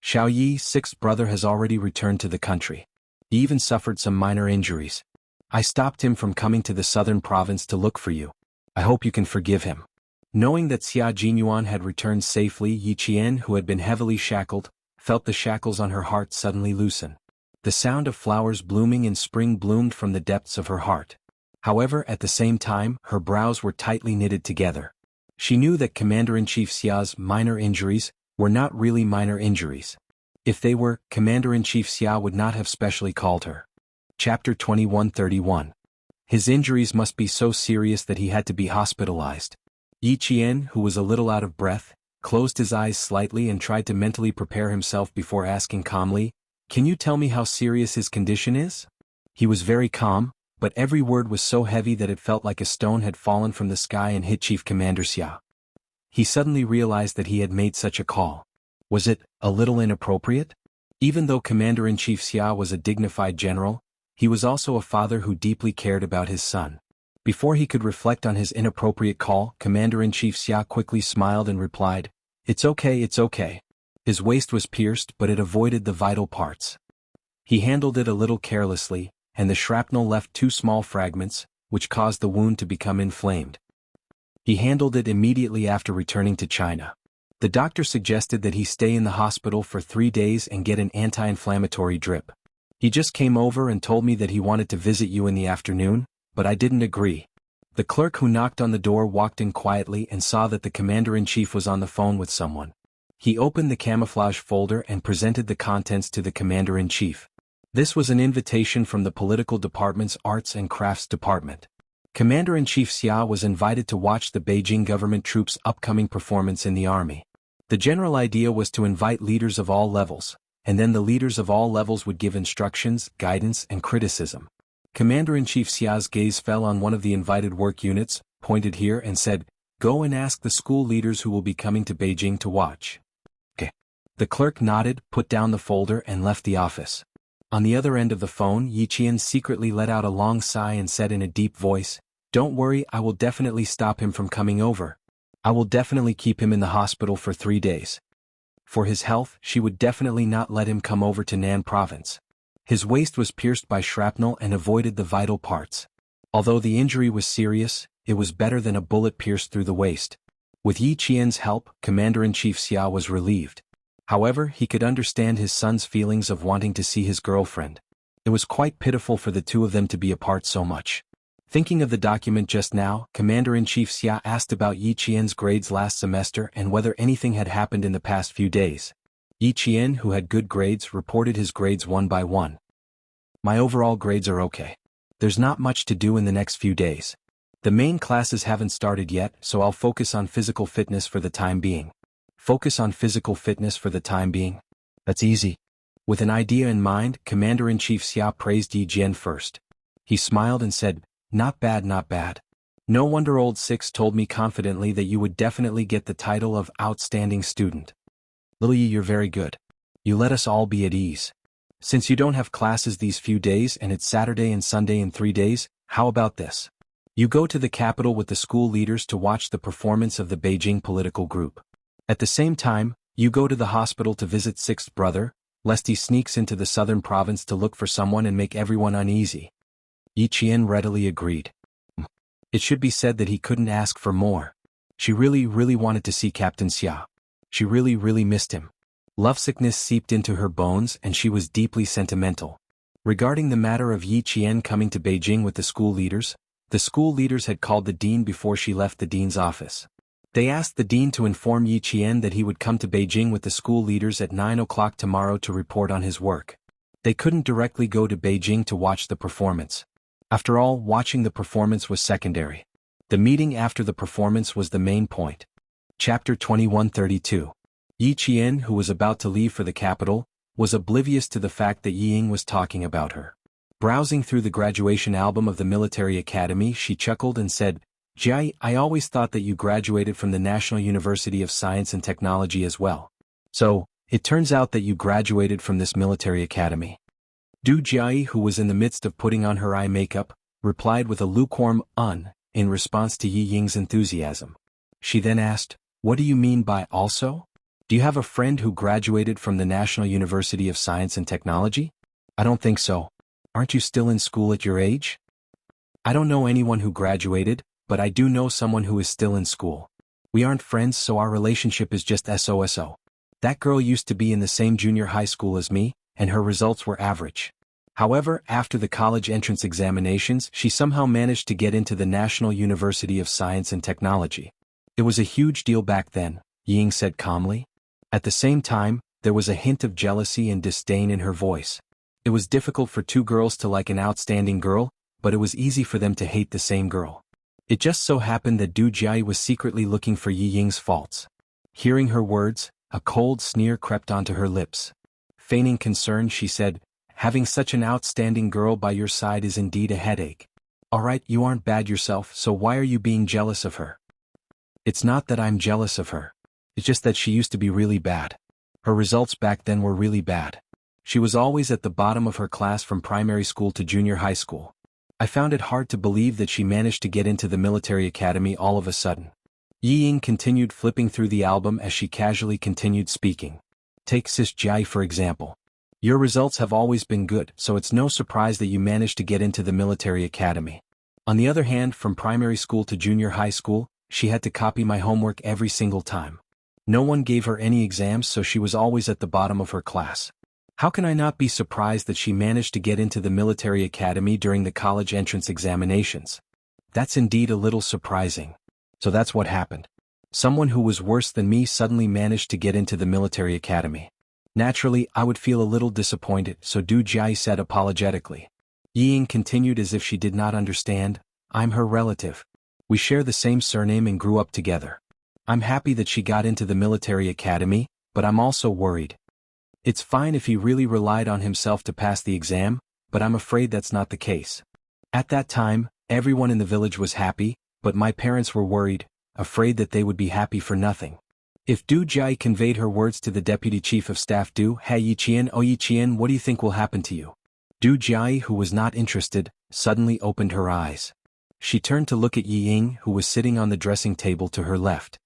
Xiao Yi's sixth brother has already returned to the country. He even suffered some minor injuries. I stopped him from coming to the southern province to look for you. I hope you can forgive him. Knowing that Xia Jinyuan had returned safely, Yi Qian, who had been heavily shackled, felt the shackles on her heart suddenly loosen. The sound of flowers blooming in spring bloomed from the depths of her heart. However, at the same time, her brows were tightly knitted together. She knew that Commander-in-Chief Xia's minor injuries were not really minor injuries. If they were, Commander-in-Chief Xia would not have specially called her. Chapter 2131. His injuries must be so serious that he had to be hospitalized. Yi Qian, who was a little out of breath, closed his eyes slightly and tried to mentally prepare himself before asking calmly, "Can you tell me how serious his condition is?" He was very calm, but every word was so heavy that it felt like a stone had fallen from the sky and hit Chief Commander Xia. He suddenly realized that he had made such a call. Was it a little inappropriate? Even though Commander-in-Chief Xia was a dignified general, he was also a father who deeply cared about his son. Before he could reflect on his inappropriate call, Commander-in-Chief Xia quickly smiled and replied, "It's okay, it's okay." His waist was pierced, but it avoided the vital parts. He handled it a little carelessly, and the shrapnel left 2 small fragments, which caused the wound to become inflamed. He handled it immediately after returning to China. The doctor suggested that he stay in the hospital for 3 days and get an anti-inflammatory drip. He just came over and told me that he wanted to visit you in the afternoon, but I didn't agree. The clerk who knocked on the door walked in quietly and saw that the commander-in-chief was on the phone with someone. He opened the camouflage folder and presented the contents to the commander-in-chief. This was an invitation from the political department's arts and crafts department. Commander-in-Chief Xia was invited to watch the Beijing government troops' upcoming performance in the army. The general idea was to invite leaders of all levels, and then the leaders of all levels would give instructions, guidance, and criticism. Commander-in-Chief Xia's gaze fell on one of the invited work units, pointed here and said, "Go and ask the school leaders who will be coming to Beijing to watch." Okay. The clerk nodded, put down the folder and left the office. On the other end of the phone, Yi Qian secretly let out a long sigh and said in a deep voice, "Don't worry, I will definitely stop him from coming over. I will definitely keep him in the hospital for 3 days. For his health, she would definitely not let him come over to Nan province." His waist was pierced by shrapnel and avoided the vital parts. Although the injury was serious, it was better than a bullet pierced through the waist. With Yi Qian's help, Commander-in-Chief Xia was relieved. However, he could understand his son's feelings of wanting to see his girlfriend. It was quite pitiful for the two of them to be apart so much. Thinking of the document just now, Commander-in-Chief Xia asked about Yi Qian's grades last semester and whether anything had happened in the past few days. Yi Qian, who had good grades, reported his grades one by one. "My overall grades are okay. There's not much to do in the next few days. The main classes haven't started yet, so I'll focus on physical fitness for the time being. Focus on physical fitness for the time being? That's easy. With an idea in mind, Commander-in-Chief Xia praised Yi Jian first. He smiled and said, "Not bad, not bad. No wonder old Six told me confidently that you would definitely get the title of outstanding student. Little Yi, you're very good. You let us all be at ease. Since you don't have classes these few days and it's Saturday and Sunday in 3 days, how about this? You go to the capital with the school leaders to watch the performance of the Beijing political group. At the same time, you go to the hospital to visit Sixth Brother, lest he sneaks into the southern province to look for someone and make everyone uneasy." Yi Qian readily agreed. It should be said that he couldn't ask for more. She really wanted to see Captain Xia. She really missed him. Lovesickness seeped into her bones and she was deeply sentimental. Regarding the matter of Yi Qian coming to Beijing with the school leaders had called the dean before she left the dean's office. They asked the dean to inform Yi Qian that he would come to Beijing with the school leaders at 9 o'clock tomorrow to report on his work. They couldn't directly go to Beijing to watch the performance. After all, watching the performance was secondary. The meeting after the performance was the main point. Chapter 2132. Yi Qian, who was about to leave for the capital, was oblivious to the fact that Yi Ying was talking about her. Browsing through the graduation album of the military academy, she chuckled and said, "Jia, I always thought that you graduated from the National University of Science and Technology as well. So, it turns out that you graduated from this military academy." Du Jiai, who was in the midst of putting on her eye makeup, replied with a lukewarm in response to Yi Ying's enthusiasm. She then asked, "What do you mean by also? Do you have a friend who graduated from the National University of Science and Technology?" "I don't think so. Aren't you still in school at your age?" "I don't know anyone who graduated, but I do know someone who is still in school. We aren't friends, so our relationship is just SOSO. That girl used to be in the same junior high school as me, and her results were average. However, after the college entrance examinations, she somehow managed to get into the National University of Science and Technology. It was a huge deal back then," Ying said calmly. At the same time, there was a hint of jealousy and disdain in her voice. It was difficult for two girls to like an outstanding girl, but it was easy for them to hate the same girl. It just so happened that Du Jiai was secretly looking for Yi Ying's faults. Hearing her words, a cold sneer crept onto her lips. Feigning concern, she said, "Having such an outstanding girl by your side is indeed a headache. Alright, you aren't bad yourself, so why are you being jealous of her?" "It's not that I'm jealous of her. It's just that she used to be really bad. Her results back then were really bad. She was always at the bottom of her class from primary school to junior high school. I found it hard to believe that she managed to get into the military academy all of a sudden." Yi Ying continued flipping through the album as she casually continued speaking. "Take Sis Jiai for example. Your results have always been good, so it's no surprise that you managed to get into the military academy. On the other hand, from primary school to junior high school, she had to copy my homework every single time. No one gave her any exams, so she was always at the bottom of her class. How can I not be surprised that she managed to get into the military academy during the college entrance examinations? That's indeed a little surprising. So that's what happened. Someone who was worse than me suddenly managed to get into the military academy. Naturally, I would feel a little disappointed, so Du Jiai said apologetically. Yi Ying continued as if she did not understand, "I'm her relative. We share the same surname and grew up together. I'm happy that she got into the military academy, but I'm also worried. It's fine if he really relied on himself to pass the exam, but I'm afraid that's not the case. At that time, everyone in the village was happy, but my parents were worried, afraid that they would be happy for nothing." If Du Jiai conveyed her words to the deputy chief of staff Du Hai Yi Qian, "Oh Yi Qian, what do you think will happen to you?" Du Jiai, who was not interested, suddenly opened her eyes. She turned to look at Yi Ying, who was sitting on the dressing table to her left.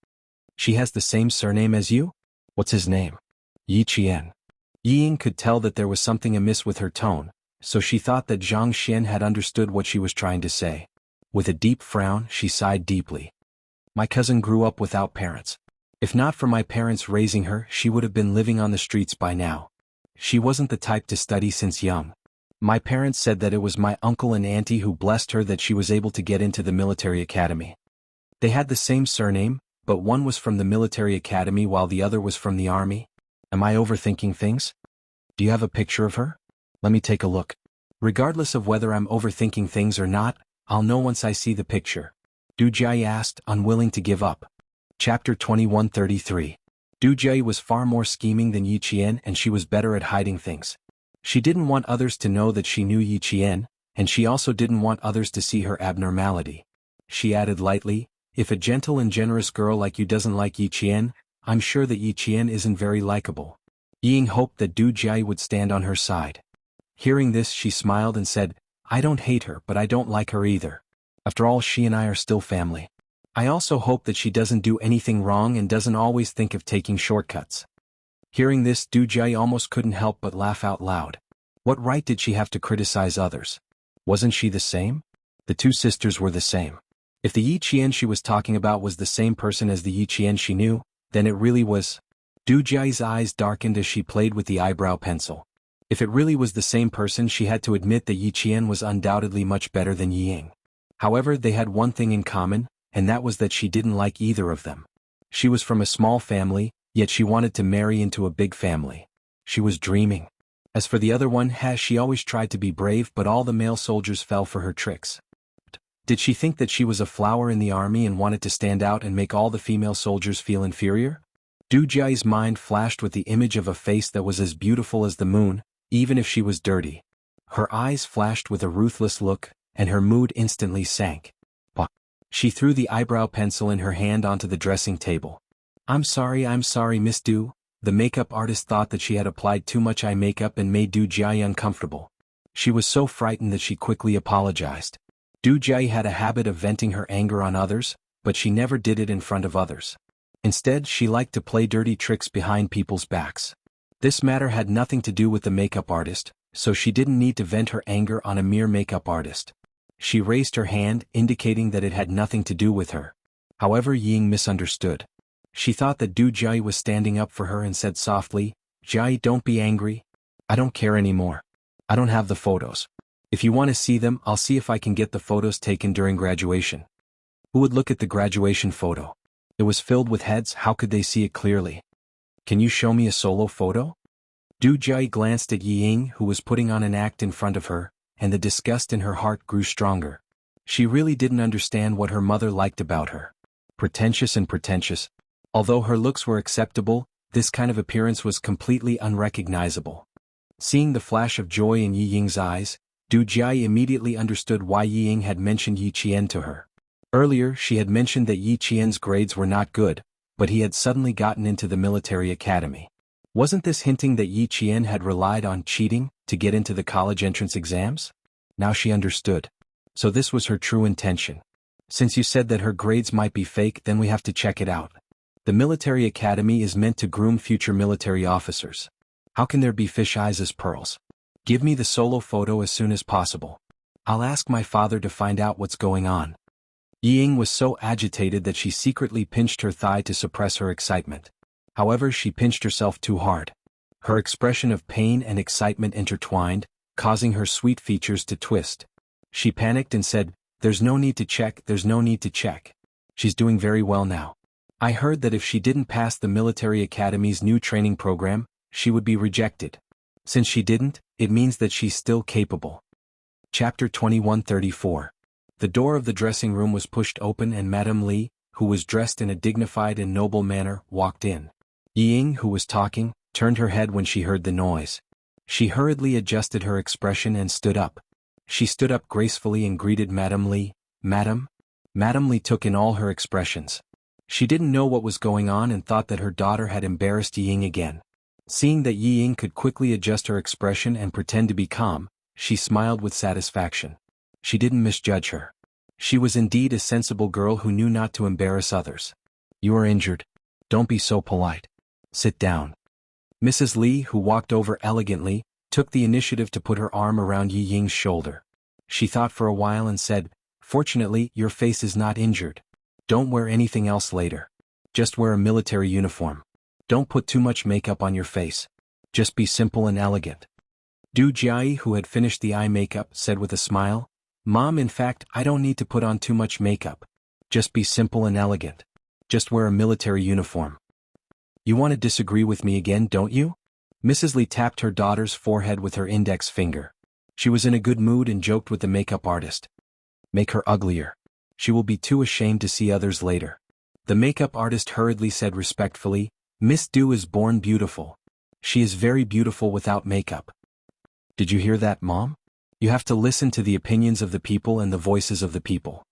"She has the same surname as you? What's his name?" "Yi Qian." Yi Ying could tell that there was something amiss with her tone, so she thought that Zhang Xian had understood what she was trying to say. With a deep frown, she sighed deeply. "My cousin grew up without parents. If not for my parents raising her, she would have been living on the streets by now. She wasn't the type to study since young. My parents said that it was my uncle and auntie who blessed her that she was able to get into the military academy. They had the same surname, but one was from the military academy while the other was from the army. Am I overthinking things? Do you have a picture of her? Let me take a look. Regardless of whether I'm overthinking things or not, I'll know once I see the picture. Du Jie asked, unwilling to give up. Chapter 2133. Du Jie was far more scheming than Yi Qian, and she was better at hiding things. She didn't want others to know that she knew Yi Qian, and she also didn't want others to see her abnormality. She added lightly, if a gentle and generous girl like you doesn't like Yi Qian, I'm sure that Yi Qian isn't very likable. Ying hoped that Du Jie would stand on her side. Hearing this, she smiled and said, I don't hate her, but I don't like her either. After all, she and I are still family. I also hope that she doesn't do anything wrong and doesn't always think of taking shortcuts. Hearing this, Du Jie almost couldn't help but laugh out loud. What right did she have to criticize others? Wasn't she the same? The two sisters were the same. If the Yi Qian she was talking about was the same person as the Yi Qian she knew, then it really was. Du Jie's eyes darkened as she played with the eyebrow pencil. If it really was the same person, she had to admit that Yi Qian was undoubtedly much better than Yi Ying. However, they had one thing in common, and that was that she didn't like either of them. She was from a small family, yet she wanted to marry into a big family. She was dreaming. As for the other one, she always tried to be brave, but all the male soldiers fell for her tricks. Did she think that she was a flower in the army and wanted to stand out and make all the female soldiers feel inferior? Du Jie's mind flashed with the image of a face that was as beautiful as the moon, even if she was dirty. Her eyes flashed with a ruthless look, and her mood instantly sank. She threw the eyebrow pencil in her hand onto the dressing table. I'm sorry, Miss Du. The makeup artist thought that she had applied too much eye makeup and made Du Jie uncomfortable. She was so frightened that she quickly apologized. Du Jie had a habit of venting her anger on others, but she never did it in front of others. Instead, she liked to play dirty tricks behind people's backs. This matter had nothing to do with the makeup artist, so she didn't need to vent her anger on a mere makeup artist. She raised her hand, indicating that it had nothing to do with her. However, Ying misunderstood. She thought that Du Jie was standing up for her and said softly, Jie, don't be angry. I don't care anymore. I don't have the photos. If you want to see them, I'll see if I can get the photos taken during graduation. Who would look at the graduation photo? It was filled with heads, how could they see it clearly? Can you show me a solo photo? Du Jie glanced at Yi Ying, who was putting on an act in front of her, and the disgust in her heart grew stronger. She really didn't understand what her mother liked about her. Pretentious and pretentious. Although her looks were acceptable, this kind of appearance was completely unrecognizable. Seeing the flash of joy in Yi Ying's eyes, Du Jie immediately understood why Yi Ying had mentioned Yi Qian to her. Earlier, she had mentioned that Yi Qian's grades were not good, but he had suddenly gotten into the military academy. Wasn't this hinting that Yi Qian had relied on cheating to get into the college entrance exams? Now she understood. So this was her true intention. Since you said that her grades might be fake, then we have to check it out. The military academy is meant to groom future military officers. How can there be fish eyes as pearls? Give me the solo photo as soon as possible. I'll ask my father to find out what's going on. Yi Ying was so agitated that she secretly pinched her thigh to suppress her excitement. However, she pinched herself too hard. Her expression of pain and excitement intertwined, causing her sweet features to twist. She panicked and said, there's no need to check. She's doing very well now. I heard that if she didn't pass the military academy's new training program, she would be rejected. Since she didn't, it means that she's still capable. Chapter 2134. The door of the dressing room was pushed open and Madame Li, who was dressed in a dignified and noble manner, walked in. Yi Ying, who was talking, turned her head when she heard the noise. She hurriedly adjusted her expression and stood up. She stood up gracefully and greeted Madame Li. Madam? Madame Li took in all her expressions. She didn't know what was going on and thought that her daughter had embarrassed Yi Ying again. Seeing that Yi Ying could quickly adjust her expression and pretend to be calm, she smiled with satisfaction. She didn't misjudge her. She was indeed a sensible girl who knew not to embarrass others. You are injured. Don't be so polite. Sit down. Mrs. Li, who walked over elegantly, took the initiative to put her arm around Yi Ying's shoulder. She thought for a while and said, fortunately, your face is not injured. Don't wear anything else later. Just wear a military uniform. Don't put too much makeup on your face. Just be simple and elegant. Du Jie, who had finished the eye makeup, said with a smile, Mom, in fact, I don't need to put on too much makeup. Just be simple and elegant. Just wear a military uniform. You want to disagree with me again, don't you? Mrs. Li tapped her daughter's forehead with her index finger. She was in a good mood and joked with the makeup artist. Make her uglier. She will be too ashamed to see others later. The makeup artist hurriedly said respectfully, Miss Du is born beautiful. She is very beautiful without makeup. Did you hear that, Mom? You have to listen to the opinions of the people and the voices of the people.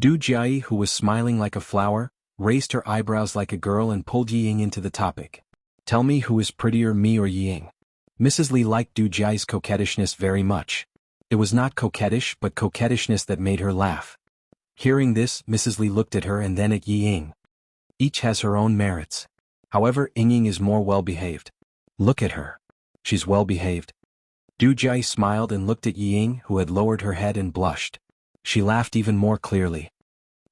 Du Jiai, who was smiling like a flower, raised her eyebrows like a girl and pulled Ying into the topic. Tell me who is prettier, me or Ying? Mrs. Li liked Du Jiai's coquettishness very much. It was not coquettish but coquettishness that made her laugh. Hearing this, Mrs. Li looked at her and then at Ying. Each has her own merits. However, Ying is more well-behaved. Look at her. She's well-behaved. Du Jiai smiled and looked at Ying, who had lowered her head and blushed. She laughed even more clearly.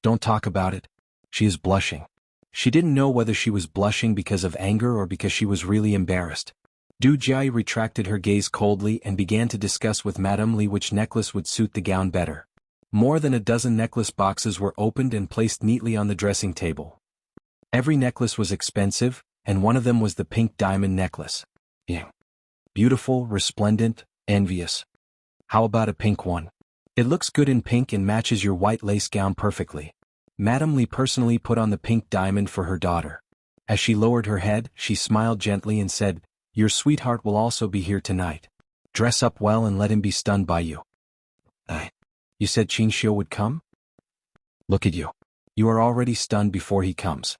Don't talk about it. She is blushing. She didn't know whether she was blushing because of anger or because she was really embarrassed. Du Jiai retracted her gaze coldly and began to discuss with Madame Li which necklace would suit the gown better. More than a dozen necklace boxes were opened and placed neatly on the dressing table. Every necklace was expensive, and one of them was the pink diamond necklace. Yeah. Beautiful, resplendent, envious. How about a pink one? It looks good in pink and matches your white lace gown perfectly. Madame Li personally put on the pink diamond for her daughter. As she lowered her head, she smiled gently and said, Your sweetheart will also be here tonight. Dress up well and let him be stunned by you. You said Qin Xiu would come? Look at you. You are already stunned before he comes.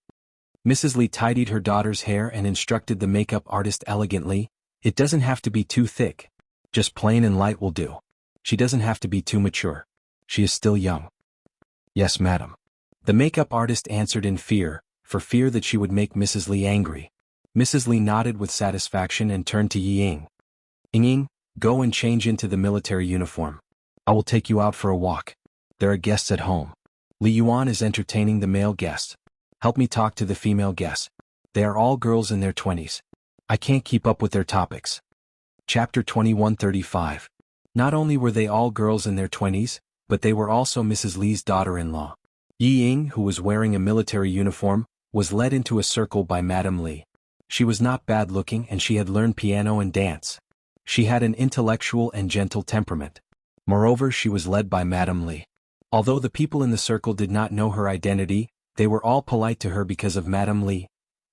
Mrs. Li tidied her daughter's hair and instructed the makeup artist elegantly, It doesn't have to be too thick. Just plain and light will do. She doesn't have to be too mature. She is still young. Yes, madam. The makeup artist answered in fear, for fear that she would make Mrs. Li angry. Mrs. Li nodded with satisfaction and turned to Ying. Ying, go and change into the military uniform. I will take you out for a walk. There are guests at home. Li Yuan is entertaining the male guests. Help me talk to the female guests. They are all girls in their 20s. I can't keep up with their topics. Chapter 2135. Not only were they all girls in their 20s, but they were also Mrs. Li's daughter-in-law. Ying, who was wearing a military uniform, was led into a circle by Madame Li. She was not bad-looking and she had learned piano and dance. She had an intellectual and gentle temperament. Moreover, she was led by Madame Li. Although the people in the circle did not know her identity, they were all polite to her because of Madame Li.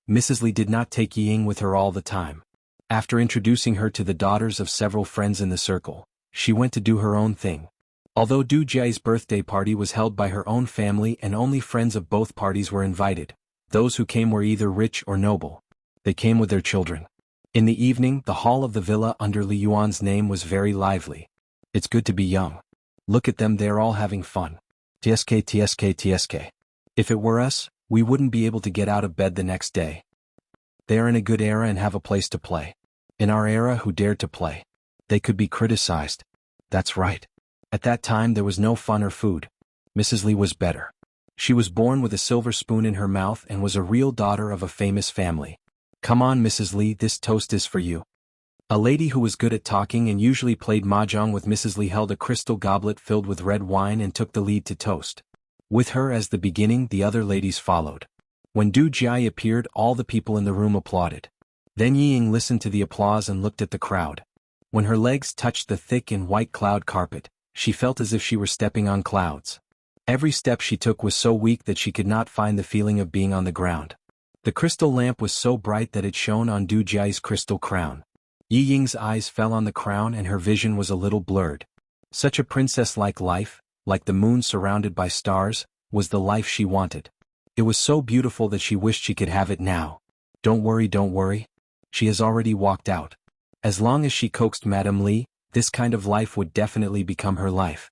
Mrs. Li did not take Ying with her all the time. After introducing her to the daughters of several friends in the circle, she went to do her own thing. Although Du Jiai's birthday party was held by her own family and only friends of both parties were invited, those who came were either rich or noble. They came with their children. In the evening, the hall of the villa under Li Yuan's name was very lively. It's good to be young. Look at them, they're all having fun. TSK TSK TSK. If it were us, we wouldn't be able to get out of bed the next day. They are in a good era and have a place to play. In our era, who dared to play? They could be criticized. That's right. At that time there was no fun or food. Mrs. Li was better. She was born with a silver spoon in her mouth and was a real daughter of a famous family. Come on, Mrs. Li, this toast is for you. A lady who was good at talking and usually played mahjong with Mrs. Li held a crystal goblet filled with red wine and took the lead to toast. With her as the beginning, the other ladies followed. When Du Jiai appeared, all the people in the room applauded. Then Ying listened to the applause and looked at the crowd. When her legs touched the thick and white cloud carpet, she felt as if she were stepping on clouds. Every step she took was so weak that she could not find the feeling of being on the ground. The crystal lamp was so bright that it shone on Du Jiai's crystal crown. Ying's eyes fell on the crown and her vision was a little blurred. Such a princess-like life, like the moon surrounded by stars, was the life she wanted. It was so beautiful that she wished she could have it now. Don't worry, don't worry. She has already walked out. As long as she coaxed Madame Li, this kind of life would definitely become her life.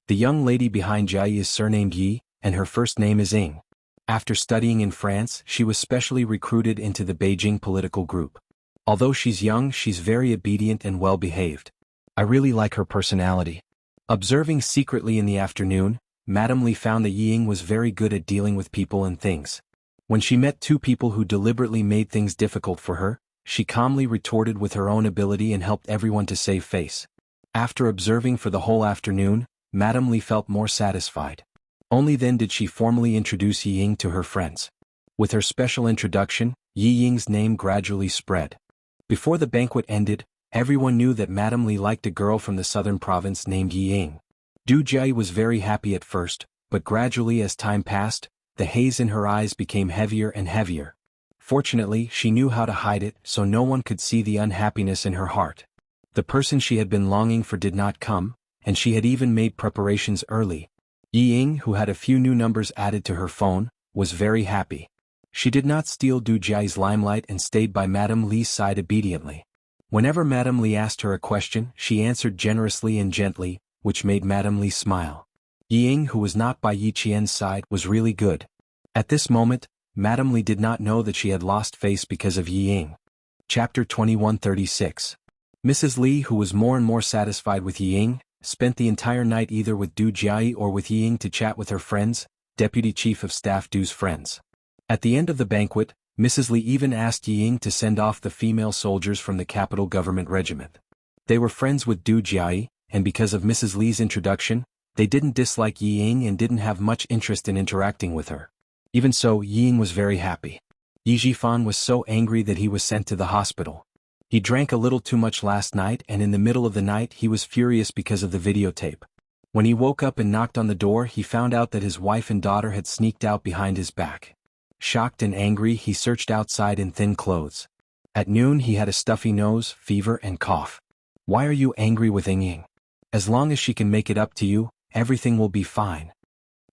The young lady behind Jiai is surnamed Yi, and her first name is Ying. After studying in France, she was specially recruited into the Beijing political group. Although she's young, she's very obedient and well-behaved. I really like her personality. Observing secretly in the afternoon, Madame Li found that Ying was very good at dealing with people and things. When she met two people who deliberately made things difficult for her, she calmly retorted with her own ability and helped everyone to save face. After observing for the whole afternoon, Madame Li felt more satisfied. Only then did she formally introduce Ying to her friends. With her special introduction, Ying's name gradually spread. Before the banquet ended, everyone knew that Madame Li liked a girl from the southern province named Ying. Du Jiai was very happy at first, but gradually as time passed, the haze in her eyes became heavier and heavier. Fortunately, she knew how to hide it, so no one could see the unhappiness in her heart. The person she had been longing for did not come, and she had even made preparations early. Yi Ying, who had a few new numbers added to her phone, was very happy. She did not steal Du Jiai's limelight and stayed by Madame Li's side obediently. Whenever Madame Li asked her a question, she answered generously and gently, which made Madame Li smile. Yi Ying, who was not by Yi Qian's side, was really good. At this moment, Madame Li did not know that she had lost face because of Yi Ying. Chapter 2136. Mrs. Li, who was more and more satisfied with Yi Ying, spent the entire night either with Du Jiai or with Yi Ying to chat with her friends, Deputy Chief of Staff Du's friends. At the end of the banquet, Mrs. Li even asked Yi Ying to send off the female soldiers from the capital government regiment. They were friends with Du Jiai, and because of Mrs. Li's introduction, they didn't dislike Yi Ying and didn't have much interest in interacting with her. Even so, Yi Ying was very happy. Yi Jifan was so angry that he was sent to the hospital. He drank a little too much last night, and in the middle of the night he was furious because of the videotape. When he woke up and knocked on the door, he found out that his wife and daughter had sneaked out behind his back. Shocked and angry, he searched outside in thin clothes. At noon he had a stuffy nose, fever and cough. "Why are you angry with Ying? As long as she can make it up to you, everything will be fine."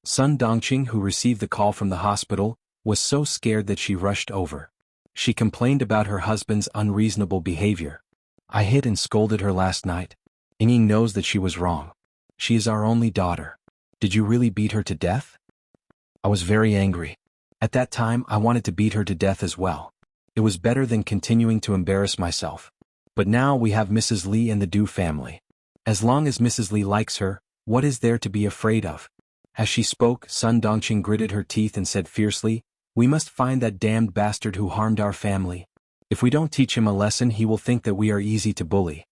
Sun Dongqing, who received the call from the hospital, was so scared that she rushed over. She complained about her husband's unreasonable behavior. "I hit and scolded her last night. Ying knows that she was wrong. She is our only daughter. Did you really beat her to death?" "I was very angry. At that time I wanted to beat her to death as well. It was better than continuing to embarrass myself. But now we have Mrs. Li and the Du family. As long as Mrs. Li likes her, what is there to be afraid of?" As she spoke, Sun Dongqing gritted her teeth and said fiercely, "We must find that damned bastard who harmed our family. If we don't teach him a lesson, he will think that we are easy to bully."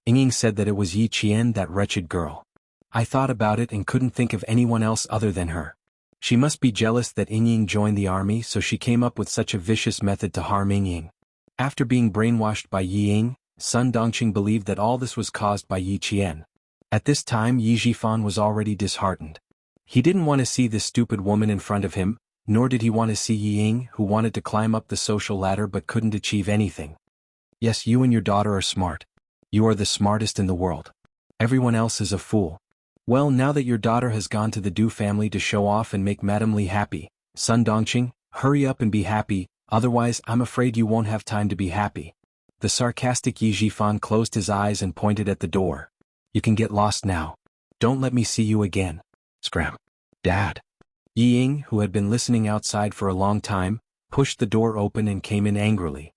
Ying said that it was Yi Qian, that wretched girl. "I thought about it and couldn't think of anyone else other than her. She must be jealous that Ying joined the army, so she came up with such a vicious method to harm Ying." After being brainwashed by Yi Ying, Sun Dongqing believed that all this was caused by Yi Qian. At this time Yi Jifan was already disheartened. He didn't want to see this stupid woman in front of him, nor did he want to see Yi Ying, who wanted to climb up the social ladder but couldn't achieve anything. "Yes, you and your daughter are smart. You are the smartest in the world. Everyone else is a fool. Well, now that your daughter has gone to the Du family to show off and make Madame Li happy, Sun Dongqing, hurry up and be happy, otherwise I'm afraid you won't have time to be happy." The sarcastic Yi Jifan closed his eyes and pointed at the door. "You can get lost now. Don't let me see you again." Scram. "Dad." Yi Ying, who had been listening outside for a long time, pushed the door open and came in angrily.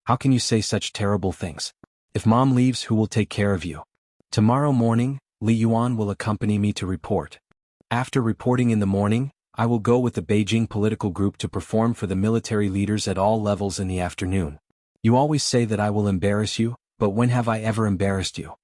"How can you say such terrible things? If Mom leaves, who will take care of you?" "Tomorrow morning, Li Yuan will accompany me to report. After reporting in the morning, I will go with the Beijing political group to perform for the military leaders at all levels in the afternoon. You always say that I will embarrass you, but when have I ever embarrassed you?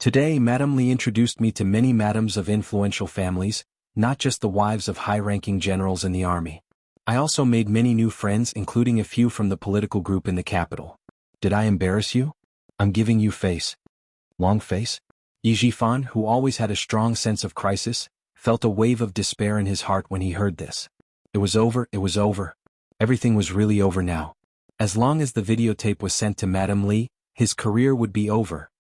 Today Madame Li introduced me to many madams of influential families, not just the wives of high-ranking generals in the army. I also made many new friends, including a few from the political group in the capital. Did I embarrass you? I'm giving you face." "Long face?" Yi Jifan, who always had a strong sense of crisis, felt a wave of despair in his heart when he heard this. It was over. Everything was really over now. As long as the videotape was sent to Madame Li, his career would be over.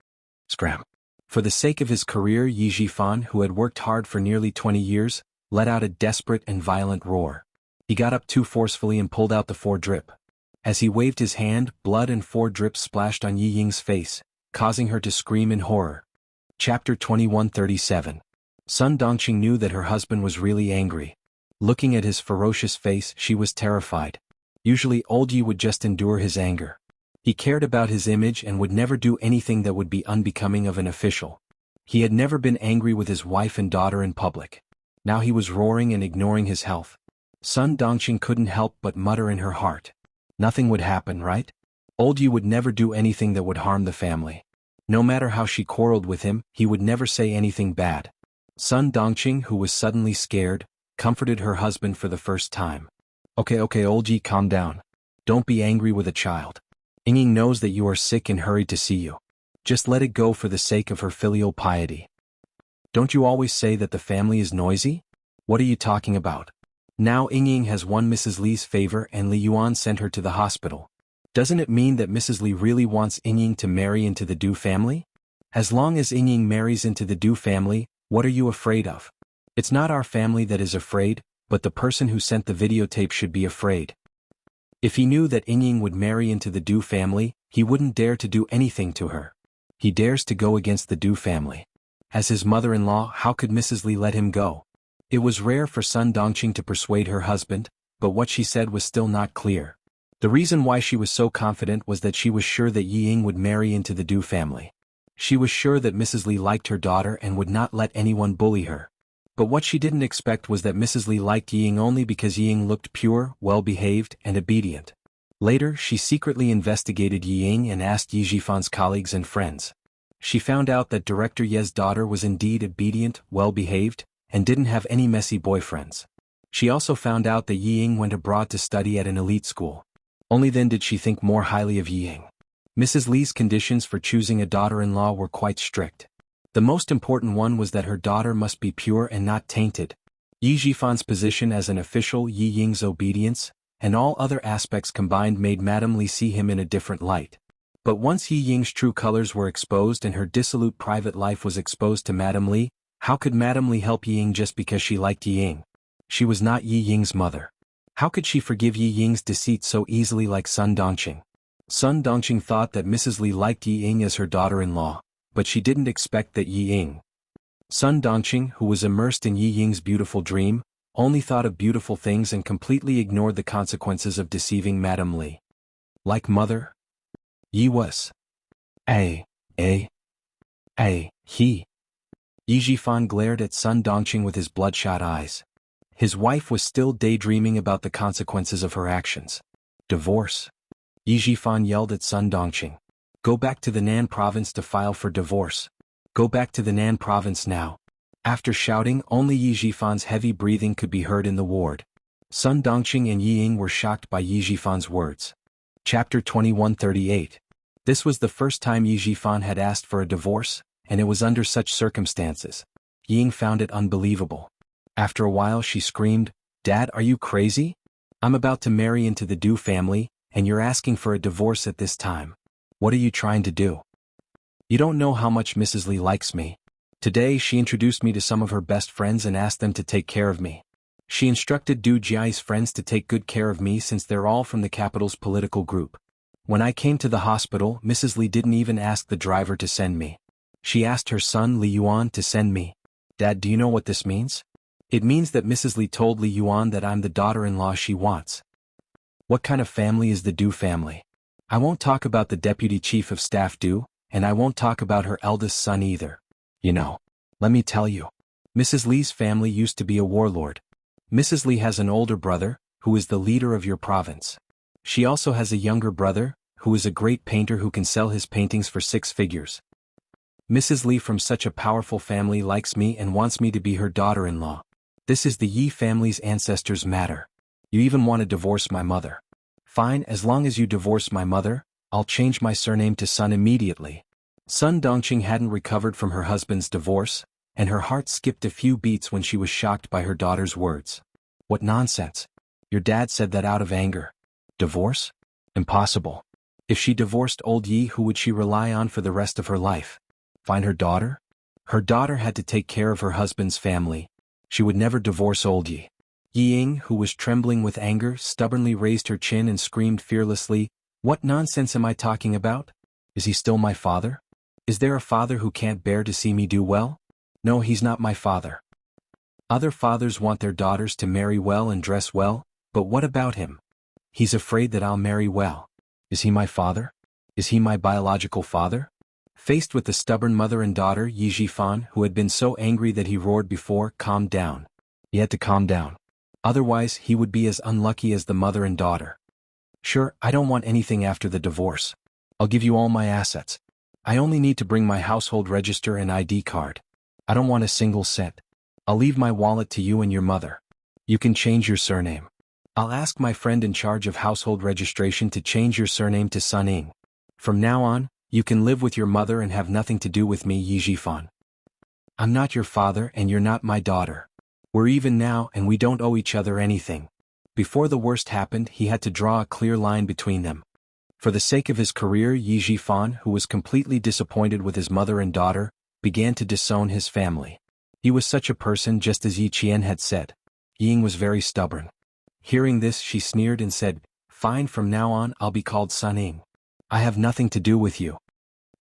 Scram. For the sake of his career, Yi Jifan, who had worked hard for nearly 20 years, let out a desperate and violent roar. He got up too forcefully and pulled out the 4-drip. As he waved his hand, blood and 4 drips splashed on Yi Ying's face, causing her to scream in horror. Chapter 2137. Sun Dongqing knew that her husband was really angry. Looking at his ferocious face, she was terrified. Usually old Yi would just endure his anger. He cared about his image and would never do anything that would be unbecoming of an official. He had never been angry with his wife and daughter in public. Now he was roaring and ignoring his health. Sun Dongqing couldn't help but mutter in her heart. Nothing would happen, right? Old Yi would never do anything that would harm the family. No matter how she quarreled with him, he would never say anything bad. Sun Dongqing, who was suddenly scared, comforted her husband for the first time. Okay, old Yi, calm down. Don't be angry with a child. Ying knows that you are sick and hurried to see you. Just let it go for the sake of her filial piety. Don't you always say that the family is noisy? What are you talking about? Now Ying has won Mrs. Li's favor and Li Yuan sent her to the hospital. Doesn't it mean that Mrs. Li really wants Ying to marry into the Du family? As long as Ying marries into the Du family, what are you afraid of? It's not our family that is afraid, but the person who sent the videotape should be afraid. If he knew that Ying would marry into the Du family, he wouldn't dare to do anything to her. He dares to go against the Du family. As his mother-in-law, how could Mrs. Li let him go? It was rare for Sun Dongqing to persuade her husband, but what she said was still not clear. The reason why she was so confident was that she was sure that Ying would marry into the Du family. She was sure that Mrs. Li liked her daughter and would not let anyone bully her. But what she didn't expect was that Mrs. Li liked Ying only because Ying looked pure, well-behaved, and obedient. Later, she secretly investigated Ying and asked Yi Jifan's colleagues and friends. She found out that Director Ye's daughter was indeed obedient, well-behaved, and didn't have any messy boyfriends. She also found out that Ying went abroad to study at an elite school. Only then did she think more highly of Ying. Mrs. Li's conditions for choosing a daughter-in-law were quite strict. The most important one was that her daughter must be pure and not tainted. Yi Jifan's position as an official, Yi Ying's obedience, and all other aspects combined made Madame Li see him in a different light. But once Yi Ying's true colors were exposed and her dissolute private life was exposed to Madame Li, how could Madame Li help Yi Ying just because she liked Yi Ying? She was not Yi Ying's mother. How could she forgive Yi Ying's deceit so easily like Sun Dongqing? Sun Dongqing thought that Mrs. Li liked Yi Ying as her daughter-in-law, but she didn't expect that Yi Ying. Sun Dongqing, who was immersed in Yi Ying's beautiful dream, only thought of beautiful things and completely ignored the consequences of deceiving Madame Li. Like mother? Yi was. He. Yi Jifan glared at Sun Dongqing with his bloodshot eyes. His wife was still daydreaming about the consequences of her actions. Divorce? Yi Jifan yelled at Sun Dongqing. Go back to the Nan province to file for divorce. Go back to the Nan province now. After shouting, only Yi Jifan's heavy breathing could be heard in the ward. Sun Dongqing and Yi Ying were shocked by Yi Jifan's words. Chapter 2138. This was the first time Yi Jifan had asked for a divorce, and it was under such circumstances. Yi Ying found it unbelievable. After a while she screamed, "Dad, are you crazy? I'm about to marry into the Du family, and you're asking for a divorce at this time. What are you trying to do? You don't know how much Mrs. Li likes me. Today she introduced me to some of her best friends and asked them to take care of me. She instructed Du Jiai's friends to take good care of me since they're all from the capital's political group. When I came to the hospital, Mrs. Li didn't even ask the driver to send me. She asked her son Li Yuan to send me. Dad, do you know what this means? It means that Mrs. Li told Li Yuan that I'm the daughter-in-law she wants. What kind of family is the Du family? I won't talk about the deputy chief of staff Du, and I won't talk about her eldest son either. You know, let me tell you. Mrs. Li's family used to be a warlord. Mrs. Li has an older brother, who is the leader of your province. She also has a younger brother, who is a great painter who can sell his paintings for 6 figures. Mrs. Li from such a powerful family likes me and wants me to be her daughter-in-law. This is the Yi family's ancestors' matter. You even want to divorce my mother. Fine, as long as you divorce my mother, I'll change my surname to Sun immediately. Sun Dongqing hadn't recovered from her husband's divorce, and her heart skipped a few beats when she was shocked by her daughter's words. What nonsense. Your dad said that out of anger. Divorce? Impossible. If she divorced old Yi, who would she rely on for the rest of her life? Find her daughter? Her daughter had to take care of her husband's family. She would never divorce old Yi. Yi Ying, who was trembling with anger, stubbornly raised her chin and screamed fearlessly, "What nonsense am I talking about? Is he still my father? Is there a father who can't bear to see me do well? No, he's not my father. Other fathers want their daughters to marry well and dress well, but what about him? He's afraid that I'll marry well. Is he my father? Is he my biological father?" Faced with the stubborn mother and daughter, Yi Jifan, who had been so angry that he roared before, calmed down. He had to calm down. Otherwise, he would be as unlucky as the mother and daughter. Sure, I don't want anything after the divorce. I'll give you all my assets. I only need to bring my household register and ID card. I don't want a single cent. I'll leave my wallet to you and your mother. You can change your surname. I'll ask my friend in charge of household registration to change your surname to Sun Ying. From now on, you can live with your mother and have nothing to do with me, Yi Jifan. I'm not your father and you're not my daughter. We're even now and we don't owe each other anything. Before the worst happened, he had to draw a clear line between them. For the sake of his career, Yi Jifan, who was completely disappointed with his mother and daughter, began to disown his family. He was such a person, just as Yi Qian had said. Ying was very stubborn. Hearing this, she sneered and said, "Fine, from now on I'll be called Sun Ying. I have nothing to do with you."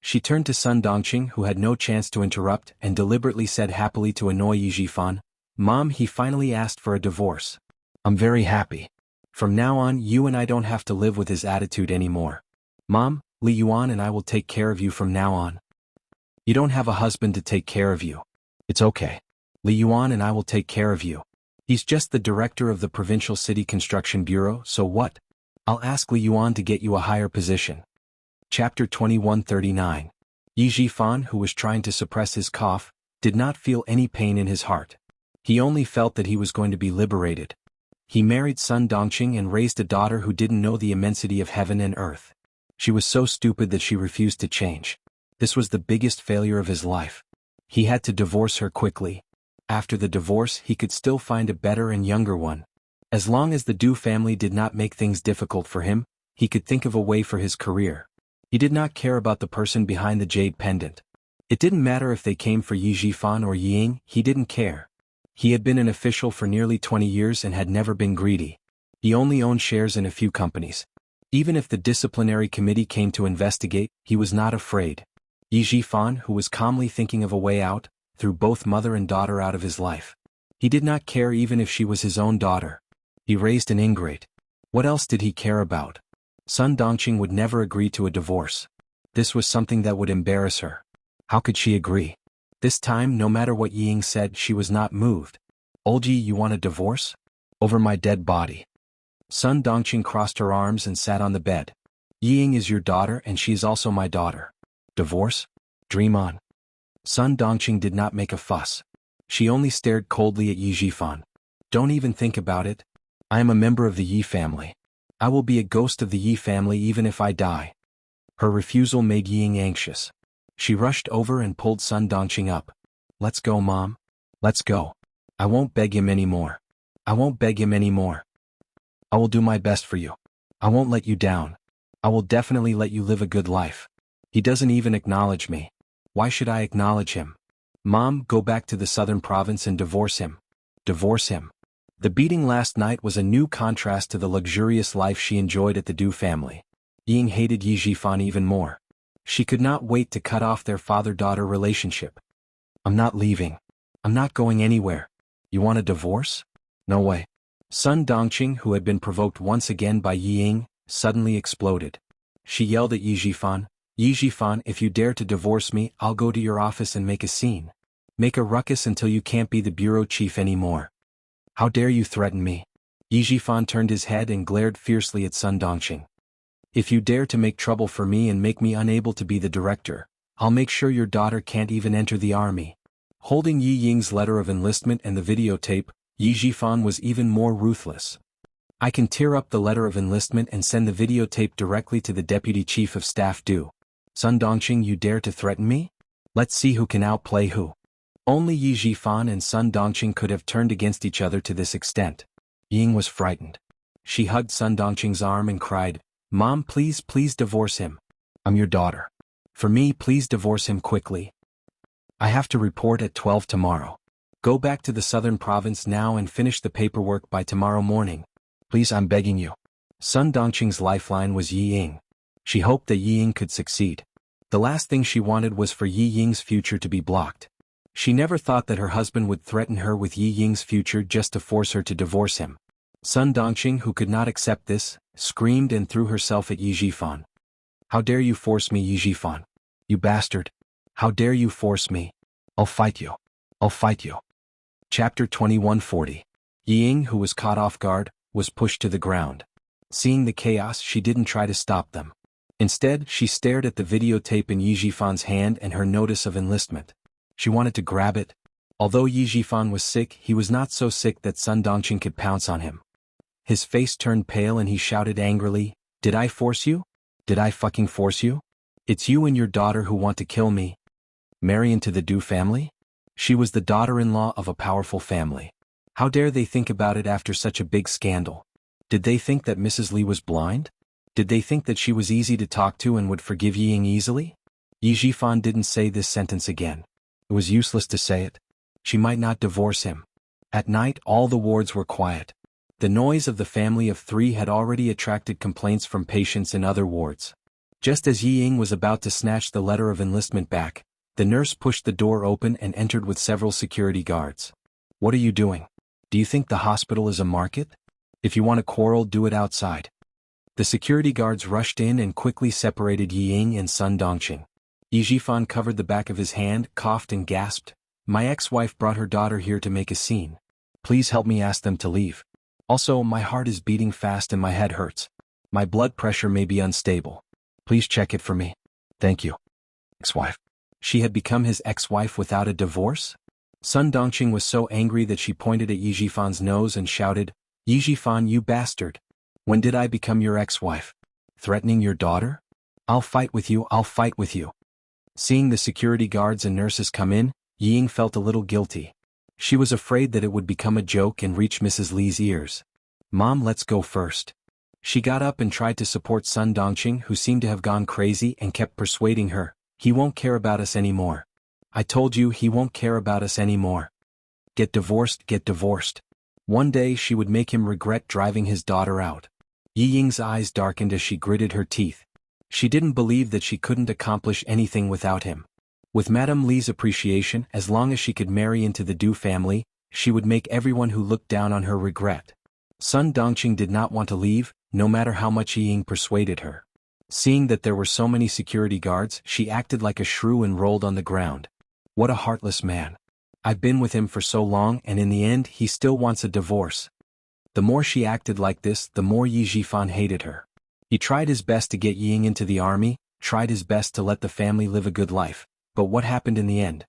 She turned to Sun Dongqing, who had no chance to interrupt, and deliberately said happily to annoy Yi Jifan, "Mom, he finally asked for a divorce. I'm very happy. From now on you and I don't have to live with his attitude anymore. Mom, Li Yuan and I will take care of you from now on. You don't have a husband to take care of you. It's okay. Li Yuan and I will take care of you. He's just the director of the Provincial City Construction Bureau, so what? I'll ask Li Yuan to get you a higher position." Chapter 2139. Yi Jifan, who was trying to suppress his cough, did not feel any pain in his heart. He only felt that he was going to be liberated. He married Sun Dongqing and raised a daughter who didn't know the immensity of heaven and earth. She was so stupid that she refused to change. This was the biggest failure of his life. He had to divorce her quickly. After the divorce, he could still find a better and younger one. As long as the Du family did not make things difficult for him, he could think of a way for his career. He did not care about the person behind the jade pendant. It didn't matter if they came for Yi Jifan or Ying, he didn't care. He had been an official for nearly 20 years and had never been greedy. He only owned shares in a few companies. Even if the disciplinary committee came to investigate, he was not afraid. Yi Jifan, who was calmly thinking of a way out, threw both mother and daughter out of his life. He did not care even if she was his own daughter. He raised an ingrate. What else did he care about? Sun Dongqing would never agree to a divorce. This was something that would embarrass her. How could she agree? This time, no matter what Ying said, she was not moved. "Old Yi, you want a divorce? Over my dead body." Sun Dongqing crossed her arms and sat on the bed. "Ying is your daughter and she is also my daughter. Divorce? Dream on." Sun Dongqing did not make a fuss. She only stared coldly at Yi Jifan. "Don't even think about it. I am a member of the Yi family. I will be a ghost of the Yi family even if I die." Her refusal made Ying anxious. She rushed over and pulled Sun Dongqing up. "Let's go, Mom. Let's go. I won't beg him anymore. I won't beg him anymore. I will do my best for you. I won't let you down. I will definitely let you live a good life. He doesn't even acknowledge me. Why should I acknowledge him? Mom, go back to the southern province and divorce him. Divorce him." The beating last night was a new contrast to the luxurious life she enjoyed at the Du family. Ying hated Yi Jifan even more. She could not wait to cut off their father-daughter relationship. "I'm not leaving. I'm not going anywhere. You want a divorce? No way." Sun Dongqing, who had been provoked once again by Ying, suddenly exploded. She yelled at Yi Jifan, "Yi Jifan, if you dare to divorce me, I'll go to your office and make a scene. Make a ruckus until you can't be the bureau chief anymore. How dare you threaten me?" Yi Jifan turned his head and glared fiercely at Sun Dongqing. "If you dare to make trouble for me and make me unable to be the director, I'll make sure your daughter can't even enter the army." Holding Yi Ying's letter of enlistment and the videotape, Yi Jifan was even more ruthless. "I can tear up the letter of enlistment and send the videotape directly to the Deputy Chief of Staff Du. Sun Dongqing, you dare to threaten me? Let's see who can outplay who." Only Yi Jifan and Sun Dongqing could have turned against each other to this extent. Ying was frightened. She hugged Sun Dongqing's arm and cried, "Mom, please, please divorce him. I'm your daughter. For me, please divorce him quickly. I have to report at 12 tomorrow. Go back to the southern province now and finish the paperwork by tomorrow morning. Please, I'm begging you." Sun Dongqing's lifeline was Yi Ying. She hoped that Yi Ying could succeed. The last thing she wanted was for Yi Ying's future to be blocked. She never thought that her husband would threaten her with Yi Ying's future just to force her to divorce him. Sun Dongqing, who could not accept this, screamed and threw herself at Yi Jifan. "How dare you force me, Yi Jifan? You bastard! How dare you force me? I'll fight you. I'll fight you." Chapter 2140. Yi Ying, who was caught off guard, was pushed to the ground. Seeing the chaos, she didn't try to stop them. Instead, she stared at the videotape in Yi Jifan's hand and her notice of enlistment. She wanted to grab it. Although Yi Jifan was sick, he was not so sick that Sun Dongqing could pounce on him. His face turned pale and he shouted angrily, "Did I force you? Did I fucking force you? It's you and your daughter who want to kill me. Marry into the Du family?" She was the daughter-in-law of a powerful family. How dare they think about it after such a big scandal? Did they think that Mrs. Li was blind? Did they think that she was easy to talk to and would forgive Ying easily? Yi Jifan didn't say this sentence again. It was useless to say it. She might not divorce him. At night all the wards were quiet. The noise of the family of three had already attracted complaints from patients in other wards. Just as Yi Ying was about to snatch the letter of enlistment back, the nurse pushed the door open and entered with several security guards. What are you doing? Do you think the hospital is a market? If you want to quarrel, do it outside. The security guards rushed in and quickly separated Yi Ying and Sun Dongqing. Yi Jifan covered the back of his hand, coughed and gasped. My ex-wife brought her daughter here to make a scene. Please help me ask them to leave. Also, my heart is beating fast and my head hurts. My blood pressure may be unstable. Please check it for me. Thank you. Ex-wife. She had become his ex-wife without a divorce? Sun Dongqing was so angry that she pointed at Yi Jifan's nose and shouted, Yi Jifan, you bastard! When did I become your ex-wife? Threatening your daughter? I'll fight with you, I'll fight with you. Seeing the security guards and nurses come in, Yi Ying felt a little guilty. She was afraid that it would become a joke and reach Mrs. Li's ears. Mom, let's go first. She got up and tried to support Sun Dongqing, who seemed to have gone crazy and kept persuading her, he won't care about us anymore. I told you he won't care about us anymore. Get divorced, get divorced. One day she would make him regret driving his daughter out. Yi Ying's eyes darkened as she gritted her teeth. She didn't believe that she couldn't accomplish anything without him. With Madame Li's appreciation, as long as she could marry into the Du family, she would make everyone who looked down on her regret. Sun Dongqing did not want to leave, no matter how much Yi Ying persuaded her. Seeing that there were so many security guards, she acted like a shrew and rolled on the ground. What a heartless man. I've been with him for so long and in the end he still wants a divorce. The more she acted like this, the more Yi Jifan hated her. He tried his best to get Yi Ying into the army, tried his best to let the family live a good life, but what happened in the end?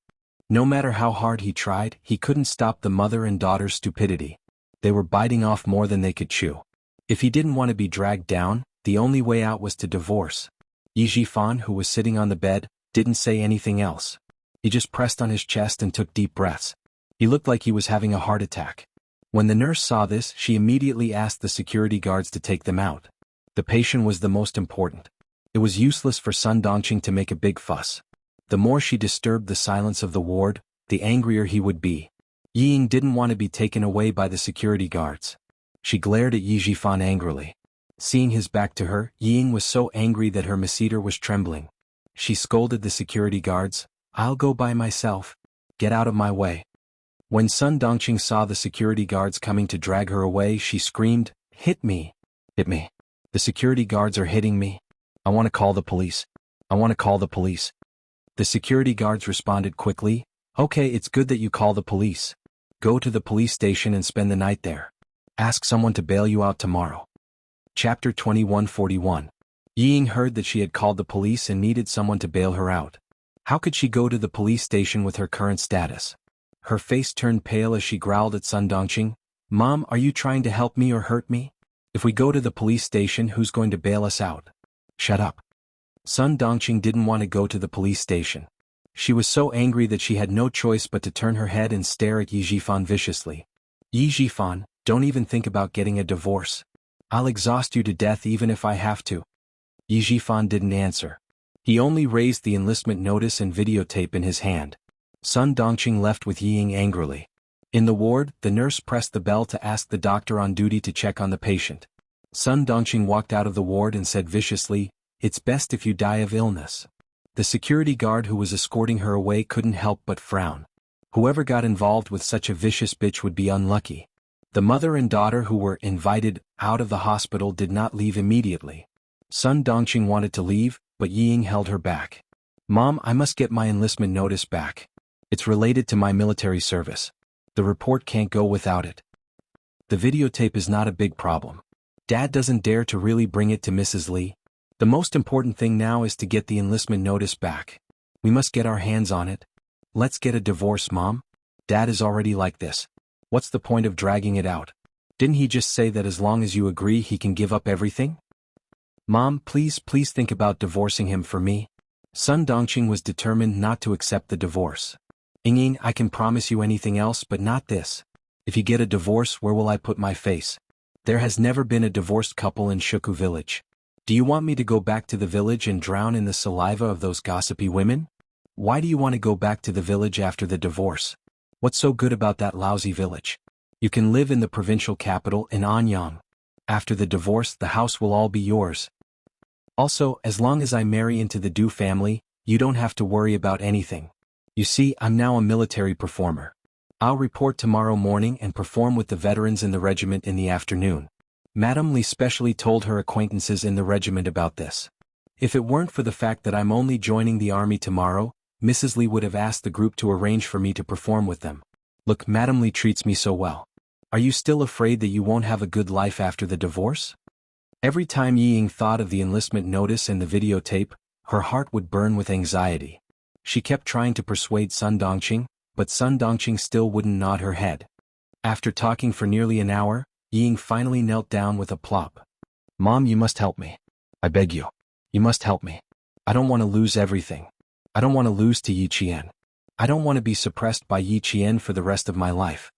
No matter how hard he tried, he couldn't stop the mother and daughter's stupidity. They were biting off more than they could chew. If he didn't want to be dragged down, the only way out was to divorce. Yi Jifan, who was sitting on the bed, didn't say anything else. He just pressed on his chest and took deep breaths. He looked like he was having a heart attack. When the nurse saw this, she immediately asked the security guards to take them out. The patient was the most important. It was useless for Sun Dongqing to make a big fuss. The more she disturbed the silence of the ward, the angrier he would be. Yi Ying didn't want to be taken away by the security guards. She glared at Yi Jifan angrily. Seeing his back to her, Yi Ying was so angry that her masseter was trembling. She scolded the security guards, I'll go by myself. Get out of my way. When Sun Dongqing saw the security guards coming to drag her away, she screamed, Hit me. Hit me. The security guards are hitting me. I want to call the police. I want to call the police. The security guards responded quickly, Okay, it's good that you call the police. Go to the police station and spend the night there. Ask someone to bail you out tomorrow. Chapter 2141. Yi Ying heard that she had called the police and needed someone to bail her out. How could she go to the police station with her current status? Her face turned pale as she growled at Sun Dongqing, Mom, are you trying to help me or hurt me? If we go to the police station, who's going to bail us out? Shut up. Sun Dongqing didn't want to go to the police station. She was so angry that she had no choice but to turn her head and stare at Yi Jifan viciously. Yi Jifan, don't even think about getting a divorce. I'll exhaust you to death even if I have to. Yi Jifan didn't answer. He only raised the enlistment notice and videotape in his hand. Sun Dongqing left with Yi Ying angrily. In the ward, the nurse pressed the bell to ask the doctor on duty to check on the patient. Sun Dongqing walked out of the ward and said viciously, It's best if you die of illness. The security guard who was escorting her away couldn't help but frown. Whoever got involved with such a vicious bitch would be unlucky. The mother and daughter who were invited out of the hospital did not leave immediately. Sun Dongqing wanted to leave, but Yi Ying held her back. Mom, I must get my enlistment notice back. It's related to my military service. The report can't go without it. The videotape is not a big problem. Dad doesn't dare to really bring it to Mrs. Li. The most important thing now is to get the enlistment notice back. We must get our hands on it. Let's get a divorce, Mom. Dad is already like this. What's the point of dragging it out? Didn't he just say that as long as you agree he can give up everything? Mom, please think about divorcing him for me. Sun Dongqing was determined not to accept the divorce. Ying, I can promise you anything else but not this. If you get a divorce, where will I put my face? There has never been a divorced couple in Shuku village. Do you want me to go back to the village and drown in the saliva of those gossipy women? Why do you want to go back to the village after the divorce? What's so good about that lousy village? You can live in the provincial capital in Anyang. After the divorce, the house will all be yours. Also, as long as I marry into the Du family, you don't have to worry about anything. You see, I'm now a military performer. I'll report tomorrow morning and perform with the veterans in the regiment in the afternoon. Madame Li specially told her acquaintances in the regiment about this. If it weren't for the fact that I'm only joining the army tomorrow, Mrs. Li would have asked the group to arrange for me to perform with them. Look, Madame Li treats me so well. Are you still afraid that you won't have a good life after the divorce? Every time Yi Ying thought of the enlistment notice and the videotape, her heart would burn with anxiety. She kept trying to persuade Sun Dongqing, but Sun Dongqing still wouldn't nod her head. After talking for nearly an hour, Yi Ying finally knelt down with a plop. Mom, you must help me. I beg you. You must help me. I don't want to lose everything. I don't want to lose to Yi Qian. I don't want to be suppressed by Yi Qian for the rest of my life.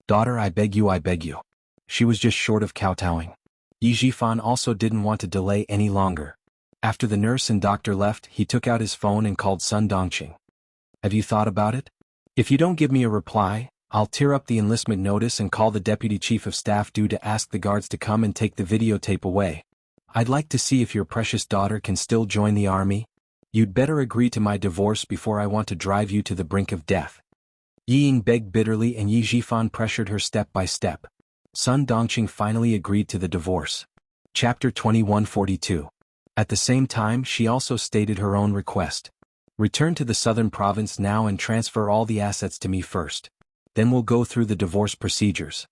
Daughter, I beg you, I beg you. She was just short of kowtowing. Yi Zhifan also didn't want to delay any longer. After the nurse and doctor left, he took out his phone and called Sun Dongqing. Have you thought about it? If you don't give me a reply, I'll tear up the enlistment notice and call the deputy chief of staff due to ask the guards to come and take the videotape away. I'd like to see if your precious daughter can still join the army. You'd better agree to my divorce before I want to drive you to the brink of death. Yi Ying begged bitterly and Yi Zhifan pressured her step by step. Sun Dongqing finally agreed to the divorce. Chapter 2142. At the same time, she also stated her own request. Return to the southern province now and transfer all the assets to me first. Then we'll go through the divorce procedures.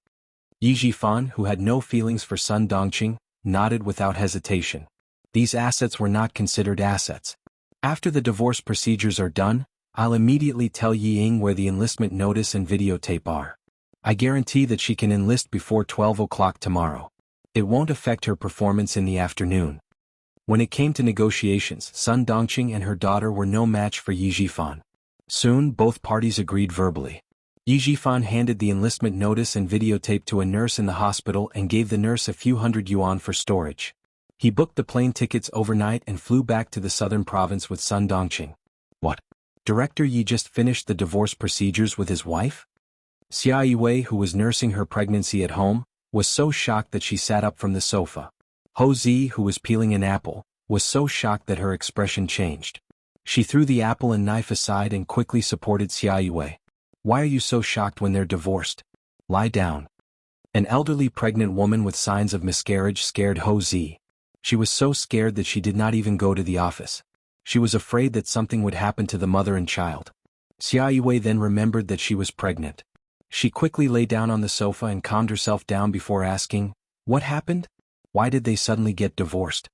Yi Zhifan, who had no feelings for Sun Dongqing, nodded without hesitation. These assets were not considered assets. After the divorce procedures are done, I'll immediately tell Yi Ying where the enlistment notice and videotape are. I guarantee that she can enlist before 12 o'clock tomorrow. It won't affect her performance in the afternoon. When it came to negotiations, Sun Dongqing and her daughter were no match for Yi Zhifan. Soon, both parties agreed verbally. Yi Zhifan handed the enlistment notice and videotape to a nurse in the hospital and gave the nurse a few hundred yuan for storage. He booked the plane tickets overnight and flew back to the southern province with Sun Dongqing. What? Director Yi just finished the divorce procedures with his wife? Xia Yiwei, who was nursing her pregnancy at home, was so shocked that she sat up from the sofa. Ho Zi, who was peeling an apple, was so shocked that her expression changed. She threw the apple and knife aside and quickly supported Xia Yiwei. Why are you so shocked when they're divorced? Lie down. An elderly pregnant woman with signs of miscarriage scared Ho Zi. She was so scared that she did not even go to the office. She was afraid that something would happen to the mother and child. Xia Yiwei then remembered that she was pregnant. She quickly lay down on the sofa and calmed herself down before asking, "What happened? Why did they suddenly get divorced?"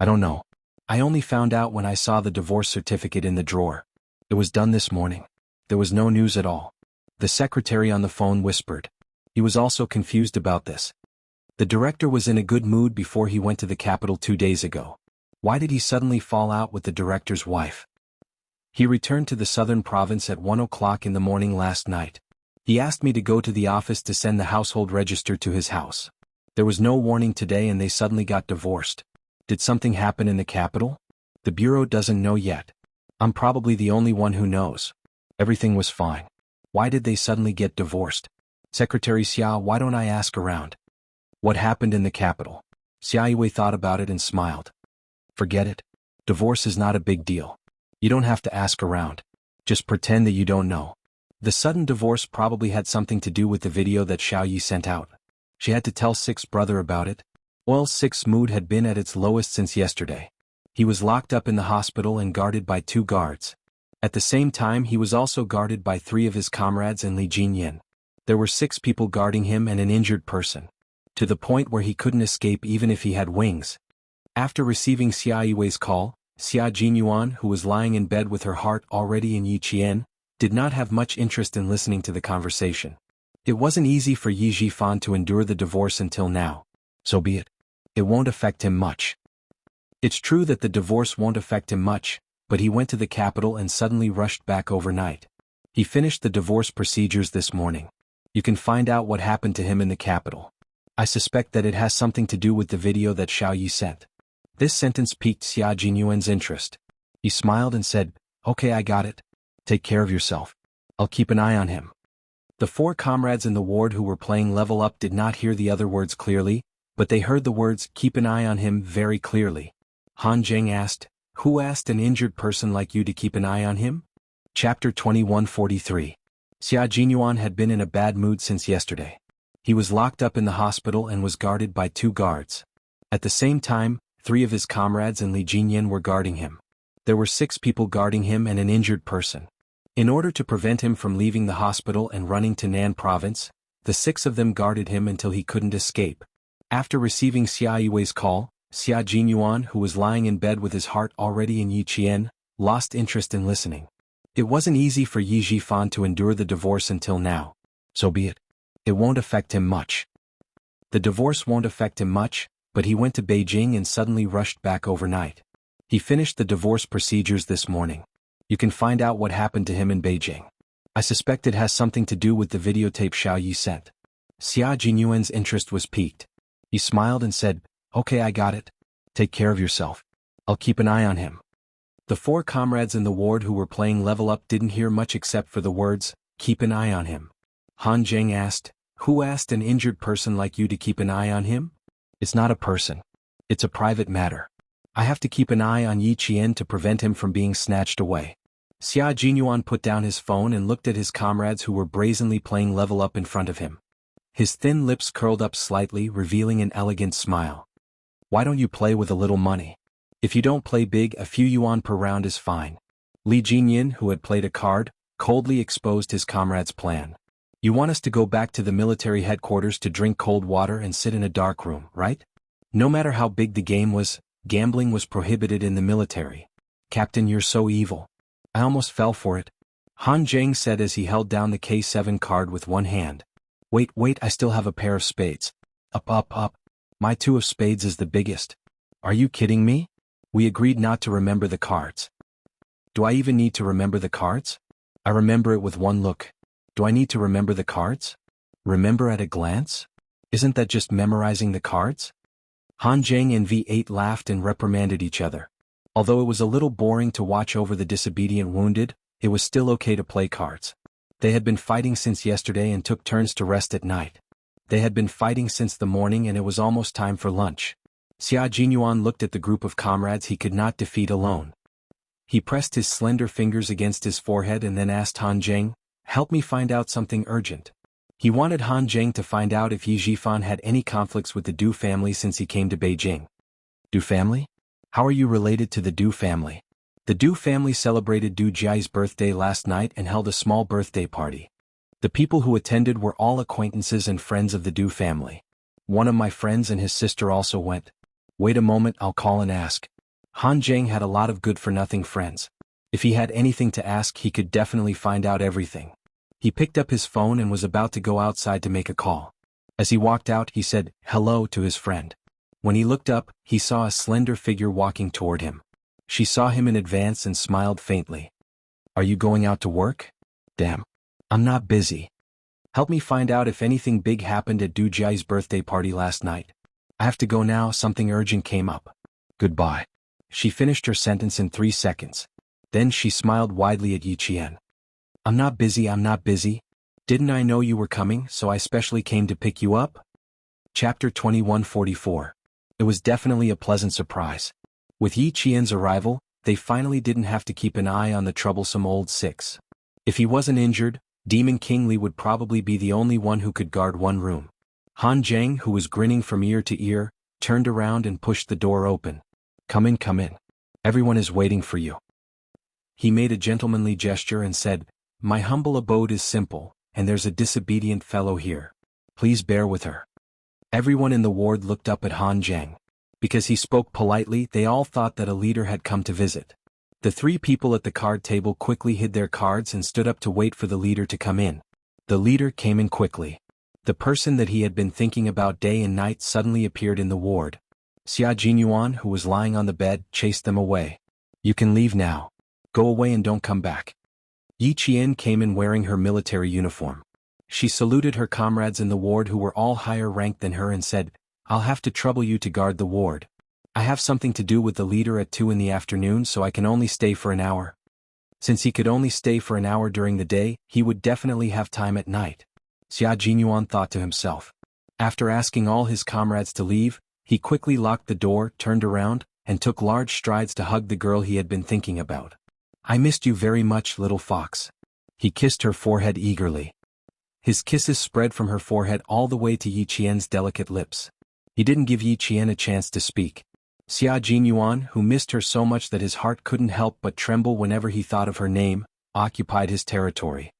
"I don't know. I only found out when I saw the divorce certificate in the drawer. It was done this morning. There was no news at all." The secretary on the phone whispered. He was also confused about this. The director was in a good mood before he went to the capital 2 days ago. Why did he suddenly fall out with the director's wife? He returned to the southern province at 1 o'clock in the morning last night. He asked me to go to the office to send the household register to his house. There was no warning today and they suddenly got divorced. Did something happen in the capital? The bureau doesn't know yet. I'm probably the only one who knows. Everything was fine. Why did they suddenly get divorced? Secretary Xia, why don't I ask around? What happened in the capital? Xia Yiwei thought about it and smiled. Forget it. Divorce is not a big deal. You don't have to ask around. Just pretend that you don't know. The sudden divorce probably had something to do with the video that Xiao Yi sent out. She had to tell Six's brother about it. Well, Six's mood had been at its lowest since yesterday. He was locked up in the hospital and guarded by 2 guards. At the same time, he was also guarded by 3 of his comrades and Li Jinyan. There were 6 people guarding him and an injured person. To the point where he couldn't escape even if he had wings. After receiving Xia Yiwei's call, Xia Jinyuan, who was lying in bed with her heart already in Yi Qian, did not have much interest in listening to the conversation. It wasn't easy for Yi Zhifan to endure the divorce until now. So be it. It won't affect him much. It's true that the divorce won't affect him much, but he went to the capital and suddenly rushed back overnight. He finished the divorce procedures this morning. You can find out what happened to him in the capital. I suspect that it has something to do with the video that Xiao Yi sent. This sentence piqued Xia Jinyuan's interest. He smiled and said, "Okay, I got it. Take care of yourself. I'll keep an eye on him." The four comrades in the ward who were playing Level Up did not hear the other words clearly, but they heard the words "keep an eye on him" very clearly. Han Zheng asked, "Who asked an injured person like you to keep an eye on him?" Chapter 2143. Xia Jinyuan had been in a bad mood since yesterday. He was locked up in the hospital and was guarded by 2 guards. At the same time, 3 of his comrades and Li Jinyan were guarding him. There were 6 people guarding him and an injured person. In order to prevent him from leaving the hospital and running to Nan province, the 6 of them guarded him until he couldn't escape. After receiving Xia Yiwei's call, Xia Jinyuan, who was lying in bed with his heart already in Yiqian, lost interest in listening. It wasn't easy for Yi Zhifan to endure the divorce until now. So be it. It won't affect him much. The divorce won't affect him much, but he went to Beijing and suddenly rushed back overnight. He finished the divorce procedures this morning. You can find out what happened to him in Beijing. I suspect it has something to do with the videotape Xiao Yi sent. Xia Jinyuan's interest was piqued. He smiled and said, "Okay, I got it. Take care of yourself. I'll keep an eye on him." The 4 comrades in the ward who were playing Level Up didn't hear much except for the words, "keep an eye on him." Han Zheng asked, "Who asked an injured person like you to keep an eye on him?" "It's not a person. It's a private matter. I have to keep an eye on Yi Qian to prevent him from being snatched away." Xia Jinyuan put down his phone and looked at his comrades who were brazenly playing Level Up in front of him. His thin lips curled up slightly, revealing an elegant smile. "Why don't you play with a little money? If you don't play big, a few yuan per round is fine." Li Jinyan, who had played a card, coldly exposed his comrade's plan. "You want us to go back to the military headquarters to drink cold water and sit in a dark room, right? No matter how big the game was, gambling was prohibited in the military. Captain, you're so evil. I almost fell for it," Han Zheng said as he held down the K7 card with one hand. Wait, I still have a pair of spades. Up. My 2 of spades is the biggest. Are you kidding me? We agreed not to remember the cards. Do I even need to remember the cards? I remember it with one look. Do I need to remember the cards? Remember at a glance? Isn't that just memorizing the cards? Han Zheng and V8 laughed and reprimanded each other. Although it was a little boring to watch over the disobedient wounded, it was still okay to play cards. They had been fighting since yesterday and took turns to rest at night. They had been fighting since the morning and it was almost time for lunch. Xia Jinyuan looked at the group of comrades he could not defeat alone. He pressed his slender fingers against his forehead and then asked Han Zheng, "Help me find out something urgent." He wanted Han Zheng to find out if Yi Zhifan had any conflicts with the Du family since he came to Beijing. Du family? How are you related to the Du family? The Du family celebrated Du Jiai's birthday last night and held a small birthday party. The people who attended were all acquaintances and friends of the Du family. One of my friends and his sister also went. Wait a moment, I'll call and ask. Han Zheng had a lot of good-for-nothing friends. If he had anything to ask, he could definitely find out everything. He picked up his phone and was about to go outside to make a call. As he walked out, he said, "Hello" to his friend. When he looked up, he saw a slender figure walking toward him. She saw him in advance and smiled faintly. "Are you going out to work?" "Damn. I'm not busy. Help me find out if anything big happened at Du Jiai's birthday party last night. I have to go now, something urgent came up. Goodbye." She finished her sentence in 3 seconds. Then she smiled widely at Yi Qian. I'm not busy. Didn't I know you were coming, so I specially came to pick you up?" Chapter 2144. It was definitely a pleasant surprise. With Yi Qian's arrival, they finally didn't have to keep an eye on the troublesome old 6. If he wasn't injured, Demon King Li would probably be the only one who could guard one room. Han Zheng, who was grinning from ear to ear, turned around and pushed the door open. Come in. Everyone is waiting for you." He made a gentlemanly gesture and said, "My humble abode is simple, and there's a disobedient fellow here. Please bear with her." Everyone in the ward looked up at Han Zheng. Because he spoke politely, they all thought that a leader had come to visit. The 3 people at the card table quickly hid their cards and stood up to wait for the leader to come in. The leader came in quickly. The person that he had been thinking about day and night suddenly appeared in the ward. Xia Jinyuan, who was lying on the bed, chased them away. "You can leave now. Go away and don't come back." Yi Qian came in wearing her military uniform. She saluted her comrades in the ward who were all higher ranked than her and said, "I'll have to trouble you to guard the ward. I have something to do with the leader at 2 in the afternoon, so I can only stay for an hour." Since he could only stay for an hour during the day, he would definitely have time at night. Xia Jinyuan thought to himself. After asking all his comrades to leave, he quickly locked the door, turned around, and took large strides to hug the girl he had been thinking about. "I missed you very much, little fox." He kissed her forehead eagerly. His kisses spread from her forehead all the way to Yi Qian's delicate lips. He didn't give Yi Qian a chance to speak. Xia Jinyuan, who missed her so much that his heart couldn't help but tremble whenever he thought of her name, occupied his territory.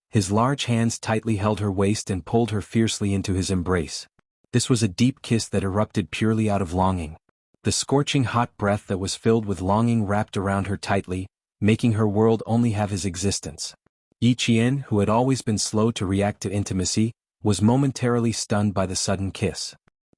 His large hands tightly held her waist and pulled her fiercely into his embrace. This was a deep kiss that erupted purely out of longing. The scorching hot breath that was filled with longing wrapped around her tightly, making her world only have his existence. Yi Qian, who had always been slow to react to intimacy, was momentarily stunned by the sudden kiss.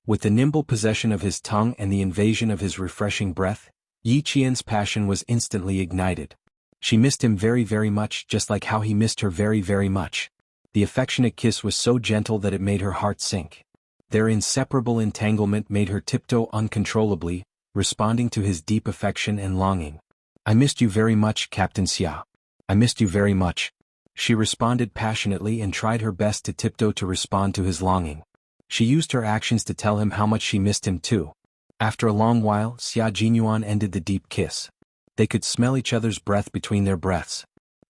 With the nimble possession of his tongue and the invasion of his refreshing breath, Yi Qian's passion was instantly ignited. She missed him very, very much, just like how he missed her very, very much. The affectionate kiss was so gentle that it made her heart sink. Their inseparable entanglement made her tiptoe uncontrollably, responding to his deep affection and longing. "I missed you very much, Captain Xia. I missed you very much." She responded passionately and tried her best to tiptoe to respond to his longing. She used her actions to tell him how much she missed him too. After a long while, Xia Jinyuan ended the deep kiss. They could smell each other's breath between their breaths.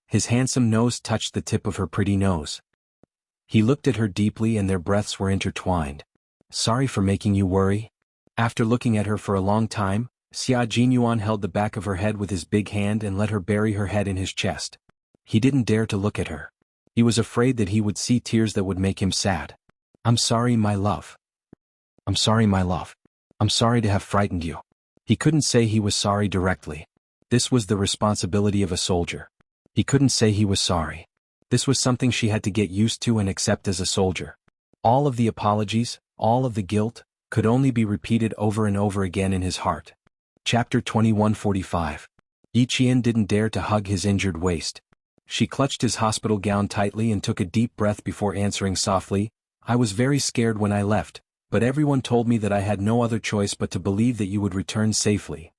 His handsome nose touched the tip of her pretty nose. He looked at her deeply and their breaths were intertwined. "Sorry for making you worry." After looking at her for a long time, Xia Jinyuan held the back of her head with his big hand and let her bury her head in his chest. He didn't dare to look at her. He was afraid that he would see tears that would make him sad. "I'm sorry, my love. I'm sorry, my love. I'm sorry to have frightened you." He couldn't say he was sorry directly. This was the responsibility of a soldier. He couldn't say he was sorry. This was something she had to get used to and accept as a soldier. All of the apologies, all of the guilt, could only be repeated over and over again in his heart. Chapter 2145. Yi Qian didn't dare to hug his injured waist. She clutched his hospital gown tightly and took a deep breath before answering softly, "I was very scared when I left, but everyone told me that I had no other choice but to believe that you would return safely.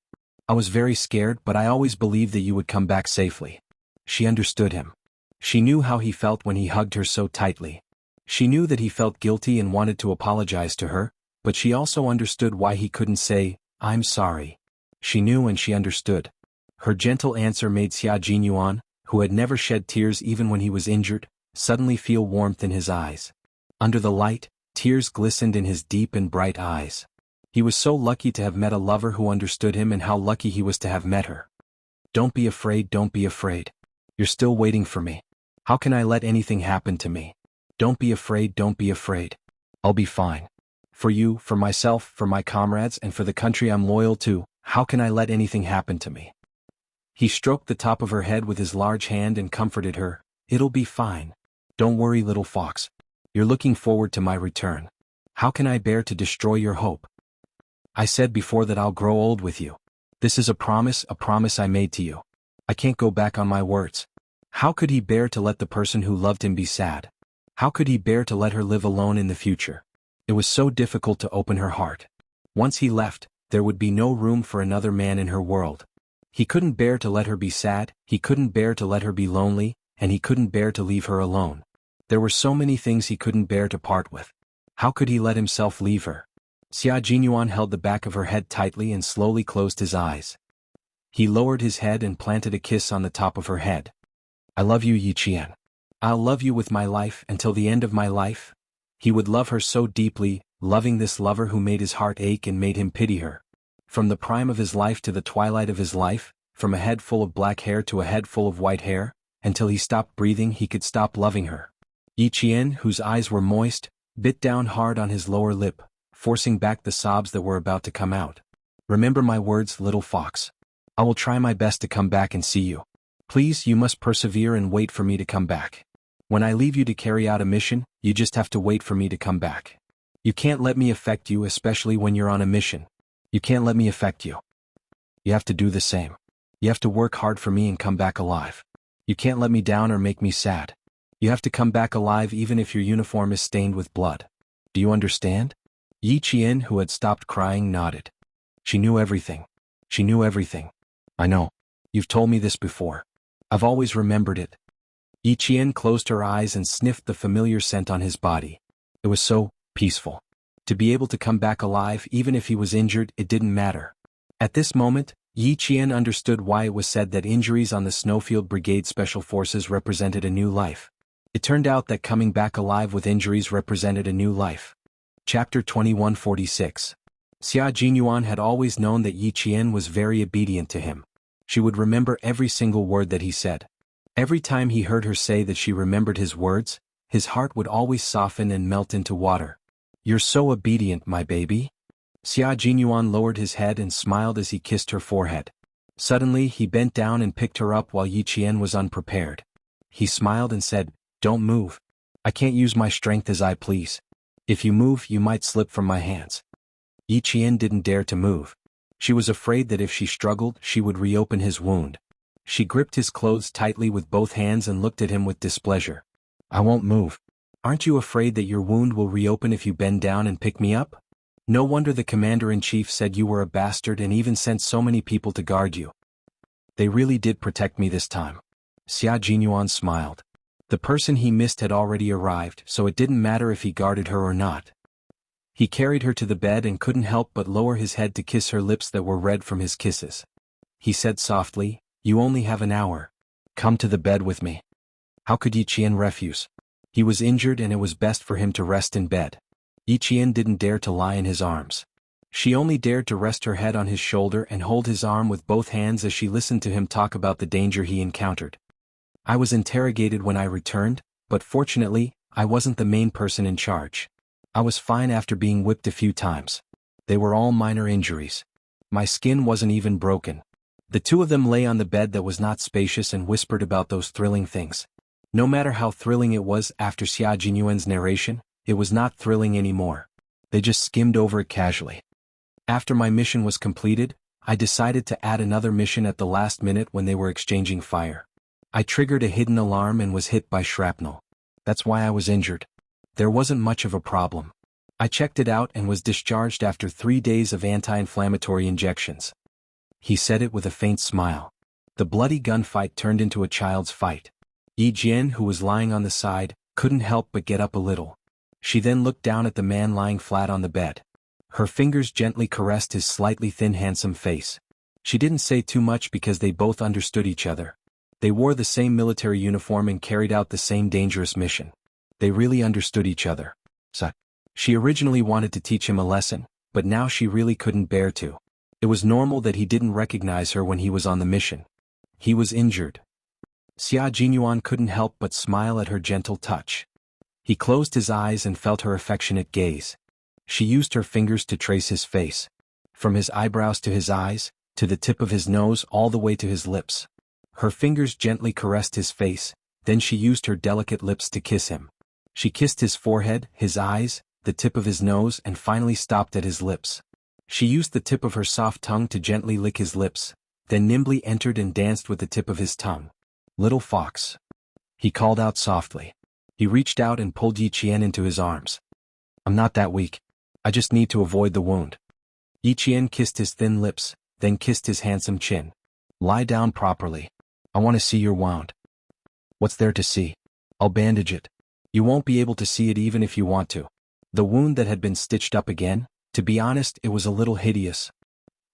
I was very scared, but I always believed that you would come back safely." She understood him. She knew how he felt when he hugged her so tightly. She knew that he felt guilty and wanted to apologize to her, but she also understood why he couldn't say, "I'm sorry." She knew and she understood. Her gentle answer made Xia Jinyuan, who had never shed tears even when he was injured, suddenly feel warmth in his eyes. Under the light, tears glistened in his deep and bright eyes. He was so lucky to have met a lover who understood him, and how lucky he was to have met her. "Don't be afraid, don't be afraid. You're still waiting for me. How can I let anything happen to me? Don't be afraid, don't be afraid. I'll be fine. For you, for myself, for my comrades, and for the country I'm loyal to, how can I let anything happen to me?" He stroked the top of her head with his large hand and comforted her. "It'll be fine. Don't worry, little fox. You're looking forward to my return. How can I bear to destroy your hope? I said before that I'll grow old with you. This is a promise I made to you. I can't go back on my words." How could he bear to let the person who loved him be sad? How could he bear to let her live alone in the future? It was so difficult to open her heart. Once he left, there would be no room for another man in her world. He couldn't bear to let her be sad, he couldn't bear to let her be lonely, and he couldn't bear to leave her alone. There were so many things he couldn't bear to part with. How could he let himself leave her? Xia Jinyuan held the back of her head tightly and slowly closed his eyes. He lowered his head and planted a kiss on the top of her head. "I love you, Yi Qian. I'll love you with my life until the end of my life." He would love her so deeply, loving this lover who made his heart ache and made him pity her. From the prime of his life to the twilight of his life, from a head full of black hair to a head full of white hair, until he stopped breathing he could stop loving her. Yi Qian, whose eyes were moist, bit down hard on his lower lip, forcing back the sobs that were about to come out. "Remember my words, little fox. I will try my best to come back and see you. Please, you must persevere and wait for me to come back. When I leave you to carry out a mission, you just have to wait for me to come back. You can't let me affect you, especially when you're on a mission. You can't let me affect you. You have to do the same. You have to work hard for me and come back alive. You can't let me down or make me sad. You have to come back alive even if your uniform is stained with blood. Do you understand? Yi Qian, who had stopped crying, nodded. She knew everything. She knew everything. I know. You've told me this before. I've always remembered it. Yi Qian closed her eyes and sniffed the familiar scent on his body. It was so peaceful. To be able to come back alive even if he was injured, it didn't matter. At this moment, Yi Qian understood why it was said that injuries on the Snowfield Brigade Special Forces represented a new life. It turned out that coming back alive with injuries represented a new life. Chapter 2146. Xia Jinyuan had always known that Yi Qian was very obedient to him. She would remember every single word that he said. Every time he heard her say that she remembered his words, his heart would always soften and melt into water. You're so obedient, my baby. Xia Jinyuan lowered his head and smiled as he kissed her forehead. Suddenly he bent down and picked her up while Yi Qian was unprepared. He smiled and said, Don't move. I can't use my strength as I please. If you move, you might slip from my hands. Yi Qian didn't dare to move. She was afraid that if she struggled, she would reopen his wound. She gripped his clothes tightly with both hands and looked at him with displeasure. I won't move. Aren't you afraid that your wound will reopen if you bend down and pick me up? No wonder the commander-in-chief said you were a bastard and even sent so many people to guard you. They really did protect me this time. Xia Jinyuan smiled. The person he missed had already arrived, so it didn't matter if he guarded her or not. He carried her to the bed and couldn't help but lower his head to kiss her lips that were red from his kisses. He said softly, You only have an hour. Come to the bed with me. How could Yi Qian refuse? He was injured and it was best for him to rest in bed. Yi Qian didn't dare to lie in his arms. She only dared to rest her head on his shoulder and hold his arm with both hands as she listened to him talk about the danger he encountered. I was interrogated when I returned, but fortunately, I wasn't the main person in charge. I was fine after being whipped a few times. They were all minor injuries. My skin wasn't even broken. The two of them lay on the bed that was not spacious and whispered about those thrilling things. No matter how thrilling it was after Xia Jinyuan's narration, it was not thrilling anymore. They just skimmed over it casually. After my mission was completed, I decided to add another mission at the last minute when they were exchanging fire. I triggered a hidden alarm and was hit by shrapnel. That's why I was injured. There wasn't much of a problem. I checked it out and was discharged after 3 days of anti-inflammatory injections. He said it with a faint smile. The bloody gunfight turned into a child's fight. Yi Jian, who was lying on the side, couldn't help but get up a little. She then looked down at the man lying flat on the bed. Her fingers gently caressed his slightly thin, handsome face. She didn't say too much because they both understood each other. They wore the same military uniform and carried out the same dangerous mission. They really understood each other. She originally wanted to teach him a lesson, but now she really couldn't bear to. It was normal that he didn't recognize her when he was on the mission. He was injured. Xia Jinyuan couldn't help but smile at her gentle touch. He closed his eyes and felt her affectionate gaze. She used her fingers to trace his face. From his eyebrows to his eyes, to the tip of his nose all the way to his lips. Her fingers gently caressed his face, then she used her delicate lips to kiss him. She kissed his forehead, his eyes, the tip of his nose and finally stopped at his lips. She used the tip of her soft tongue to gently lick his lips, then nimbly entered and danced with the tip of his tongue. Little fox. He called out softly. He reached out and pulled Yi Qian into his arms. I'm not that weak. I just need to avoid the wound. Yi Qian kissed his thin lips, then kissed his handsome chin. Lie down properly. I want to see your wound. What's there to see? I'll bandage it. You won't be able to see it even if you want to. The wound that had been stitched up again, to be honest, it was a little hideous.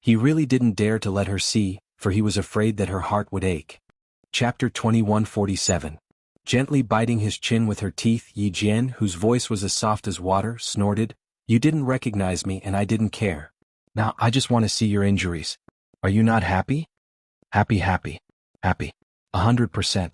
He really didn't dare to let her see, for he was afraid that her heart would ache. Chapter 2147. Gently biting his chin with her teeth, Yi Jian, whose voice was as soft as water, snorted, You didn't recognize me and I didn't care. Now I just want to see your injuries. Are you not happy? Happy. 100%.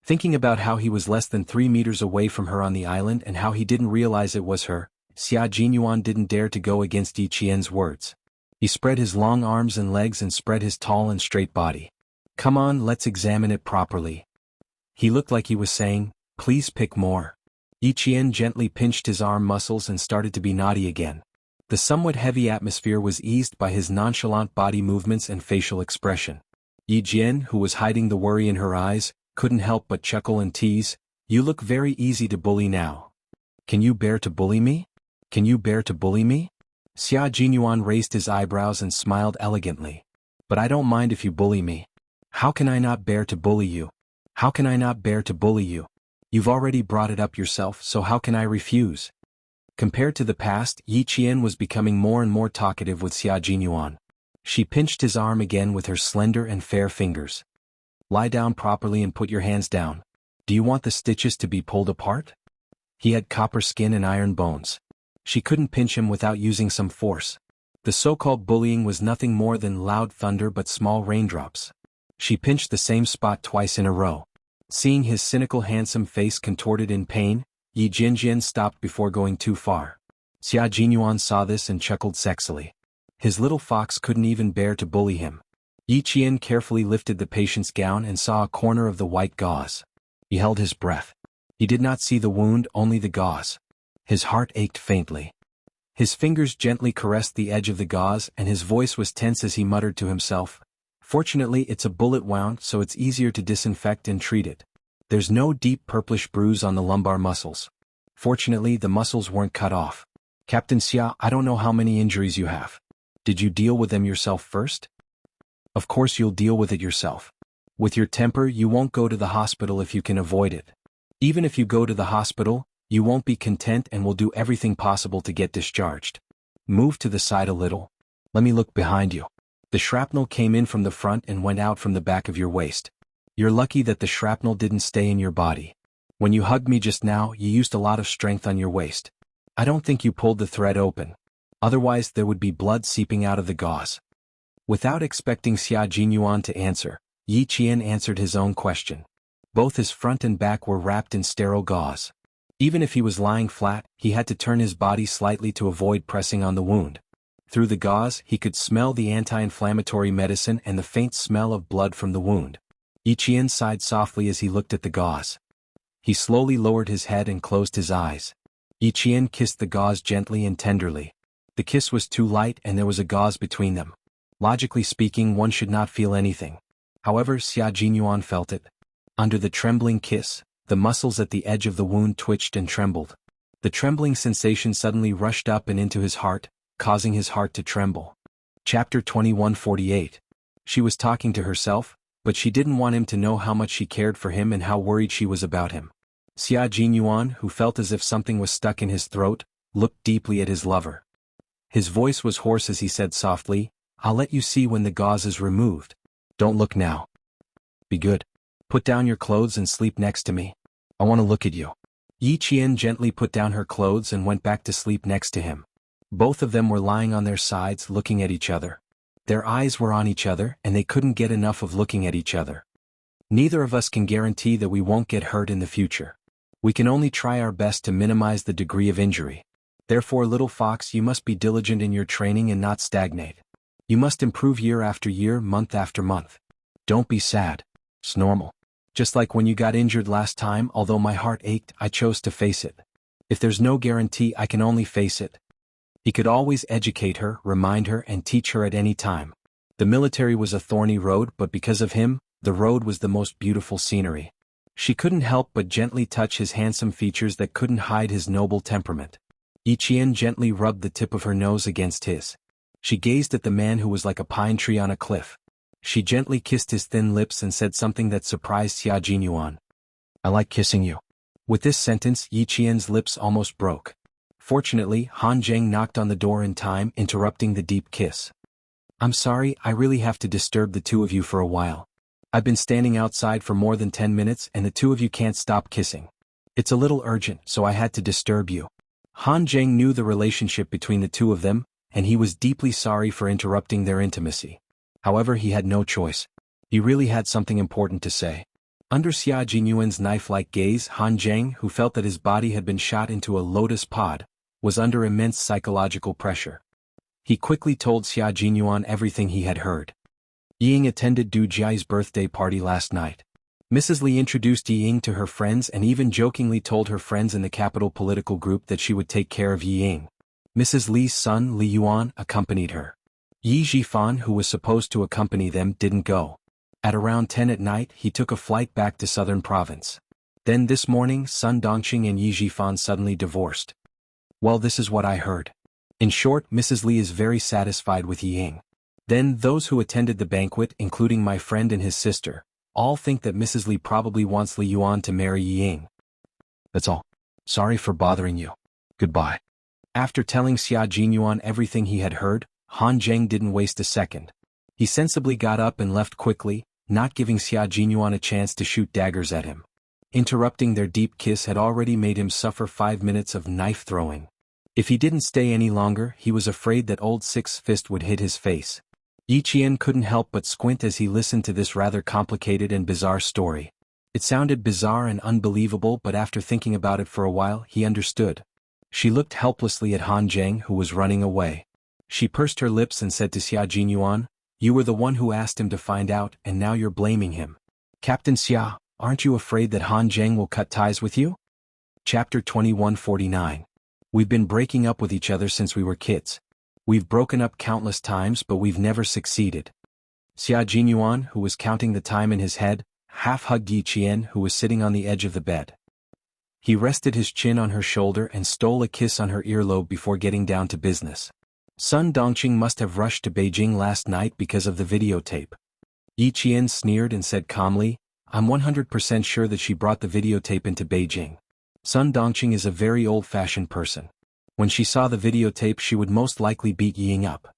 Thinking about how he was less than 3 meters away from her on the island and how he didn't realize it was her, Xia Jinyuan didn't dare to go against Yi Qian's words. He spread his long arms and legs and spread his tall and straight body. Come on, let's examine it properly. He looked like he was saying, Please pick more. Yi Qian gently pinched his arm muscles and started to be naughty again. The somewhat heavy atmosphere was eased by his nonchalant body movements and facial expression. Yi Jian, who was hiding the worry in her eyes, couldn't help but chuckle and tease, You look very easy to bully now. Can you bear to bully me? Can you bear to bully me? Xia Jinyuan raised his eyebrows and smiled elegantly. But I don't mind if you bully me. How can I not bear to bully you? How can I not bear to bully you? You've already brought it up yourself, so how can I refuse? Compared to the past, Yi Qian was becoming more and more talkative with Xia Jinyuan. She pinched his arm again with her slender and fair fingers. Lie down properly and put your hands down. Do you want the stitches to be pulled apart? He had copper skin and iron bones. She couldn't pinch him without using some force. The so-called bullying was nothing more than loud thunder but small raindrops. She pinched the same spot twice in a row. Seeing his cynical handsome face contorted in pain, Yi Jinjian stopped before going too far. Xia Jinyuan saw this and chuckled sexily. His little fox couldn't even bear to bully him. Yi Qian carefully lifted the patient's gown and saw a corner of the white gauze. He held his breath. He did not see the wound, only the gauze. His heart ached faintly. His fingers gently caressed the edge of the gauze and his voice was tense as he muttered to himself. Fortunately, it's a bullet wound, so it's easier to disinfect and treat it. There's no deep purplish bruise on the lumbar muscles. Fortunately, the muscles weren't cut off. Captain Xia, I don't know how many injuries you have. Did you deal with them yourself first? Of course you'll deal with it yourself. With your temper, you won't go to the hospital if you can avoid it. Even if you go to the hospital, you won't be content and will do everything possible to get discharged. Move to the side a little. Let me look behind you. The shrapnel came in from the front and went out from the back of your waist. You're lucky that the shrapnel didn't stay in your body. When you hugged me just now, you used a lot of strength on your waist. I don't think you pulled the thread open. Otherwise there would be blood seeping out of the gauze. Without expecting Xia Jinyuan to answer, Yi Qian answered his own question. Both his front and back were wrapped in sterile gauze. Even if he was lying flat, he had to turn his body slightly to avoid pressing on the wound. Through the gauze, he could smell the anti-inflammatory medicine and the faint smell of blood from the wound. Yi Qian sighed softly as he looked at the gauze. He slowly lowered his head and closed his eyes. Yi Qian kissed the gauze gently and tenderly. The kiss was too light and there was a gauze between them. Logically speaking, one should not feel anything. However, Xia Jinyuan felt it. Under the trembling kiss, the muscles at the edge of the wound twitched and trembled. The trembling sensation suddenly rushed up and into his heart, causing his heart to tremble. Chapter 2148. She was talking to herself, but she didn't want him to know how much she cared for him and how worried she was about him. Xia Jinyuan, who felt as if something was stuck in his throat, looked deeply at his lover. His voice was hoarse as he said softly, I'll let you see when the gauze is removed. Don't look now. Be good. Put down your clothes and sleep next to me. I want to look at you. Yi Qian gently put down her clothes and went back to sleep next to him. Both of them were lying on their sides looking at each other. Their eyes were on each other and they couldn't get enough of looking at each other. Neither of us can guarantee that we won't get hurt in the future. We can only try our best to minimize the degree of injury. Therefore, little fox, you must be diligent in your training and not stagnate. You must improve year after year, month after month. Don't be sad. It's normal. Just like when you got injured last time, although my heart ached, I chose to face it. If there's no guarantee, I can only face it. He could always educate her, remind her, and teach her at any time. The military was a thorny road, but because of him, the road was the most beautiful scenery. She couldn't help but gently touch his handsome features that couldn't hide his noble temperament. Yi Qian gently rubbed the tip of her nose against his. She gazed at the man who was like a pine tree on a cliff. She gently kissed his thin lips and said something that surprised Xia Jinyuan. I like kissing you. With this sentence, Yi Qian's lips almost broke. Fortunately, Han Zheng knocked on the door in time, interrupting the deep kiss. I'm sorry, I really have to disturb the two of you for a while. I've been standing outside for more than 10 minutes and the two of you can't stop kissing. It's a little urgent, so I had to disturb you. Han Zheng knew the relationship between the two of them, and he was deeply sorry for interrupting their intimacy. However, he had no choice. He really had something important to say. Under Xia Jinyuan's knife-like gaze, Han Zheng, who felt that his body had been shot into a lotus pod, was under immense psychological pressure. He quickly told Xia Jinyuan everything he had heard. Ying attended Du Jiai's birthday party last night. Mrs. Li introduced Ying to her friends and even jokingly told her friends in the capital political group that she would take care of Ying. Mrs. Li's son, Li Yuan, accompanied her. Yi Zhifan, who was supposed to accompany them, didn't go. At around 10 at night, he took a flight back to southern province. Then this morning Sun Dongqing and Yi Jifan suddenly divorced. Well, this is what I heard. In short, Mrs. Li is very satisfied with Yi Ying. Then those who attended the banquet, including my friend and his sister, all think that Mrs. Li probably wants Li Yuan to marry Yi Ying. That's all. Sorry for bothering you. Goodbye. After telling Xia Jinyuan everything he had heard, Han Zheng didn't waste a second. He sensibly got up and left quickly, not giving Xia Jinyuan a chance to shoot daggers at him. Interrupting their deep kiss had already made him suffer 5 minutes of knife throwing. If he didn't stay any longer, he was afraid that old Six Fist would hit his face. Yi Qian couldn't help but squint as he listened to this rather complicated and bizarre story. It sounded bizarre and unbelievable, but after thinking about it for a while, he understood. She looked helplessly at Han Zheng, who was running away. She pursed her lips and said to Xia Jinyuan, "You were the one who asked him to find out, and now you're blaming him. Captain Xia, aren't you afraid that Han Zheng will cut ties with you?" Chapter 2149. We've been breaking up with each other since we were kids. We've broken up countless times, but we've never succeeded. Xia Jinyuan, who was counting the time in his head, half-hugged Yi Qian, who was sitting on the edge of the bed. He rested his chin on her shoulder and stole a kiss on her earlobe before getting down to business. Sun Dongqing must have rushed to Beijing last night because of the videotape. Yi Qian sneered and said calmly, "I'm 100% sure that she brought the videotape into Beijing." Sun Dongqing is a very old-fashioned person. When she saw the videotape, she would most likely beat Yi Ying up.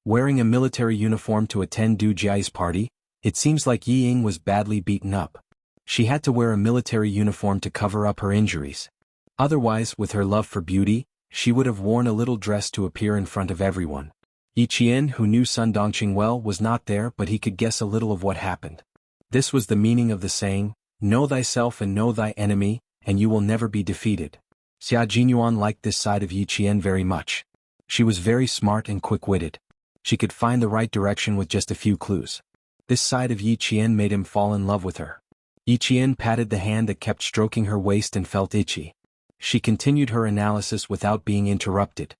Wearing a military uniform to attend Du Jiai's party, it seems like Yi Ying was badly beaten up. She had to wear a military uniform to cover up her injuries. Otherwise, with her love for beauty, she would have worn a little dress to appear in front of everyone. Yi Qian, who knew Sun Dongqing well, was not there, but he could guess a little of what happened. This was the meaning of the saying, "Know thyself and know thy enemy, and you will never be defeated." Xia Jinyuan liked this side of Yi Qian very much. She was very smart and quick-witted. She could find the right direction with just a few clues. This side of Yi Qian made him fall in love with her. Yi Qian patted the hand that kept stroking her waist and felt itchy. She continued her analysis without being interrupted.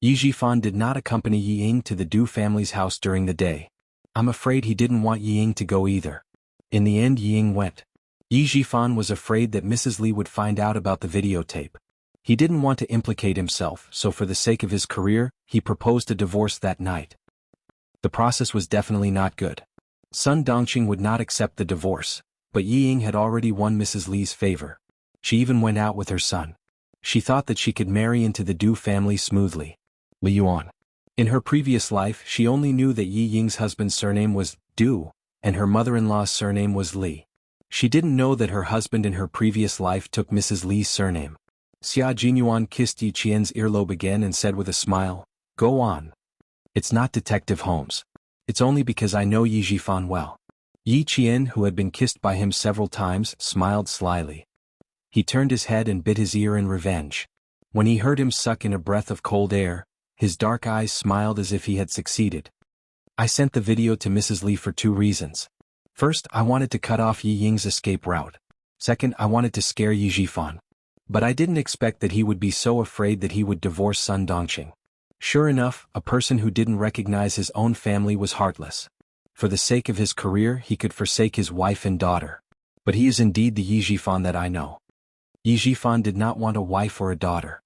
Yi Jifan did not accompany Yi Ying to the Du family's house during the day. I'm afraid he didn't want Yi Ying to go either. In the end, Yi Ying went. Yi Jifan was afraid that Mrs. Li would find out about the videotape. He didn't want to implicate himself, so for the sake of his career, he proposed a divorce that night. The process was definitely not good. Sun Dongqing would not accept the divorce, but Yi Ying had already won Mrs. Li's favor. She even went out with her son. She thought that she could marry into the Du family smoothly. Li Yuan. In her previous life, she only knew that Yi Ying's husband's surname was Du, and her mother-in-law's surname was Li. She didn't know that her husband in her previous life took Mrs. Li's surname. Xia Jinyuan kissed Yi Qian's earlobe again and said with a smile, "Go on. It's not Detective Holmes. It's only because I know Yi Jifan well." Yi Qian, who had been kissed by him several times, smiled slyly. He turned his head and bit his ear in revenge. When he heard him suck in a breath of cold air, his dark eyes smiled as if he had succeeded. "I sent the video to Mrs. Li for 2 reasons. First, I wanted to cut off Yi Ying's escape route. Second, I wanted to scare Yi Jifan. But I didn't expect that he would be so afraid that he would divorce Sun Dongqing." Sure enough, a person who didn't recognize his own family was heartless. For the sake of his career, he could forsake his wife and daughter. But he is indeed the Yi Jifan that I know. Yi Jifan did not want a wife or a daughter.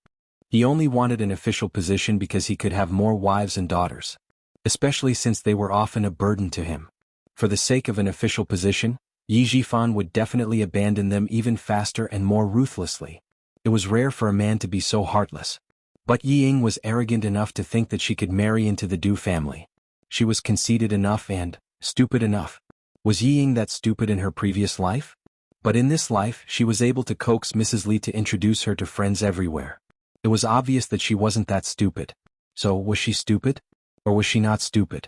He only wanted an official position because he could have more wives and daughters. Especially since they were often a burden to him. For the sake of an official position, Yi Jifan would definitely abandon them even faster and more ruthlessly. It was rare for a man to be so heartless. But Yi Ying was arrogant enough to think that she could marry into the Du family. She was conceited enough and stupid enough. Was Yi Ying that stupid in her previous life? But in this life, she was able to coax Mrs. Li to introduce her to friends everywhere. It was obvious that she wasn't that stupid. So, was she stupid? Or was she not stupid?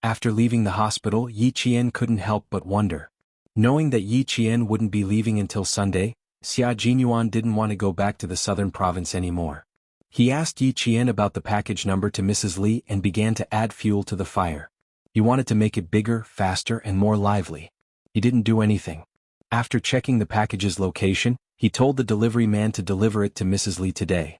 After leaving the hospital, Yi Qian couldn't help but wonder. Knowing that Yi Qian wouldn't be leaving until Sunday, Xia Jinyuan didn't want to go back to the southern province anymore. He asked Yi Qian about the package number to Mrs. Li and began to add fuel to the fire. He wanted to make it bigger, faster, and more lively. He didn't do anything. After checking the package's location, he told the delivery man to deliver it to Mrs. Li today.